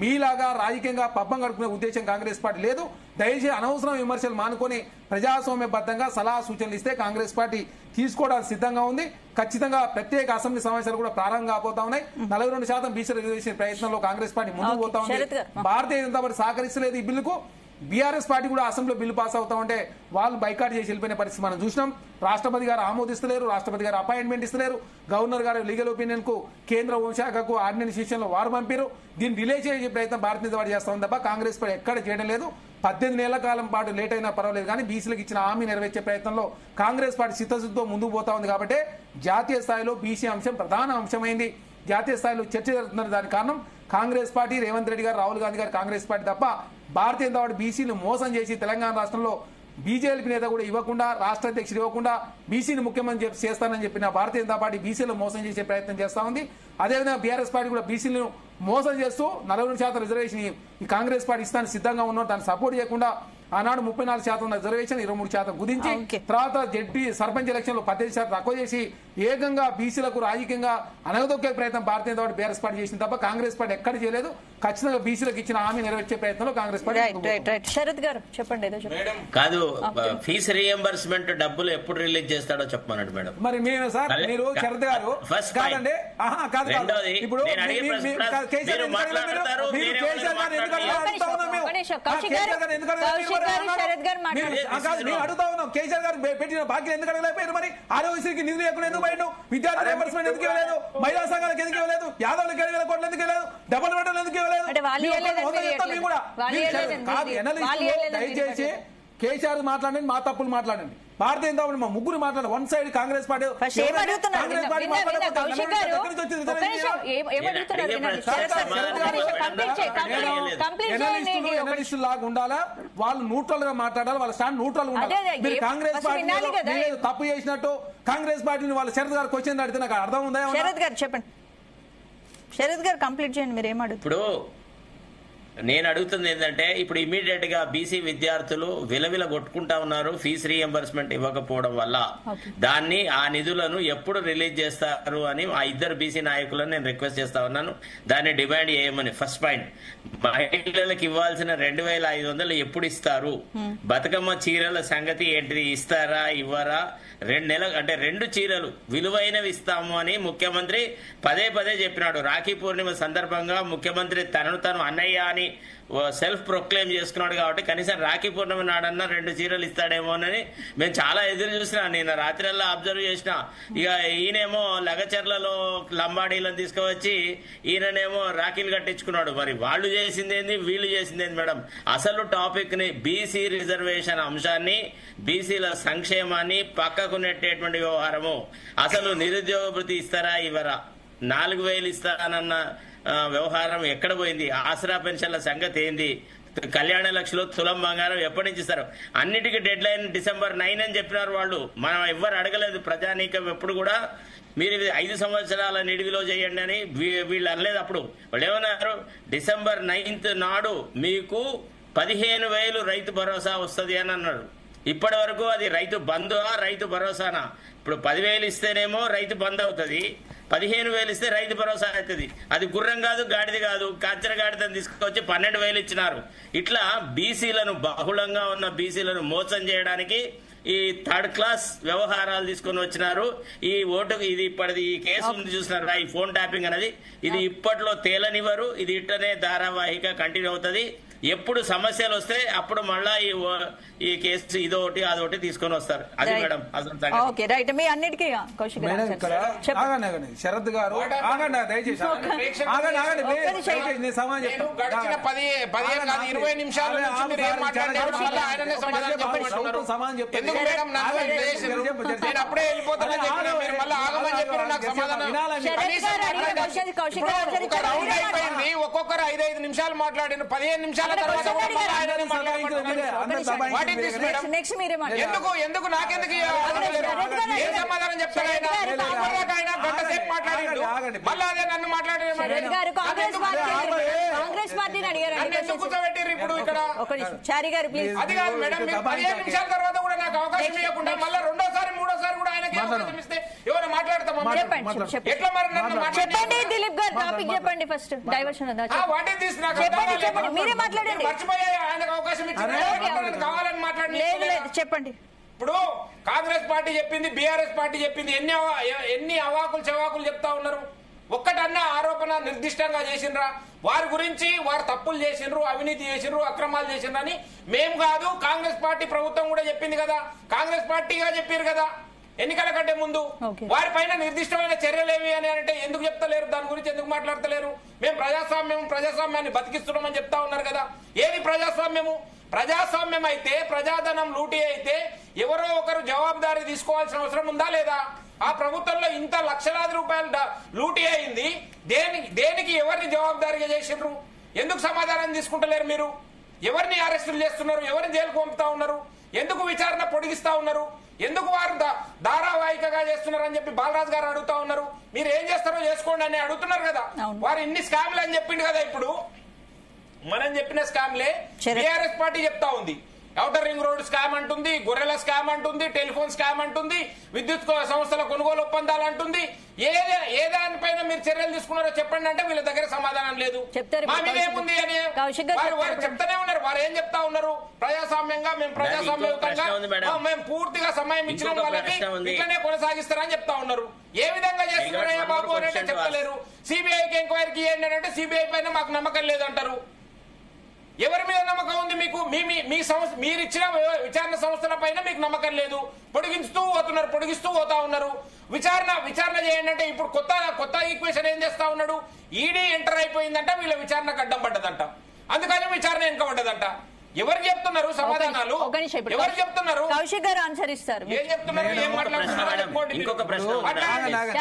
మీలాగా రాజకీయంగా పబ్బం గడుపుకునే ఉద్దేశం కాంగ్రెస్ పార్టీ లేదు. దయచేసి అనవసరం విమర్శలు మానుకొని ప్రజాస్వామ్యబద్ధంగా సలహా సూచనలు ఇస్తే కాంగ్రెస్ పార్టీ తీసుకోవడానికి సిద్ధంగా ఉంది. ఖచ్చితంగా ప్రత్యేక అసెంబ్లీ సమావేశాలు కూడా ప్రారంభం కాబోతా ఉన్నాయి. 42% బీసీ రిజర్వేషన్ ప్రయత్నంలో కాంగ్రెస్ పార్టీ ముందుకు పోతా ఉంది. భారతీయ జనతా పార్టీ సహకరిస్తలేదు ఈ బిల్లుకు. బీఆర్ఎస్ పార్టీ కూడా అసెంబ్లీలో బిల్లు పాస్ అవుతా ఉంటే వాళ్ళు బైకాట్ చేసి వెళ్ళిపోయిన పరిస్థితి మనం చూసినాం. రాష్ట్రపతి గారు ఆమోదిస్తలేరు, రాష్ట్రపతి గారు అపాయింట్మెంట్ ఇస్తలేరు, గవర్నర్ గారు లీగల్ ఒపీనియన్ కు కేంద్ర హోంశాఖకు ఆర్డినెన్స్ విషయంలో వారు పంపారు. దీన్ని డిలే చేసే ప్రయత్నం భారతీయ జనతా పార్టీ చేస్తా ఉంది తప్ప కాంగ్రెస్ పార్టీ ఎక్కడ చేయడం లేదు. 18 నెలల కాలం పాటు లేట్ అయినా పర్వాలేదు కానీ బీసీలకు ఇచ్చిన హామీ నెరవేర్చే ప్రయత్నంలో కాంగ్రెస్ పార్టీ చిత్తశుద్ధితో ముందుకు పోతా ఉంది. కాబట్టి జాతీయ స్థాయిలో బీసీ అంశం ప్రధాన అంశమైంది. జాతీయ స్థాయిలో చర్చ జరుగుతున్న దానికి కారణం కాంగ్రెస్ పార్టీ, రేవంత్ రెడ్డి గారు, రాహుల్ గాంధీ గారు కాంగ్రెస్ పార్టీ తప్ప భారతీయ జనతా పార్టీ బీసీలు మోసం చేసి తెలంగాణ రాష్ట్రంలో బీజేపీ నేత కూడా ఇవ్వకుండా, రాష్ట్ర అధ్యక్షుడు ఇవ్వకుండా బీసీని ముఖ్యమంత్రి చేస్తానని చెప్పిన భారతీయ జనతా పార్టీ బీసీలు మోసం చేసే ప్రయత్నం చేస్తా ఉంది. అదేవిధంగా బీఆర్ఎస్ పార్టీ కూడా బీసీలను మోసం చేస్తూ 42% రిజర్వేషన్ ఈ కాంగ్రెస్ పార్టీ ఇస్తానికి సిద్ధంగా ఉన్నారు. దాన్ని సపోర్ట్ చేయకుండా ఆనాడు 34% రిజర్వేషన్ 23% కుదించి తర్వాత జడ్పీ సర్పంచ్ ఎలక్షన్ లో 18% తక్కువ చేసి ఏకంగా బీసీలకు రాజకీయంగా అనగదొక్కే ప్రయత్నం భారతీయ జనతా పార్టీ బీఆర్ఎస్ పార్టీ చేసింది తప్ప కాంగ్రెస్ పార్టీ ఎక్కడ చేయలేదు. ఖచ్చితంగా బీసీలకు ఇచ్చిన హామీ నెరవేర్చే ప్రయత్నంలో కాంగ్రెస్ పార్టీ. శరత్ గారు చెప్పండి. కాదు, ఫీజు రియంబర్స్మెంట్ డబ్బులు ఎప్పుడు రిలీజ్ చేస్తాడో చెప్పమన్నాడు మేడం. మరి మేము సార్ మీరు శరత్ గారు కాదండి, ఇప్పుడు అడుగుతా ఉన్నాం కేసీఆర్ గారు పెట్టిన బాకీ ఎందుకు అడగలేకపోయారు? మరి ఆరోగ్యశ్రీకి నిధులు ఎక్కడ ఎందుకు పోయాడు? విద్యార్థి రియంబర్స్మెంట్ ఎందుకు ఇవ్వలేదు? మహిళా సంఘాలకు ఎందుకు ఇవ్వలేదు? యాదవులకు 7,000 కోట్లు ఎందుకు ఇవ్వలేదు? డబుల్ బెడ్రూమ్ ఎందుకు ఇవ్వలేదు? దయచేసి కేసీఆర్ మాట్లాడండి, మా తప్పులు మాట్లాడండి. భారతీయ జనతా పార్టీ మా ముగ్గురు మాట్లాడారు. వన్ సైడ్ కాంగ్రెస్ పార్టీ లాగా ఉండాలా, వాళ్ళు న్యూట్రల్ గా మాట్లాడాలి, వాళ్ళ స్టాండ్ న్యూట్రల్ ఉండాలి. మీరు కాంగ్రెస్ పార్టీ తప్పు చేసినట్టు కాంగ్రెస్ పార్టీని వాళ్ళ శరత్ గారు క్వశ్చన్ అడిగితే నాకు అర్థం ఉందా? శరత్ గారు చెప్పండి. శరత్ గారు కంప్లీట్ చేయండి. మీరు ఏమడుగుతారు? ఇప్పుడు నేను అడుగుతుంది ఏంటంటే, ఇప్పుడు ఇమీడియట్ గా బీసీ విద్యార్థులు విలవిల కొట్టుకుంటా ఉన్నారు ఫీజు రీఎంబర్స్మెంట్ ఇవ్వకపోవడం వల్ల. దాన్ని ఆ నిధులను ఎప్పుడు రిలీజ్ చేస్తారు అని ఆ ఇద్దరు బీసీ నాయకులను నేను రిక్వెస్ట్ చేస్తా ఉన్నాను. దాన్ని డిమాండ్ చేయమని. ఫస్ట్ పాయింట్, మహిళలకు ఇవ్వాల్సిన 2,500 ఎప్పుడు ఇస్తారు? బతుకమ్మ చీరల సంగతి ఏంటిది? ఇస్తారా ఇవ్వరా? 2 నెలలు అంటే 2 చీరలు విలువైనవి ఇస్తాము అని ముఖ్యమంత్రి పదే పదే చెప్పినాడు. రాఖీ పూర్ణిమ సందర్భంగా ముఖ్యమంత్రి తనను తను అన్నయ్య అని సెల్ఫ్ ప్రొక్లెయిమ్ చేసుకున్నాడు. కాబట్టి కనీసం రాఖీ పూర్ణిమ నాడన్నా 2 చీరలు ఇస్తాడేమోనని మేము చాలా ఎదురు చూసినా. నేను రాత్రిల్లా అబ్జర్వ్ చేసిన. ఇక ఈయనేమో లగచర్లలో లంబాడీలను తీసుకువచ్చి ఈయననేమో రాఖీలు కట్టించుకున్నాడు. మరి వాళ్ళు చేసిందేంది, వీళ్ళు చేసిందేంది మేడం? అసలు టాపిక్ ని, బీసీ రిజర్వేషన్ అంశాన్ని, బీసీల సంక్షేమాన్ని పక్కకు నెట్టేటువంటి వ్యవహారము. అసలు నిరుద్యోగ భృతి ఇస్తారా ఇవ్వరా? 4,000 ఇస్తానన్న వ్యవహారం ఎక్కడ పోయింది? ఆసరా పెన్షన్ల సంగతి ఏంది? కళ్యాణ లక్షలు, తులం బంగారం ఎప్పటి నుంచి ఇస్తారు? అన్నిటికీ డెడ్ లైన్ December 9 అని చెప్పినారు వాళ్ళు. మనం ఎవ్వరు అడగలేదు. ప్రజానీకం ఎప్పుడు కూడా మీరు 5 సంవత్సరాల నిడివిలో చేయండి అని వీళ్ళు అనలేదు. అప్పుడు వాళ్ళు ఏమన్నారు? December 9 నాడు మీకు 15,000 రైతు భరోసా వస్తుంది అని అన్నారు. ఇప్పటి వరకు అది రైతు బంధువా, రైతు భరోసానా? ఇప్పుడు 10,000 ఇస్తేనేమో రైతు బంధు అవుతుంది, 15,000 ఇస్తే రైతు భరోసా అవుతుంది. అది గుర్రం కాదు, గాడిది కాదు, కాచర గాడిదని తీసుకొచ్చి 12,000 ఇచ్చినారు. ఇట్లా బీసీలను, బహుళంగా ఉన్న బీసీలను మోసం చేయడానికి ఈ థర్డ్ క్లాస్ వ్యవహారాలు తీసుకొని వచ్చినారు. ఈ ఓటు ఇది ఇప్పటిది ఈ కేసు ఉంది చూసినారా, ఈ ఫోన్ ట్యాపింగ్ అనేది, ఇది ఇప్పట్లో తేలనివ్వరు. ఇది ఇట్టనే ధారావాహిక కంటిన్యూ అవుతుంది. ఎప్పుడు సమస్యలు వస్తే అప్పుడు మళ్ళా ఈ కేసు ఇదొకటి అదొకటి తీసుకొని వస్తారు. అది మేడం అసలు మీ అన్నిటికీ శరత్ గారు దయచేసి ఒక్కొక్కరు 5-5 నిమిషాలు మాట్లాడిన 15 నిమిషాలు ఎందుకు నాకెందుకు ఏం సమాధానం చెప్తారు? గంట సేపు మాట్లాడిండు, మళ్ళీ అదే నన్ను కాంగ్రెస్ పార్టీని అడిగారు. ఎందుకు కూర్చోబెట్టిర్రు ఇప్పుడు ఇక్కడ? చారి గారు ప్లీజ్. అది కాదు మేడం, 15 నిమిషాల తర్వాత కూడా నాకు అవకాశం ఇవ్వకుండా మళ్ళీ రెండోసారి మూడోసారి కూడా ఆయనకి అవకాశం ఇస్తే ఎవరైనా మాట్లాడతామా? ఎట్లా మరి చెప్పండి దిలీప్ గారు, టాపిక్ చెప్పండి ఫస్ట్. డైవర్షన్ మీరే మాట్లాడండి. మర్చిపోయే ఆయనకు అవకాశం ఇచ్చింది కావాలని మాట్లాడి చెప్పండి. ఇప్పుడు కాంగ్రెస్ పార్టీ చెప్పింది, బీఆర్ఎస్ పార్టీ చెప్పింది, ఎన్ని అవాకులు చెవాకులు చెప్తా ఉన్నారు. ఒక్కటన్నా ఆరోపణ నిర్దిష్టంగా చేసిండ్రా? వారి గురించి వారు తప్పులు చేసిండ్రు, అవినీతి చేసిండ్రు, అక్రమాలు చేసిండ్రు అని మేము కాదు, కాంగ్రెస్ పార్టీ ప్రభుత్వం కూడా చెప్పింది కదా, కాంగ్రెస్ పార్టీగా చెప్పారు కదా ఎన్నికల కంటే ముందు. వారిపైన నిర్దిష్టమైన చర్యలేవి అని అంటే ఎందుకు చెప్తలేరు? దాని గురించి ఎందుకు మాట్లాడతలేరు? మేము ప్రజాస్వామ్యాన్ని బతికిస్తున్నామని చెప్తా ఉన్నారు కదా. ఏది ప్రజాస్వామ్యము? ప్రజాస్వామ్యం అయితే, ప్రజాధనం లూటీ అయితే ఎవరో ఒకరు జవాబుదారీ తీసుకోవాల్సిన అవసరం ఉందా లేదా? ఆ ప్రభుత్వంలో ఇంత లక్షలాది రూపాయలు లూటీ అయింది, దేనికి ఎవరిని జవాబుదారీగా చేసిండ్రు? ఎందుకు సమాధానం తీసుకుంటలేరు మీరు? ఎవరిని అరెస్టులు చేస్తున్నారు? ఎవరిని జైలుకు పంపుతా ఉన్నారు? ఎందుకు విచారణ పొడిగిస్తా ఉన్నారు? ఎందుకు వారు ధారావాహికగా చేస్తున్నారు అని చెప్పి బాలరాజు గారు అడుగుతా ఉన్నారు. మీరు ఏం చేస్తారో చేసుకోండి అని అడుగుతున్నారు కదా. వారు ఇన్ని స్కామ్లు అని చెప్పిండు కదా. ఇప్పుడు మనం చెప్పిన స్కామ్లే టీఆర్ఎస్ పార్టీ చెప్తా ఉంది. ఔటర్ రింగ్ రోడ్ స్కామ్ అంటుంది, గొర్రెల స్కామ్ అంటుంది, టెలిఫోన్ స్కామ్ అంటుంది, విద్యుత్ సంస్థల కొనుగోలు ఒప్పందాలు అంటుంది. ఏ దానిపైన మీరు చర్యలు తీసుకున్నారో చెప్పండి అంటే వీళ్ళ దగ్గర సమాధానం లేదు. మా మీద ఏముంది అని వారు చెప్తానే ఉన్నారు. వారు ఏం చెప్తా ఉన్నారు? ప్రజాస్వామ్యంగా మేము ప్రజాస్వామ్యయుతంగా మేము పూర్తిగా సమయం ఇచ్చిన వాళ్ళకి ఇట్లనే కొనసాగిస్తారని చెప్తా ఉన్నారు. ఏ విధంగా చేస్తున్నారయ్యా బాబు అని అంటే చెప్తలేరు. సిబిఐకి ఎంక్వైరీకి ఏంటి అంటే సిబిఐ పైన మాకు నమ్మకం లేదంటారు. ఎవరి మీద నమ్మకం ఉంది మీకు? మీరు ఇచ్చిన విచారణ సంస్థల పైన మీకు నమ్మకం లేదు. పొడిగిస్తూ పోతా ఉన్నారు. విచారణ చేయండి అంటే ఇప్పుడు కొత్త ఈక్వేషన్ ఏం చేస్తా ఉన్నాడు? ఈడీ ఎంటర్ అయిపోయిందంట, వీళ్ళ విచారణకు అడ్డం పడ్డదంట, అందుకని విచారణ వెనుకబడ్డదంట. ఎవరు చెప్తున్నారు సమాధానాలు? ఎవరు చెప్తున్నారు? కౌశిక్ గారు ఆన్సర్ ఇస్తారు. ఏం చెప్తున్నారు? ఏం మాట్లాడుతున్నారు? ఇంకొక ప్రశ్న,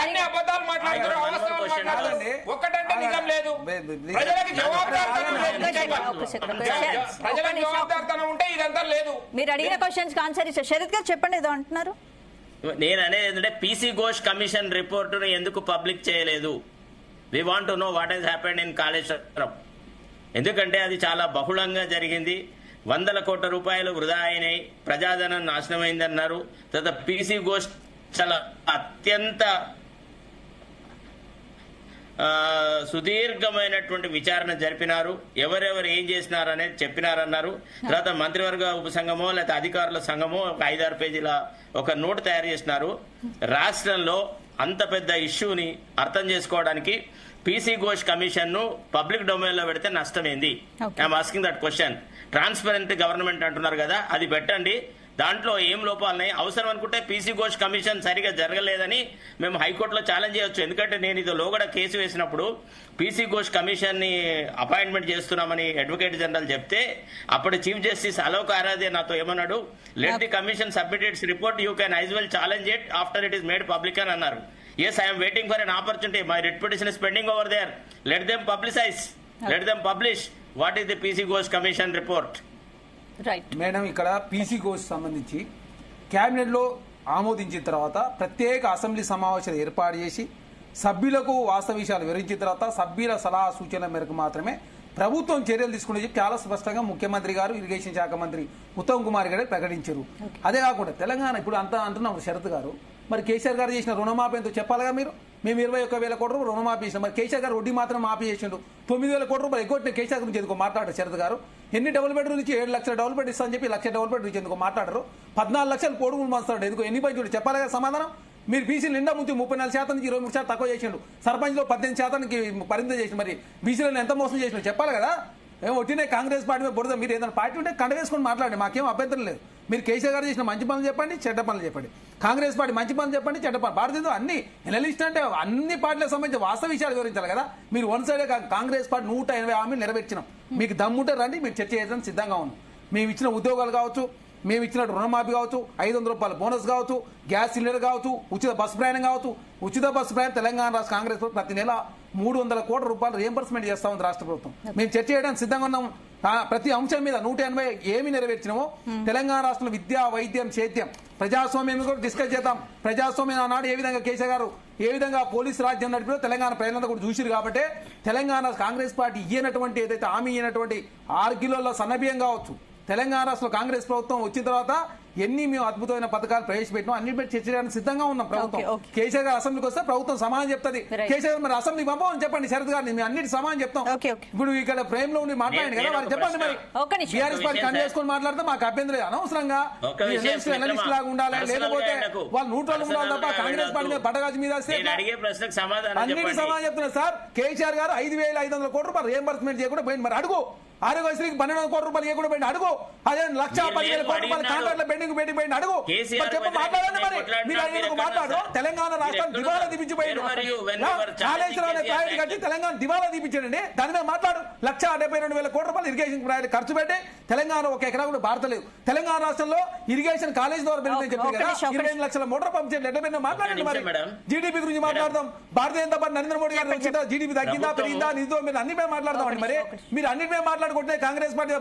అన్ని అబద్ధాలు మాట్లాడుతున్నారు, అవసరాలు మాట్లాడుతున్నారు. ఒక్కటంటే నిజం లేదు. ప్రజలకు జవాబుదారితనం ఉంటే ఇదంతా లేదు. మీరు అడిగిన క్వశ్చన్స్ ఆన్సర్ ఇస్తారు. శరత్ గారు చెప్పండి, ఏదో అంటున్నారు. నేను అనేది ఏంటంటే పీసీ ఘోష్ కమిషన్ రిపోర్టును ఎందుకు పబ్లిక్ చేయలేదు? We want to know what has happened in Kaleshwaram. ఎందుకంటే అది చాలా బహుళంగా జరిగింది. 100 కోట్ల రూపాయలు వృధా అయినాయి, ప్రజాధనం నాశనమైందన్నారు. తర్వాత పీసీ ఘోష్ చాలా అత్యంత సుదీర్ఘమైనటువంటి విచారణ జరిపినారు. ఎవరెవరు ఏం చేసినారు అనేది చెప్పినారన్నారు. తర్వాత మంత్రివర్గ ఉపసంఘమో లేకపోతే అధికారుల సంఘమో ఒక 5-6 పేజీల ఒక నోట్ తయారు చేసినారు. రాష్ట్రంలో అంత పెద్ద ఇష్యూని అర్థం చేసుకోవడానికి పీసీ ఘోష్ కమిషన్ ను పబ్లిక్ డొమైన్ లో పెడితే నష్టమేంది? I'm asking that question. Transparent government అంటున్నారు కదా, అది పెట్టండి. దాంట్లో ఏం లోపాలున్నాయి? అవసరం అనుకుంటే పీసీ ఘోష్ కమిషన్ సరిగా జరగలేదని మేము హైకోర్టులో ఛాలెంజ్ చేయొచ్చు. ఎందుకంటే నేను ఇది లోగడ కేసు వేసినప్పుడు పీసీ ఘోష్ కమిషన్ ని అపాయింట్మెంట్ చేస్తున్నామని అడ్వకేట్ జనరల్ చెప్తే అప్పుడు చీఫ్ జస్టిస్ అలోక్ ఆరాధ్య నాతో ఏమన్నాడు, let the commission submit it's report, you can as well challenge it after it is made public అని అన్నారు. Yes, I am waiting for an opportunity. My writ petition is pending over there. Let them publicize. Let them publish what is the PC Ghosh Commission report. Right. Madam, ఇక్కడ PC Ghosh సంబంధించి cabinet లో ఆమోదించిన తర్వాత ప్రత్యేక assembly సమావేశాలు ఏర్పాటు చేసి సభ్యులకు వాస్తవ విషయాలు వివరించిన తర్వాత సభ్యుల సలహా సూచనల మేరకు మాత్రమే ప్రభుత్వం చర్యలు తీసుకుని చెప్పి చాలా స్పష్టంగా ముఖ్యమంత్రి గారు, ఇరిగేషన్ శాఖ మంత్రి ఉత్తమ్ కుమార్ గారు ప్రకటించారు. అదే కాకుండా తెలంగాణ ఇప్పుడు అంతా అంటున్నాం శరత్ గారు, మరి కేసీఆర్ గారు చేసిన రుణమాఫీ ఎంతో చెప్పాలిగా మీరు. మేము 21,000 కోట్ల రూపాయలు రుణమాఫీ చేసినాం. మరి కేసీఆర్ గారు వడ్డీ మాత్రం మాఫీ చేసిండు. 9,000 కోట్ల రూపాయలు ఎగ్గొట్టిన కేసీఆర్ గురించి ఎందుకు మాట్లాడారు శరత్ గారు? ఎన్ని డబుల్ బెడ్రూమ్ ఇచ్చి 7 లక్షల డబుల్ బెడ్ ఇస్తామని చెప్పి 1,00,000 డబుల్ బెడ్ ఇచ్చి ఎందుకు మాట్లాడరు? 14 లక్షలు పొడుగులు మాస్తాడు ఎందుకు? ఎన్ని పైన చెప్పాలి కదా సమాధానం. మీరు బీసీలు నిండా ముందు 34% నుంచి 23% తక్కువ చేసిండు. సర్పంచ్లో 18%కి పరిమితం చేసిండు. మరి బీసీలను ఎంత మోసం చేసినా చెప్పాలి కదా. ఏమో వచ్చినే కాంగ్రెస్ పార్టీ మీద బురద. మీరు ఏదైనా పార్టీ ఉంటే కండ వేసుకొని మాట్లాడండి, మాకేం అభ్యంతరం లేదు. మీరు కేసీఆర్ గారు చేసిన మంచి పనులు చెప్పండి, చెడ్డ పనులు చెప్పండి. కాంగ్రెస్ పార్టీ మంచి పనులు చెప్పండి, చెడ్డ పనులు. భారతీయ అన్ని ఎనలిస్ట్ అంటే అన్ని పార్టీలకు సంబంధించి వాస్తవ విషయాలు వివరించాలి కదా. మీరు వన్ సైడే కాంగ్రెస్ పార్టీ 180 హామీలు నెరవేర్చినాం. మీకు దమ్ముంటే రండి, మీరు చర్చ చేయడానికి సిద్ధంగా ఉన్నాం. మేము ఇచ్చిన ఉద్యోగాలు కావచ్చు, మేము ఇచ్చిన రుణమాఫీ కావచ్చు, 500 రూపాయల బోనస్ కావచ్చు, గ్యాస్ సిలిండర్ కావచ్చు, ఉచిత బస్సు ప్రయాణం కావచ్చు. ఉచిత బస్సు ప్రయాణం తెలంగాణ రాష్ట్ర కాంగ్రెస్ ప్రతి నెల 300 కోట్ల రూపాయలు రియంబర్స్మెంట్ చేస్తా ఉంది రాష్ట్ర ప్రభుత్వం. మేము చర్చ చేయడానికి సిద్ధంగా ఉన్నాం. ప్రతి అంశం మీద 180 ఏమి నెరవేర్చినామో తెలంగాణ రాష్ట్రంలో విద్య, వైద్యం, సేద్యం, ప్రజాస్వామ్యం కూడా డిస్కస్ చేద్దాం. ప్రజాస్వామ్యం ఆనాడు ఏ విధంగా కేసీఆర్ గారు ఏ విధంగా పోలీసు రాజ్యం నడిపినో తెలంగాణ ప్రజలంతా కూడా చూసిరు. కాబట్టి తెలంగాణ కాంగ్రెస్ పార్టీ ఇయ్యనటువంటి ఏదైతే హామీ ఇయ్యనటువంటి 6 కిలోల సన్నబియ్యం కావచ్చు, తెలంగాణ రాష్ట్రంలో కాంగ్రెస్ ప్రభుత్వం వచ్చిన తర్వాత ఎన్ని మేము అద్భుతమైన పథకాలు ప్రవేశపెట్టినాం అన్ని పెట్టి చర్చడానికి సిద్ధంగా ఉన్నాం ప్రభుత్వం. కేసీఆర్ గారు అసెంబ్లీకి వస్తే ప్రభుత్వం సమాధానం చెప్తుంది. కేసీఆర్ మరి అసెంబ్లీ పంపమని చెప్పండి శరత్ గారిని, మేము అన్నిటి సమాధానం చెప్తాం. ఇప్పుడు ఇక్కడ ప్రేమ్ లో ఉండి మాట్లాడండి కదా, వారు చెప్పండి మరి. బీఆర్ఎస్ పార్టీ కన్ను వేసుకొని మాట్లాడితే మాకు అభ్యంతరం. అనవసరంగా అనలిస్ట్ లాగా ఉండాలి, లేకపోతే వాళ్ళు న్యూట్రల్ ఉండాలి తప్ప కాంగ్రెస్ పార్టీ మీద బటగాజు మీద అన్నిటి సమాధానం చెప్తున్నారు సార్. కేసీఆర్ గారు 5,500 కోట్ల రూపాయలు రియంబర్స్మెంట్ చేయకుండా పోయింది. మరి అడుగు ఆరోగ్యశ్రీకి 1200 కోట్ల రూపాయలు ఇవ్వకుండా పోయింది అడుగు. అదే 1,10,000 కోట్ల రూపాయలు కాంట్రాక్ట్ పెండింగ్ పెట్టి పోయింది అడుగు. చెప్పి మాట్లాడండి మరి. మీరు అడిగినందుకు మాట్లాడు. తెలంగాణ రాష్ట్రం దివాలా తీపించిపోయింది. కాళేశ్వరం అనే ప్రాజెక్ట్ కట్టి తెలంగాణ దివాలా తీపించండి. దాని మీద మాట్లాడు. 1,72,000 కోట్ల రూపాయలు ఇరిగేషన్ ప్రాజెక్ట్ ఖర్చు పెట్టి తెలంగాణ ఒక ఎకరా కూడా భారతలేదు. తెలంగాణ రాష్ట్రంలో ఇరిగేషన్ కాలేజ్ ద్వారా పెరుగుతుందని చెప్పి కదా 25 లక్షల మోటార్ పంప్ చేయండి. ఎట్లా పెరిగినా మాట్లాడండి మరి. జీడీపీ గురించి మాట్లాడదాం. భారతీయ జనతా పార్టీ నరేంద్ర మోడీ గారు వచ్చిందా, జీడీపీ తగ్గిందా పెరిగిందా, నిధులు మీద అన్ని మీద మాట్లాడదామండి. మరి మీరు అన్నిటి మీద మాట్లాడుకుంటే కాంగ్రెస్ పార్టీ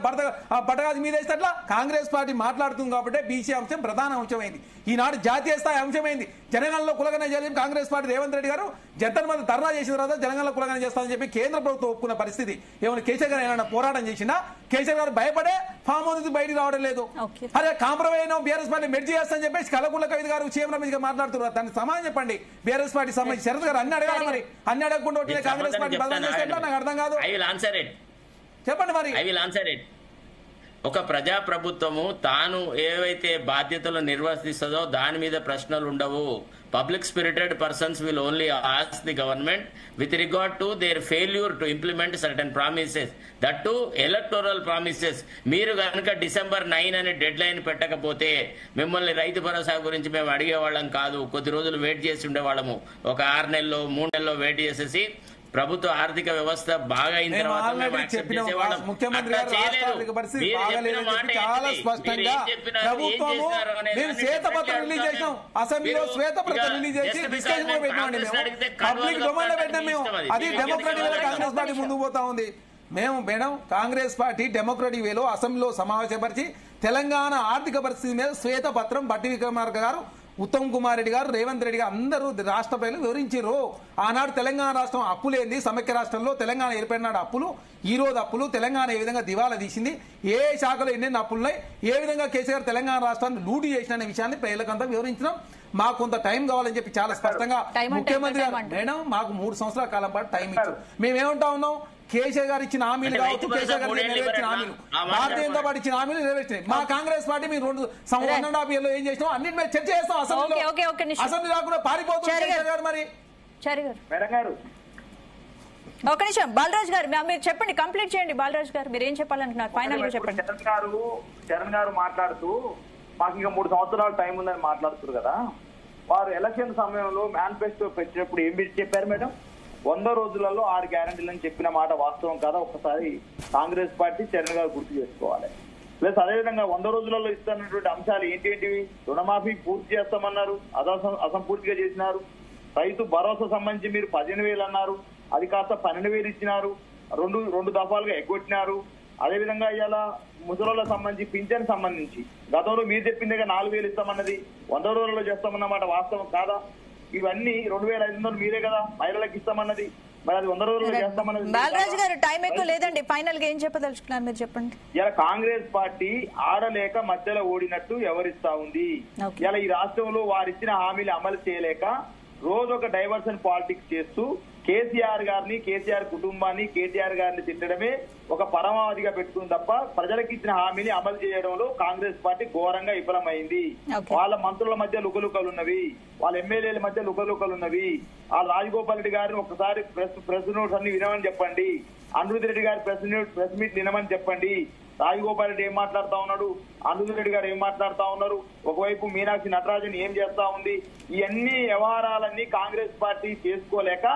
బటగాజు మీద వేస్తే అట్లా. కాంగ్రెస్ పార్టీ మాట్లాడుతుంది కాబట్టి బీసీ అంశం ప్రధాన అంశమైంది. ఈనాడు జాతీయ స్థాయి అంశమైంది. జనగణలో కులగన చేసి కాంగ్రెస్ పార్టీ రేవంత్ రెడ్డి గారు జంతర్ మంది ధర్నా చేసిన తర్వాత జనగణలో కులగన చేస్తామని చెప్పి కేంద్ర ప్రభుత్వం ఒప్పుకున్న పరిస్థితి. ఏమైనా కేసీఆర్ గారు ఏమైనా పోరాటం చేసినా కేసీఆర్ గారు భయపడే ఫామ్ హౌస్ నుంచి బయటికి రావడం లేదు. అరే కాంప్రమైజ్ అయినా బీఆర్ఎస్ పార్టీ మెర్జీ చేస్తామని చెప్పేసి కలకుల కవిత గారు సీఎం రమేష్ గారు మాట్లాడుతున్నారు. దానికి సమాధానం చెప్పండి. బీఆర్ఎస్ పార్టీ సంబంధించి శరత్ గారు అన్ని అడగాలి మరి. అన్ని అడగకుండా కాంగ్రెస్ పార్టీ బదనాం చేస్తే నాకు అర్థం కాదు. చెప్పండి మరి. ఒక ప్రజాప్రభుత్వము తాను ఏవైతే బాధ్యతలు నిర్వర్తిస్తుందో దాని మీద ప్రశ్నలు ఉండవు. Public spirited persons will only ask the government with regard to their failure to implement certain promises, that to electoral promises. మీరు కనుక December 9 అనే డెడ్ లైన్ పెట్టకపోతే మిమ్మల్ని రైతు భరోసా గురించి మేము అడిగేవాళ్ళం కాదు. కొద్ది రోజులు వెయిట్ చేసి ఉండేవాళ్ళము. ఒక 6 నెలల్లో 3 నెలల్లో వెయిట్ చేసేసి ప్రభుత్వ ఆర్థిక వ్యవస్థ బాగా అయిన తర్వాత ముఖ్యమంత్రి గారు రాష్ట్రానికి పరిస్థితి బాగాలేదని చాలా స్పష్టంగా ప్రభుత్వము మేము శ్వేతపత్రం రిలీజ్ చేసాం. అసెంబ్లీలో శ్వేతపత్రం రిలీజ్ చేసి డిస్కషన్ లో పెట్టామండి. మేము పబ్లిక్ డొమైన్ లో పెట్టాం. మేము అది డెమోక్రటిక్ వేలో కాంగ్రెస్ పార్టీ ముందుకు పోతా ఉంది. మేడం కాంగ్రెస్ పార్టీ డెమోక్రటిక్ వేలో అసెంబ్లీలో సమావేశపరిచి తెలంగాణ ఆర్థిక పరిస్థితి మీద శ్వేతపత్రం బట్టి విక్రమార్క గారు, ఉత్తమ్ కుమార్ రెడ్డి గారు, రేవంత్ రెడ్డి గారు అందరూ రాష్ట్ర ప్రజలు వివరించారు. ఆనాడు తెలంగాణ రాష్ట్రం అప్పులేంది, సమైక్య రాష్ట్రంలో తెలంగాణ ఏర్పడినాడు అప్పులు, ఈ రోజు అప్పులు, తెలంగాణ ఏ విధంగా దివాలా తీసింది, ఏ శాఖలో ఎన్నెన్ని అప్పులున్నాయి, ఏ విధంగా కేసీఆర్ తెలంగాణ రాష్ట్రాన్ని లూటీ చేసిన విషయాన్ని ప్రజలకంతా వివరించడం. మాకు కొంత టైం కావాలని చెప్పి చాలా స్పష్టంగా ముఖ్యమంత్రి గారు మేడం మాకు 3 సంవత్సరాల కాలం పాటు టైం ఇచ్చారు. మేమేమంటా ఉన్నాం, కేసీఆర్ గారు ఇచ్చిన హామీలు కావచ్చు, కేసీఆర్ గారు నెరవేర్చిన హామీలు, భారతీయ జనతా పార్టీ ఇచ్చిన హామీలు నెరవేర్చినాయి. మా కాంగ్రెస్ పార్టీ మీరు 1.5 years ఏం చేసినాం అన్నింటి మీద చర్చ చేస్తాం. అసెంబ్లీ రాకుండా పారిపోతుంది. మరి ఒక నిమిషం బాలరాజ్ గారు మీరు చెప్పండి, కంప్లీట్ చేయండి. బాలరాజ్ గారు మీరు ఏం చెప్పాలనుకున్నారు ఫైనల్ గా చెప్పండి. చరణ్ గారు మాట్లాడుతూ మాకు ఇంకా 3 సంవత్సరాల టైం ఉందని మాట్లాడుతున్నారు కదా. వారు ఎలక్షన్ సమయంలో మేనిఫెస్టో పెట్టినప్పుడు ఏం చెప్పారు మేడం? 100 రోజులలో 6 గ్యారంటీలని చెప్పిన మాట వాస్తవం కదా? ఒక్కసారి కాంగ్రెస్ పార్టీ చరణ్ గారు గుర్తు చేసుకోవాలి. ప్లస్ అదేవిధంగా 100 రోజులలో ఇస్తున్నటువంటి అంశాలు ఏంటివి? రుణమాఫీ పూర్తి చేస్తామన్నారు, అసంపూర్తిగా చేసినారు. రైతు భరోసా సంబంధించి మీరు 15,000 అన్నారు, అది కాస్త 12,000 ఇచ్చినారు. రెండు దఫాలుగా ఎగ్గొట్టినారు. అదేవిధంగా ఇవాళ ముసలోళ్ళకు సంబంధించి పింఛన్ సంబంధించి గతంలో మీరు చెప్పిందిగా 4,000 ఇస్తామన్నది 100 రోజుల్లో చేస్తామన్నమాట వాస్తవం కాదా? ఇవన్నీ 2,500 మీరే కదా మహిళలకు ఇస్తామన్నది, మరి అది 100 రోజుల్లో చేస్తామన్నది. బాలరాజు గారు టైం ఎక్కువ లేదండి, ఫైనల్ గా ఏం చెప్పదలుచుకున్నారు మీరు చెప్పండి. ఇలా కాంగ్రెస్ పార్టీ ఆడలేక మధ్యలో ఓడినట్టు ఎవరిస్తా ఉంది. ఇలా ఈ రాష్ట్రంలో వారిచ్చిన హామీలు అమలు చేయలేక రోజు ఒక డైవర్షన్ పాలిటిక్స్ చేస్తూ కేసీఆర్ గారిని, కేసీఆర్ కుటుంబాన్ని, కేటీఆర్ గారిని తిట్టడమే ఒక పరమావధిగా పెట్టుకుని తప్ప ప్రజలకు ఇచ్చిన హామీని అమలు చేయడంలో కాంగ్రెస్ పార్టీ ఘోరంగా విఫలమైంది. వాళ్ళ మంత్రుల మధ్య లుకలుకలున్నవి, వాళ్ళ ఎమ్మెల్యేల మధ్య లుకలుకలున్నవి. వాళ్ళ రాజగోపాల్ రెడ్డి గారిని ఒకసారి ప్రెస్ నోట్స్ అన్ని వినమని చెప్పండి, అనిరుద్ రెడ్డి గారి ప్రెస్ మీట్ వినమని చెప్పండి. రాజగోపాల్ రెడ్డి ఏం మాట్లాడుతా ఉన్నాడు, అనిరుద్ రెడ్డి గారు ఏం మాట్లాడుతా ఉన్నారు, ఒకవైపు మీనాక్షి నటరాజన్ ఏం చేస్తా ఉంది. ఇవన్నీ వ్యవహారాలన్నీ కాంగ్రెస్ పార్టీ చేసుకోలేక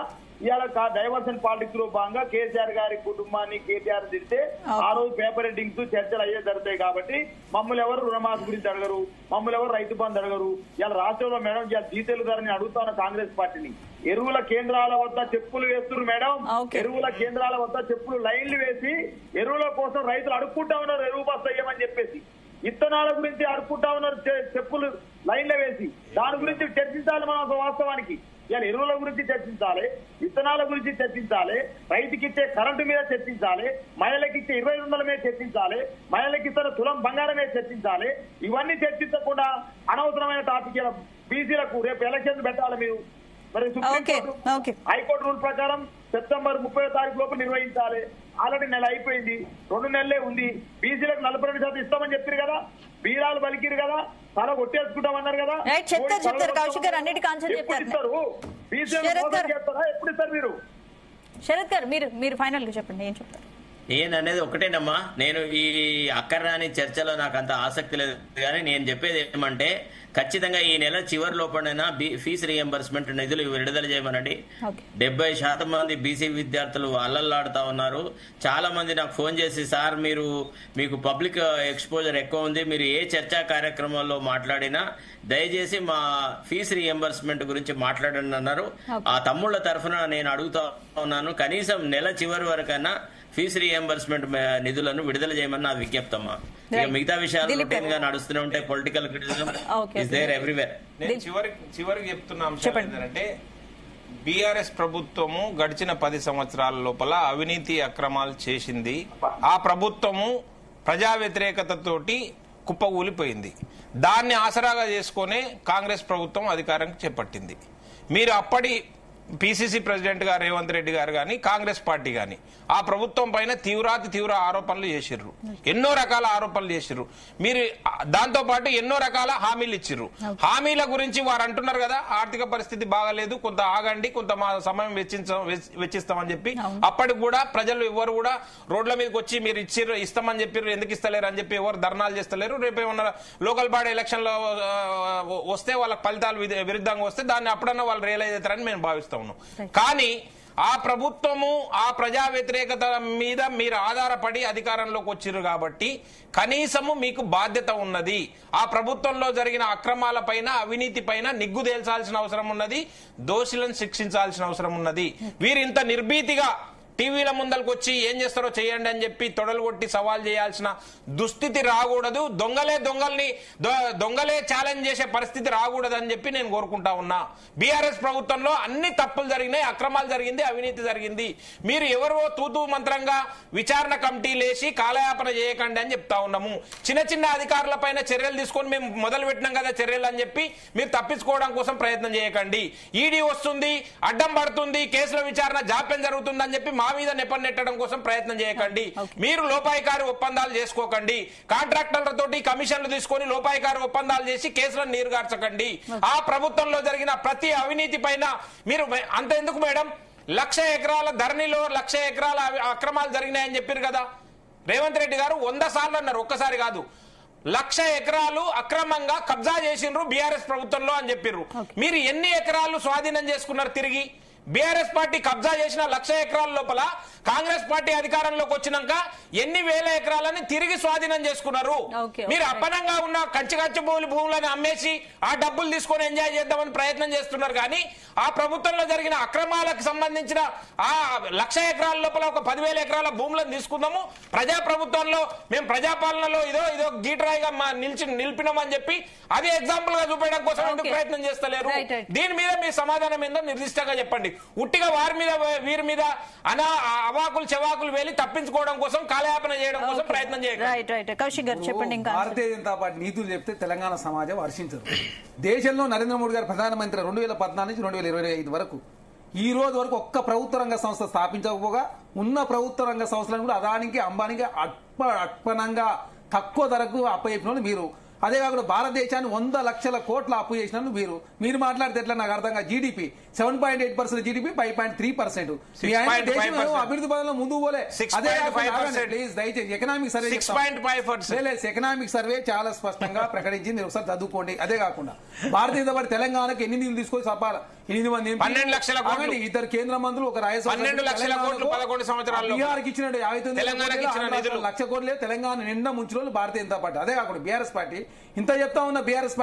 ఇవాళ డైవర్షన్ పాలిటిక్స్ లో భాగంగా కేసీఆర్ గారి కుటుంబాన్ని కేటీఆర్ తిడితే ఆ రోజు పేపర్ హెడ్డింగ్స్ చర్చలు అయ్యే జరుగుతాయి. కాబట్టి మమ్మల్ని ఎవరు రుణమాఫీ గురించి అడగరు, మమ్మల్ని ఎవరు రైతు బంధు అడగరు. ఇవాళ రాష్ట్రంలో మేడం జీతేలు గారిని అడుగుతాను కాంగ్రెస్ పార్టీని, ఎరువుల కేంద్రాల వద్ద చెప్పులు వేస్తున్నారు మేడం, ఎరువుల కేంద్రాల వద్ద చెప్పులు లైన్లు వేసి ఎరువుల కోసం రైతులు అడుక్కుంటా ఉన్నారు ఎరువు బస్తా ఇవ్వమని చెప్పేసి. విత్తనాల గురించి అడుక్కుంటా ఉన్నారు చెప్పులు లైన్లో వేసి. దాని గురించి చర్చించాలి మనం వాస్తవానికి. ఇవాళ ఎరువుల గురించి చర్చించాలి, విత్తనాల గురించి చర్చించాలి, రైతుకి ఇచ్చే కరెంటు మీద చర్చించాలి, మహిళలకు ఇచ్చే 2200 మీద చర్చించాలి, మహిళలకు ఇస్తున్న తులం బంగారం మీద చర్చించాలి. ఇవన్నీ చర్చించకుండా అనవసరమైన టాపిక్ బీసీలకు రేపు ఎలక్షన్ పెట్టాలి మీరు. మరి సుప్రీంకోర్టు హైకోర్టు రూల్ ప్రకారం సెప్టెంబర్ 30వ తారీఖు లోపు నిర్వహించాలి. ఆల్రెడీ నెల అయిపోయింది, 2 నెలలే ఉంది. బీసీలకు 42% ఇస్తామని చెప్పారు కదా, బీరాలు పలికిరు కదా, తల కొట్టేసుకుంటామన్నారు కదా. చెప్తారు కౌశిక్ గారు, అన్నిటికీ ఆన్సర్ చెప్తారు. ఎప్పుడు ఇస్తారు మీరు? శరత్ గారు మీరు ఫైనల్ గా చెప్పండి, ఏం చెప్తారు? నేననేది ఒకటేనమ్మా, నేను ఈ అక్కర్రాని చర్చలో నాకు అంత ఆసక్తి లేదు, కానీ నేను చెప్పేది ఏమంటే ఖచ్చితంగా ఈ నెల చివరి లోపలైనా ఫీజు రియంబర్స్మెంట్ నిధులు విడుదల చేయమనండి. 70% మంది బీసీ విద్యార్థులు అల్లల్లాడుతా ఉన్నారు. చాలా మంది నాకు ఫోన్ చేసి, సార్ మీకు పబ్లిక్ ఎక్స్పోజర్ ఎక్కువ ఉంది, మీరు ఏ చర్చా కార్యక్రమాల్లో మాట్లాడినా దయచేసి మా ఫీజు రియంబర్స్మెంట్ గురించి మాట్లాడండి అన్నారు. ఆ తమ్ముళ్ల తరఫున నేను అడుగుతా ఉన్నాను, కనీసం నెల చివరి వరకైనా ఫీజు రియంబర్స్మెంట్ నిధులను విడుదల చేయమని నా విజ్ఞప్తమ్మా. ఇక మిగతా విషయాలు రొటీన్ గా నడుస్తూనే ఉంటాయి. Political criticism is there everywhere. నేను చివరికి చెప్తున్న అంశం ఏంటంటే, బీఆర్ఎస్ ప్రభుత్వము గడిచిన 10 సంవత్సరాల లోపల అవినీతి అక్రమాలు చేసింది. ఆ ప్రభుత్వము ప్రజా వ్యతిరేకతతోటి కుప్పకూలిపోయింది. దాన్ని ఆసరాగా చేసుకునే కాంగ్రెస్ ప్రభుత్వం అధికారం చేపట్టింది. మీరు అప్పటి పిసిసి ప్రెసిడెంట్ గారు రేవంత్ రెడ్డి గారు కానీ కాంగ్రెస్ పార్టీ కానీ ఆ ప్రభుత్వం పైన తీవ్ర ఆరోపణలు చేసిర్రు, ఎన్నో రకాల ఆరోపణలు చేసిర్రు. మీరు దాంతో పాటు ఎన్నో రకాల హామీలు ఇచ్చిర్రు. హామీల గురించి వారు అంటున్నారు కదా, ఆర్థిక పరిస్థితి బాగాలేదు, కొంత ఆగండి, కొంత మా సమయం వెచ్చిస్తామని చెప్పి. అప్పటికి కూడా ప్రజలు ఎవరు కూడా రోడ్ల మీదకి వచ్చి మీరు ఇస్తామని చెప్పారు, ఎందుకు ఇస్తలేరు అని చెప్పి ఎవరు ధర్నాలు చేస్తలేరు. రేపు ఏమన్నా లోకల్ బాడీ ఎలక్షన్ లో వస్తే వాళ్ళకి ఫలితాలు విరుద్ధంగా వస్తే దాన్ని అప్పుడన్నా వాళ్ళు రియలైజ్ అవుతారని మేము భావిస్తాం. కానీ ఆ ప్రభుత్వము ఆ ప్రజా వ్యతిరేకత మీద మీరు ఆధారపడి అధికారంలోకి వచ్చిర్రు కాబట్టి కనీసము మీకు బాధ్యత ఉన్నది. ఆ ప్రభుత్వంలో జరిగిన అక్రమాల పైన, అవినీతి పైన నిగ్గు తేల్చాల్సిన అవసరం ఉన్నది, దోషులను శిక్షించాల్సిన అవసరం ఉన్నది. వీరు ఇంత నిర్భీతిగా టీవీల ముందరకు వచ్చి ఏం చేస్తారో చేయండి అని చెప్పి తొడలు కొట్టి సవాల్ చేయాల్సిన దుస్థితి రాకూడదు. దొంగలే ఛాలెంజ్ చేసే పరిస్థితి రాకూడదు అని చెప్పి నేను కోరుకుంటా ఉన్నా. బీఆర్ఎస్ ప్రభుత్వంలో అన్ని తప్పులు జరిగినాయి, అక్రమాలు జరిగింది, అవినీతి జరిగింది. మీరు ఎవరో తూతూ మంత్రంగా విచారణ కమిటీలు వేసి కాలయాపన చేయకండి అని చెప్తా ఉన్నాము. చిన్న అధికారుల పైన చర్యలు తీసుకొని మేము మొదలు పెట్టినాం కదా చర్యలు అని చెప్పి మీరు తప్పించుకోవడం కోసం ప్రయత్నం చేయకండి. ఈడీ వస్తుంది, అడ్డం పడుతుంది, కేసుల విచారణ జాప్యం జరుగుతుంది అని చెప్పి మా మీద నెపం నెట్టడం కోసం ప్రయత్నం చేయకండి. మీరు లోపాయికారి ఒప్పందాలు చేసుకోకండి. కాంట్రాక్టర్లతోటి కమిషన్లు తీసుకొని లోపాయికారి ఒప్పందాలు చేసి కేసులను నీరుగార్చకండి. ఆ ప్రభుత్వంలో జరిగిన ప్రతి అవినీతి పైన మీరు అంత ఎందుకు మేడం, 1,00,000 ఎకరాల ధరణిలో 1,00,000 ఎకరాల అక్రమాలు జరిగినాయని చెప్పారు కదా రేవంత్ రెడ్డి గారు. 100 సార్లు అన్నారు, ఒక్కసారి కాదు. 1,00,000 ఎకరాలు అక్రమంగా కబ్జా చేసిండ్రు బీఆర్ఎస్ ప్రభుత్వంలో అని చెప్పారు. మీరు ఎన్ని ఎకరాలు స్వాధీనం చేసుకున్నారు తిరిగి? బీఆర్ఎస్ పార్టీ కబ్జా చేసిన 1,00,000 ఎకరాల లోపల కాంగ్రెస్ పార్టీ అధికారంలోకి వచ్చినాక ఎన్ని వేల ఎకరాలని తిరిగి స్వాధీనం చేసుకున్నారు? మీరు అప్పనంగా ఉన్న కంచి భూములను అమ్మేసి ఆ డబ్బులు తీసుకొని ఎంజాయ్ చేద్దామని ప్రయత్నం చేస్తున్నారు. కానీ ఆ ప్రభుత్వంలో జరిగిన అక్రమాలకు సంబంధించిన ఆ 1,00,000 ఎకరాల లోపల ఒక 10,000 ఎకరాల భూములను తీసుకుందాము, ప్రజా ప్రభుత్వంలో మేము ప్రజాపాలనలో ఇదో గీటరాయిగా నిలిపినామని చెప్పి అదే ఎగ్జాంపుల్ గా చూపేయడం కోసం ఎందుకు ప్రయత్నం చేస్తలేరు? దీని మీద మీ సమాధానం ఏందో నిర్దిష్టంగా చెప్పండి. ఉట్టిగా వీరి మీద అవాకులు చెవాకులు వేలి తప్పించుకోవడం కోసం, కాలయాపన చేయడం కోసం ప్రయత్నం చేయండి. భారతీయ జనతా పార్టీ నీతులు చెప్తే తెలంగాణ సమాజం హర్షించదు. దేశంలో నరేంద్ర మోడీ గారు ప్రధానమంత్రి 2014 నుంచి 2025 వరకు ఈ రోజు వరకు ఒక్క ప్రభుత్వ రంగ సంస్థ స్థాపించకపోగా ఉన్న ప్రభుత్వ రంగ సంస్థలను కూడా అదానికి, అంబానీకి అర్పణంగా తక్కువ ధరకు అప్పచెప్పిన మీరు. అదే కాకుండా భారతదేశాన్ని 100 లక్షల కోట్ల అప్పు చేసినందుకు మీరు మాట్లాడితే ఎట్లా నాకు అర్థంగా. GDP 7.8% GDP 5.3%. అభివృద్ధి పదంలో ముందు పోలే. అదే ప్లీజ్ దయచేసి ఎకనామిక్ సర్వే ఎకనామిక్ సర్వే చాలా స్పష్టంగా ప్రకటించింది, మీరు ఒకసారి చదువుకోండి. అదే కాకుండా భారతీయ జనతా పార్టీ తెలంగాణకు ఎన్ని నిధులు తీసుకొని చెప్పాలి? 8 మంది 12 లక్షల కోట్లు, 2 కేంద్ర మంత్రులు, ఒక రాజ్యసభ 12 లక్షల కోట్లు 11 సంవత్సరాల్లో బీహార్కి ఇచ్చినట్టు 59 లక్ష కోట్లు తెలంగాణ నిండా ముంచిన భారతీయ జనతా పార్టీ. అదే కాకుండా బీఆర్ఎస్ పార్టీ ఇంత చెప్తా ఉన్న బీఆర్ఎస్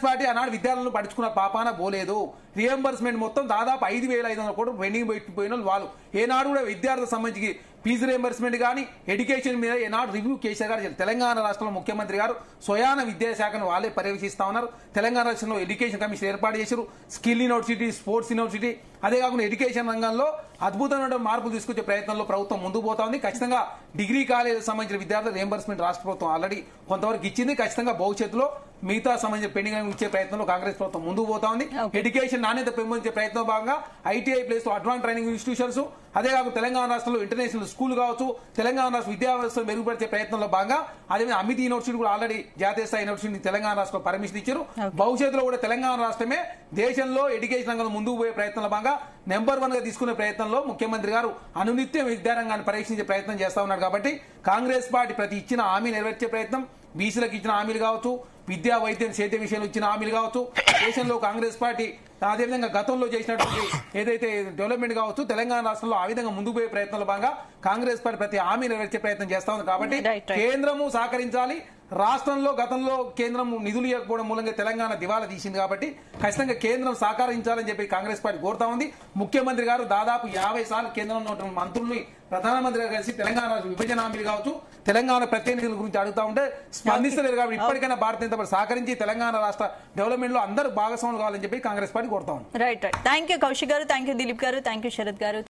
పార్టీ ఆనాడు విద్యార్థులను పట్టించుకున్న పాపాన పోలేదు. రియంబర్స్మెంట్ మొత్తం దాదాపు 5,500 కోట్లు పెండింగ్ పెట్టిపోయిన వాళ్ళు ఏనాడు కూడా విద్యార్థులకు సంబంధించి ఫీజు రియంబర్స్మెంట్ కానీ ఎడ్యుకేషన్ మీద ఏనాడు రివ్యూ కేసీఆర్ గారు తెలంగాణ రాష్ట్రంలో ముఖ్యమంత్రి గారు స్వయాన విద్యాశాఖను వాళ్ళే పర్యవేక్షిస్తా ఉన్నారు. తెలంగాణ రాష్ట్రంలో ఎడ్యుకేషన్ కమిషన్ ఏర్పాటు చేశారు. స్కిల్ యూనివర్సిటీ, స్పోర్ట్స్ యూనివర్సిటీ, అదే కాకుండా ఎడ్యుకేషన్ రంగంలో అద్భుతమైన మార్పులు తీసుకొచ్చే ప్రయత్నంలో ప్రభుత్వం ముందుకు పోతా ఉంది. ఖచ్చితంగా డిగ్రీ కాలేజీకి సంబంధించిన విద్యార్థుల రియంబర్స్మెంట్ రాష్ట్ర ప్రభుత్వం ఆల్రెడీ కొంతవరకు ఇచ్చింది. ఖచ్చితంగా భవిష్యత్తులో మిగతా సంబంధించిన పెండింగ్ ఇచ్చే ప్రయత్నంలో కాంగ్రెస్ ప్రభుత్వం ముందుకు పోతా ఉంది. ఎడ్యుకేషన్ నాణ్యత పెంపొందించే ప్రయత్నం భాగంగా ఐటీఐ ప్లేస్ లో అడ్వాన్స్ ట్రైనింగ్ ఇన్స్టిట్యూషన్స్, అదే కాకుండా తెలంగాణ రాష్ట్రంలో ఇంటర్నేషనల్ స్కూల్ కావచ్చు, తెలంగాణ రాష్ట్ర విద్యా వ్యవస్థను మెరుగుపరిచే ప్రయత్నంలో భాగంగా అదే అమితి యూనివర్సిటీ కూడా ఆల్రెడీ జాతీయ స్థాయి యూనివర్సిటీ తెలంగాణ రాష్ట్రంలో పర్మిషన్ ఇచ్చారు. భవిష్యత్తులో కూడా తెలంగాణ రాష్ట్రమే దేశంలో ఎడ్యుకేషన్ రంగంలో ముందుకు పోయే ప్రయత్నంలో భాగంగా నెంబర్ 1 గా తీసుకునే ప్రయత్నంలో ముఖ్యమంత్రి గారు అనునిత్యం విద్యారంగాన్ని పరీక్షించే ప్రయత్నం చేస్తా ఉన్నారు. కాబట్టి కాంగ్రెస్ పార్టీ ప్రతి ఇచ్చిన హామీ నెరవేర్చే ప్రయత్నం, బీసీలకు ఇచ్చిన హామీలు కావచ్చు, విద్యా వైద్యం చేతి విషయంలో ఇచ్చిన హామీలు కావచ్చు, దేశంలో కాంగ్రెస్ పార్టీ అదేవిధంగా గతంలో చేసినటువంటి ఏదైతే డెవలప్మెంట్ కావచ్చు తెలంగాణ రాష్ట్రంలో ఆ విధంగా ముందుకు పోయే ప్రయత్నంలో భాగంగా కాంగ్రెస్ పార్టీ ప్రతి హామీ నెరవేర్చే ప్రయత్నం చేస్తా ఉంది. కాబట్టి కేంద్రము సహకరించాలి. రాష్ట్రంలో గతంలో కేంద్రం నిధులు ఇవ్వకపోవడం మూలంగా తెలంగాణ దివాలా తీసింది. కాబట్టి ఖచ్చితంగా కేంద్రం సహకరించాలని చెప్పి కాంగ్రెస్ పార్టీ కోరుతా ఉంది. ముఖ్యమంత్రి గారు దాదాపు 50 సార్లు కేంద్రంలో ఉన్న మంత్రుల్ని ప్రధానమంత్రి గారు కలిసి తెలంగాణ రాష్ట్ర విభజన హామీలు కావచ్చు, తెలంగాణ ప్రత్యేక గురించి అడుగుతా ఉంటే స్పందిస్తలేదు. కాబట్టి ఇప్పటికైనా భారతీయ జనతా పార్టీ సహకరించి తెలంగాణ రాష్ట్ర డెవలప్మెంట్ లో అందరూ భాగస్వాములు కావాలని చెప్పి కాంగ్రెస్ పార్టీ కోరుతా ఉంది. రైట్. థ్యాంక్ యూ కౌశిక్ గారు, థ్యాంక్ యూ దిలీప్ గారు, థ్యాంక్ యూ శరత్ గారు.